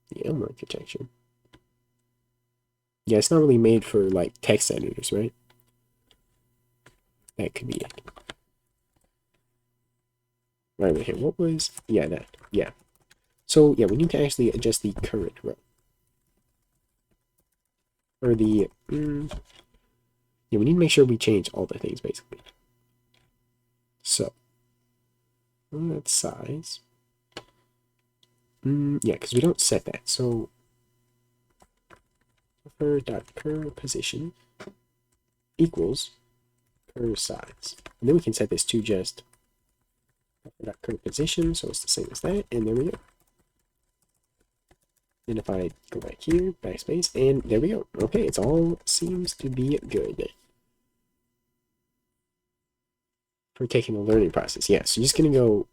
The Elm architecture. Yeah, it's not really made for like text editors, right? That could be it. Right over here. What was? Yeah, that. Yeah. So yeah, we need to actually adjust the current row. Or the yeah, we need to make sure we change all the things basically. So that's size. Yeah, because we don't set that. So buffer.current position equals curve size. And then we can set this to just buffer.current position, so it's the same as that, and there we go. And if I go back here, backspace, and there we go. Okay, it's all seems to be good. For taking the learning process. Yeah, so you're just going to go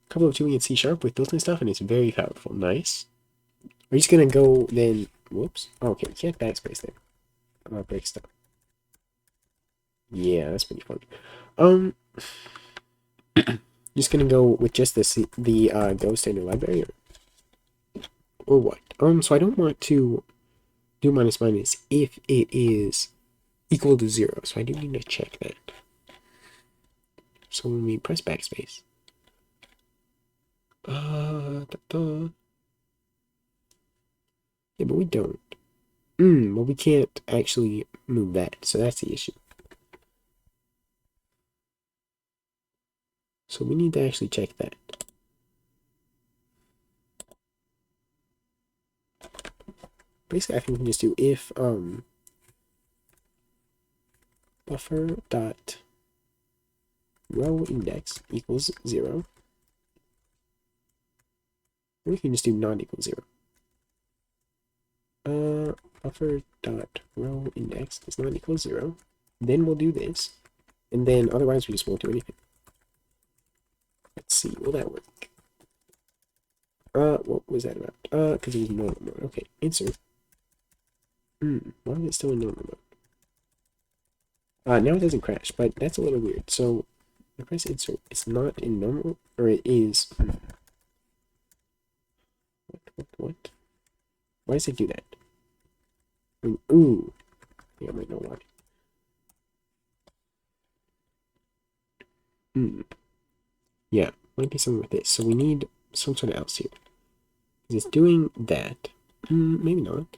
a couple of 2 in C# with built-in stuff, and it's very powerful. Nice. We're just going to go then, whoops. Oh, okay, we can't backspace there. Break stuff. Yeah, that's pretty fun. Just going to go with just the Go standard library, or what? So I don't want to do minus minus if it is equal to 0, so I do need to check that. So when we press backspace, Yeah, but we don't. Well, we can't actually move that, so that's the issue. So we need to actually check that. Basically, I think we can just do if buffer dot row index equals 0. Or we can just do not equal 0. Buffer dot row index does not equal 0. Then we'll do this, and then otherwise we just won't do anything. Let's see, will that work? What was that about? Because it was normal mode. Okay, insert. Why is it still in normal mode? Now it doesn't crash, but that's a little weird. So, I press insert. It's not in normal, or it is. What? Why does it do that? Ooh. I think I might know why. Yeah, might be something with this. So we need some sort of else here. It's doing that. Maybe not.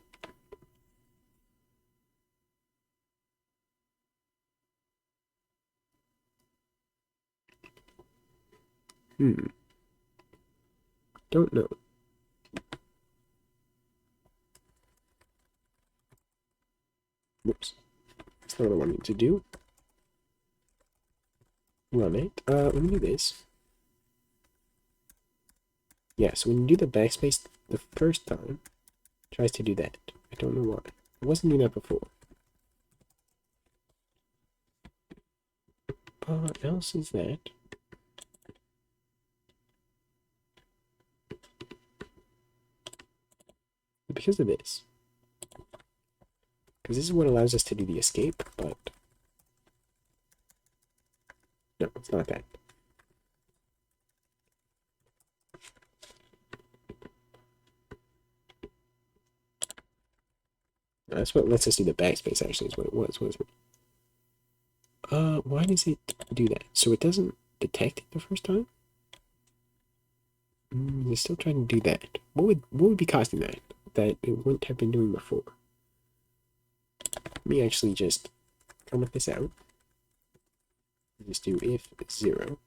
Don't know. Whoops. That's not what I wanted to do. Run it. Let me do this. Yeah, so when you do the backspace the first time, it tries to do that. I don't know why. It wasn't doing that before. What else is that? Because of this. Because this is what allows us to do the escape, but... No, it's not that. That's what lets us do the backspace, actually, is what it was, wasn't it? Why does it do that? So it doesn't detect it the first time? It's still trying to do that. What would be causing that? That it wouldn't have been doing before? Let me actually just comment this out. Just do if 0.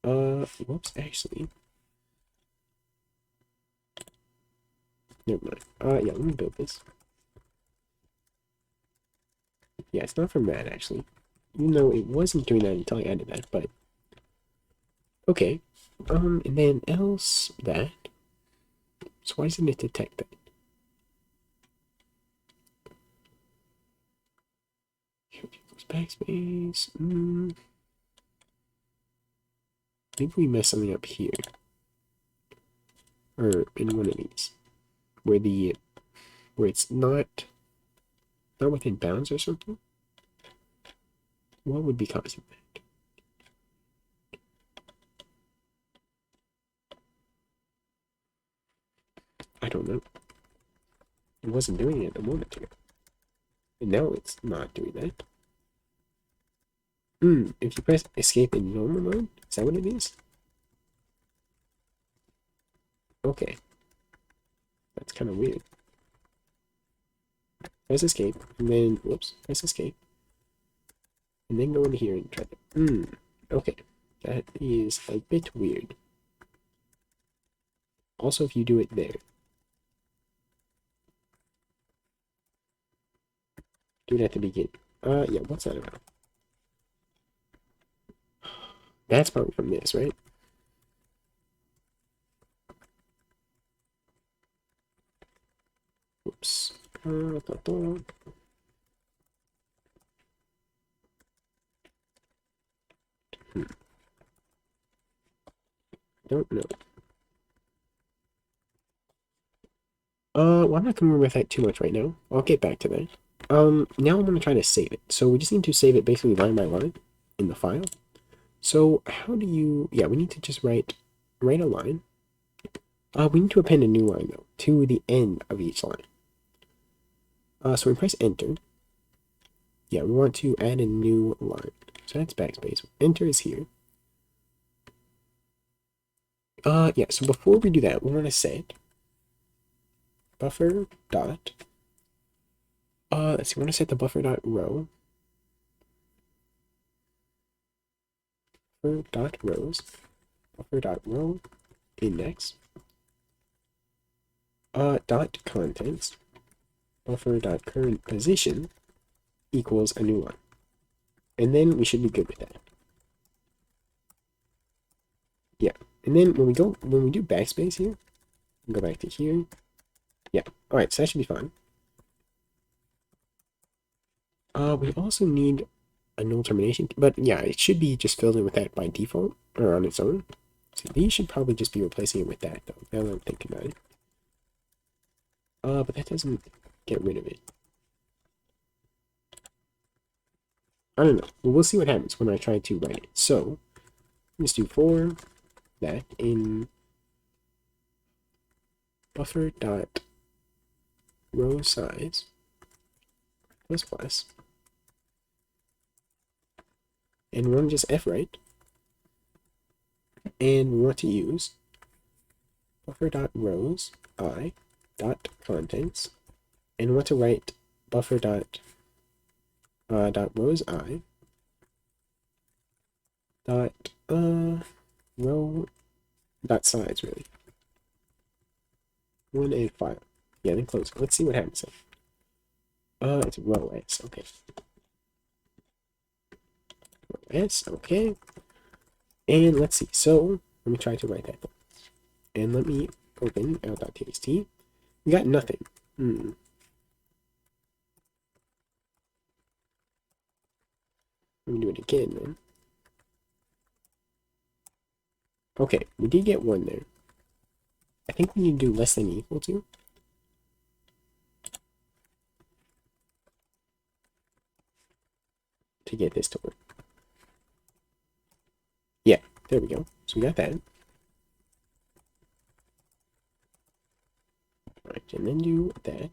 Whoops, actually. Never mind. Yeah, let me build this. Yeah, it's not from that, actually. Even though it wasn't doing that until I added that, but... Okay. And then else that. So why doesn't it detect that? Backspace. Maybe we mess something up here. Or in one of these. Where it's not within bounds or something? What would be causing that? I don't know. It wasn't doing it a moment ago. And now it's not doing that. If you press escape in normal mode, is that what it is? Okay. That's kind of weird. Press escape, and then, whoops, press escape. And then go in here and try to, okay. That is a bit weird. Also, if you do it there. Do it at the beginning. Yeah, what's that about? That's probably from this, right? Whoops. Don't know. Well, I'm not gonna worry about that too much right now. I'll get back to that. Now I'm gonna try to save it. So we just need to save it basically line by line in the file. So how do you, yeah, we need to just write a line. We need to append a new line though, to the end of each line. So we press enter. Yeah, we want to add a new line. So that's backspace. Enter is here. Yeah, so before we do that, we want to set buffer dot, let's see, we want to set the buffer dot row, buffer dot rows, buffer dot row index, dot contents, buffer dot current position equals a new one. And then we should be good with that. Yeah, and then when we do backspace here, go back to here. Yeah, all right, so that should be fine. We also need a null termination, but yeah, it should be just filled in with that by default or on its own. So these should probably just be replacing it with that though. Now that I'm thinking about it. But that doesn't get rid of it. I don't know. Well, we'll see what happens when I try to write it. So let's do for that in buffer dot row size plus plus, and we want to just f right, and we want to use buffer dot rows I dot contents, and we want to write buffer dot rows I dot row dot size really 1A5. Yeah, then close. Let's see what happens then. It's row S. Okay. Row S. Okay. And let's see. So let me try to write that. And let me open out.txt. We got nothing. Let me do it again then. Okay, we did get one there. I think we need to do less than equal to get this to work. Yeah, there we go. So we got that. Right, and then do that.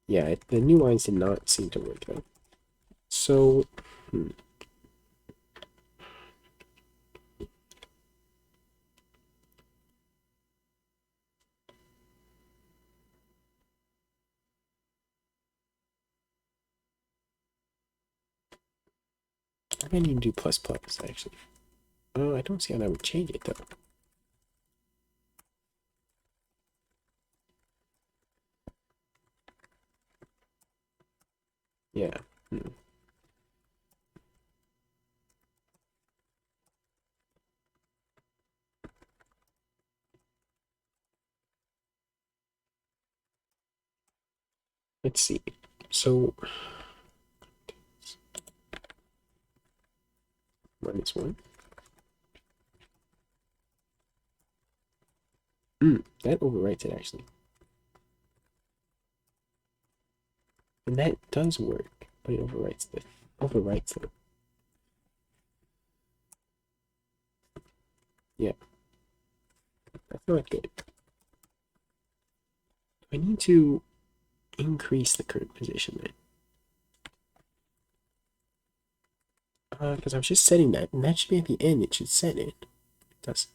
Yeah, the new lines did not seem to work though. So, I need to do plus plus actually. Oh, I don't see how that would change it though. Yeah. Let's see. So -1. That overwrites it actually. And that does work, but it overwrites it. Yeah. That's not good. I need to increase the current position then. Because I was just setting that, and that should be at the end. It should set it. It doesn't.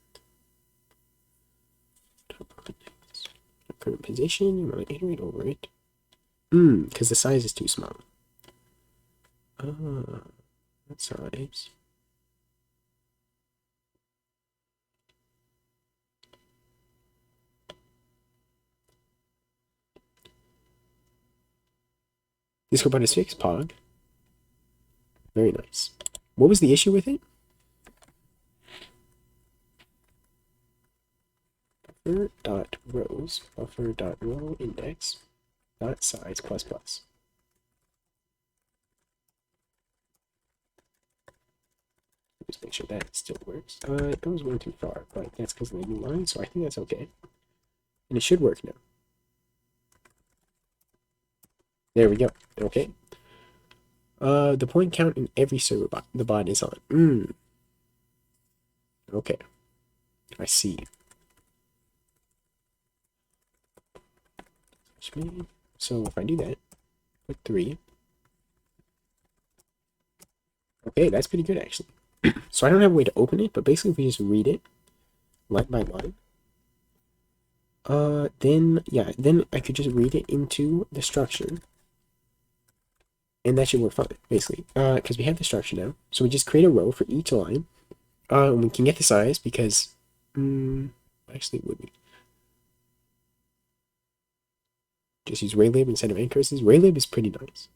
Current position, you want to iterate over it. Because the size is too small. That size. This robot is fixed, Pog. Very nice. What was the issue with it? Buffer dot rows, buffer dot row index dot size plus plus. Just make sure that still works. It goes one too far, but that's because of the new line, so I think that's okay. And it should work now. There we go. Okay. The point count in every server bot the bot is on. Okay. I see. So if I do that, put 3. Okay, that's pretty good actually. So I don't have a way to open it, but basically if we just read it line by line, then I could just read it into the structure, and that should work fine, basically. Because we have the structure now, so we just create a row for each line. And we can get the size because, actually, would we just use Raylib instead of Ncurses? Raylib is pretty nice.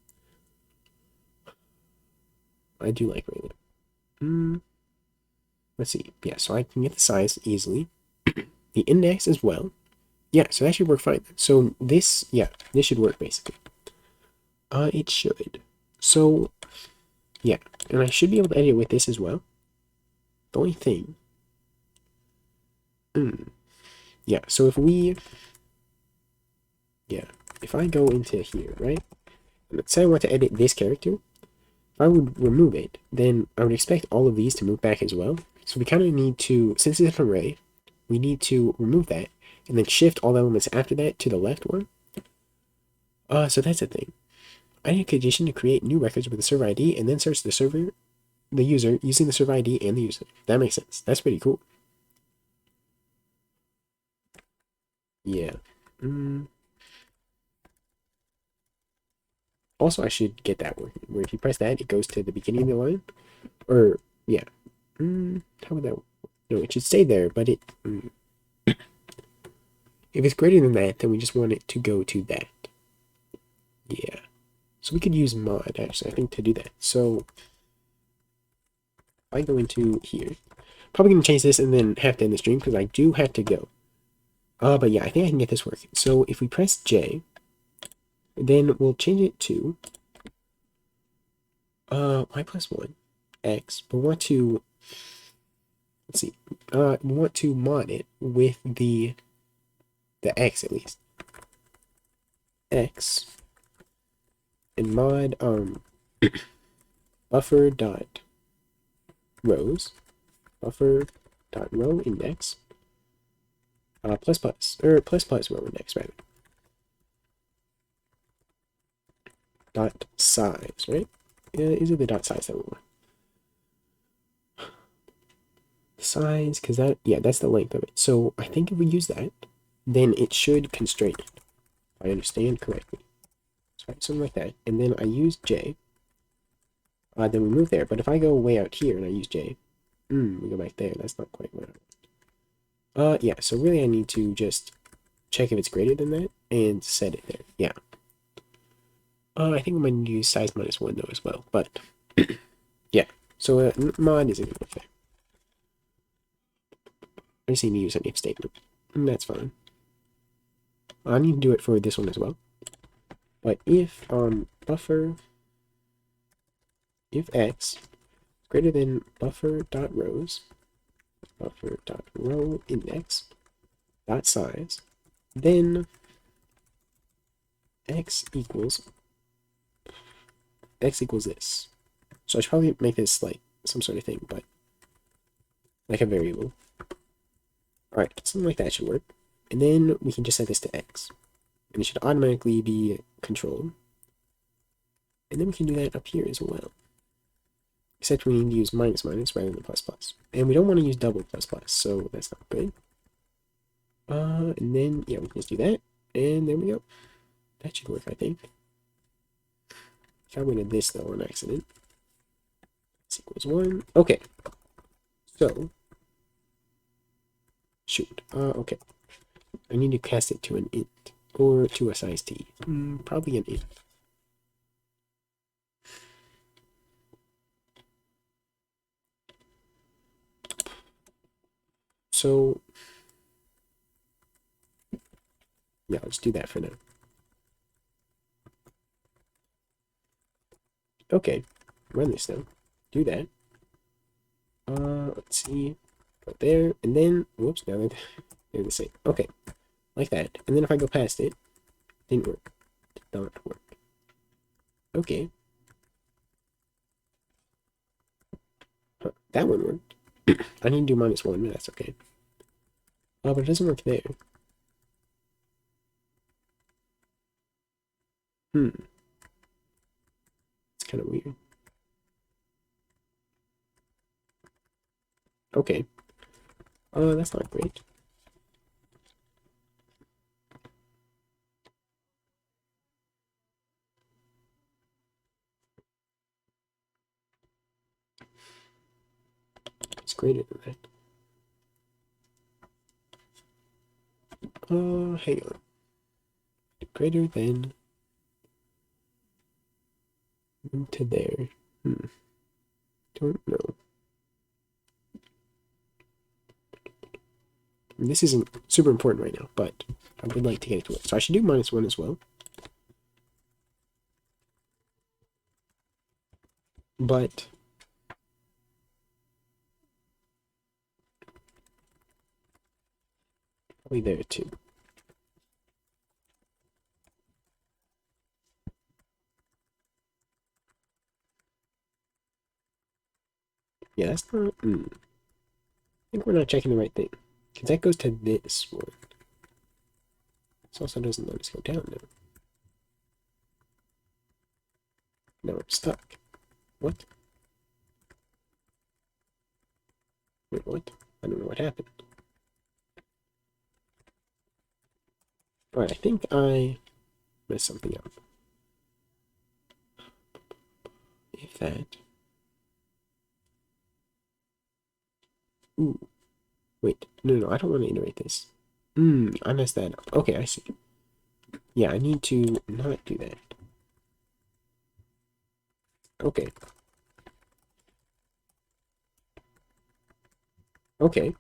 I do like Raylib. Let's see. Yeah, so I can get the size easily. The index as well. Yeah, so that should work fine. So this, yeah, this should work basically. It should. So, yeah, and I should be able to edit with this as well. The only thing, yeah, so if I go into here, right, and let's say I want to edit this character, if I would remove it, then I would expect all of these to move back as well. So we kind of need to, since it's an array, we need to remove that, and then shift all the elements after that to the left one. So that's the thing. I need a condition to create new records with the server ID, and then search the user, using the server ID and the user. That makes sense. That's pretty cool. Yeah. Also, I should get that working, where if you press that, it goes to the beginning of the line. Or, yeah. How would that work? No, it should stay there, but if it's greater than that, then we just want it to go to that. Yeah. So we could use mod, actually, I think, to do that. So, if I go into here, probably going to change this and then have to end the stream, because I do have to go. But yeah, I think I can get this working. So if we press J, then we'll change it to y plus 1 x, but want to, let's see, we want to mod it with the x at least. X and mod buffer dot rows, buffer dot row index plus plus row index rather dot size, right? Is it the dot size that we want? Size, because that, yeah, that's the length of it. So I think if we use that, then it should constrain it, if I understand correctly. So something like that, and then I use J, then we move there. But if I go way out here and I use J, we go back there. That's not quite what I want. Yeah, so really I need to just check if it's greater than that and set it there. Yeah. I think I'm going to use size -1 though as well, but yeah. So mod isn't going to work there. I just need to use an if statement, and that's fine. I need to do it for this one as well. But if buffer, if x greater than buffer.rows, buffer.row index dot size, then x equals this. So I should probably make this like some sort of thing, but like a variable. Alright, something like that should work. And then we can just set this to x. And it should automatically be controlled. And then we can do that up here as well. Except we need to use minus rather than plus plus. And we don't want to use double plus plus, so that's not good. And then, yeah, we can just do that. And there we go. That should work, I think. Got rid of this, though, on accident. This equals 1. Okay. So, shoot. Okay. I need to cast it to an int. Or to a size t. Probably an int. So, yeah, I'll just do that for now. Okay, run this now. Do that. Let's see. Go there, and then, whoops, now they're the same. Okay, like that. And then if I go past it, didn't work. Did not work. Okay. Huh, that one worked. I need to do -1, but that's okay. But it doesn't work there. It's kind of weird. Okay. That's not great. It's greater than that. Hang on. Greater than to there. Don't know. This isn't super important right now, but I would like to get it to work. So I should do -1 as well. But probably there too. Yeah, that's not. I think we're not checking the right thing. Because that goes to this one. This also doesn't let us go down now. Now I'm stuck. What? Wait, what? I don't know what happened. Alright, I think I messed something up. If that. Ooh. Wait, no, I don't want to iterate this. I messed that up. Okay, I see. Yeah, I need to not do that. Okay. Okay.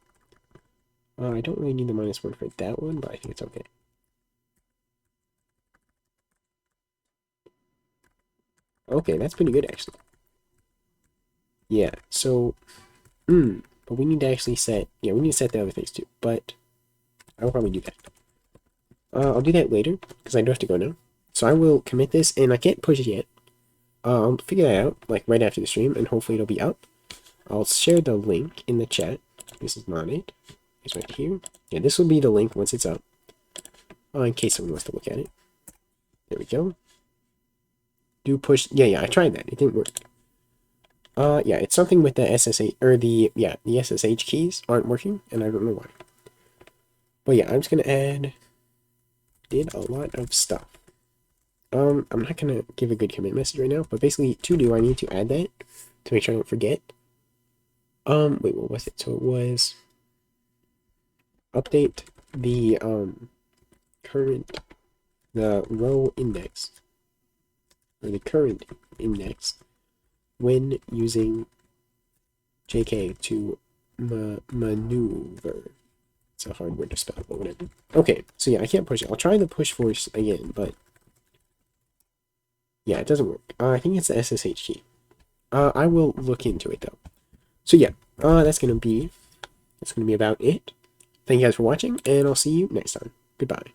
I don't really need the -1 for that one, but I think it's okay. Okay, that's pretty good, actually. Yeah, so, but we need to actually set, yeah, we need to set the other things too, but I will probably do that. I'll do that later, because I do have to go now. So I will commit this, and I can't push it yet. I'll figure that out, like, right after the stream, and hopefully it'll be up. I'll share the link in the chat. This is not it. It's right here. Yeah, this will be the link once it's up. In case someone wants to look at it. There we go. Do push, yeah, I tried that. It didn't work. Yeah, it's something with the SSH, or the SSH keys aren't working, and I don't know why. But yeah, I'm just gonna add, did a lot of stuff. I'm not gonna give a good commit message right now, but basically to do, I need to add that to make sure I don't forget. Wait, what was it? So it was update the, the row index, or the current index, when using JK to maneuver. It's a hard word to spell, but whatever. Okay, so yeah, I can't push it. I'll try the push force again, but yeah, it doesn't work. I think it's the SSH key. I will look into it though. So yeah, that's gonna be about it. Thank you guys for watching, and I'll see you next time. Goodbye.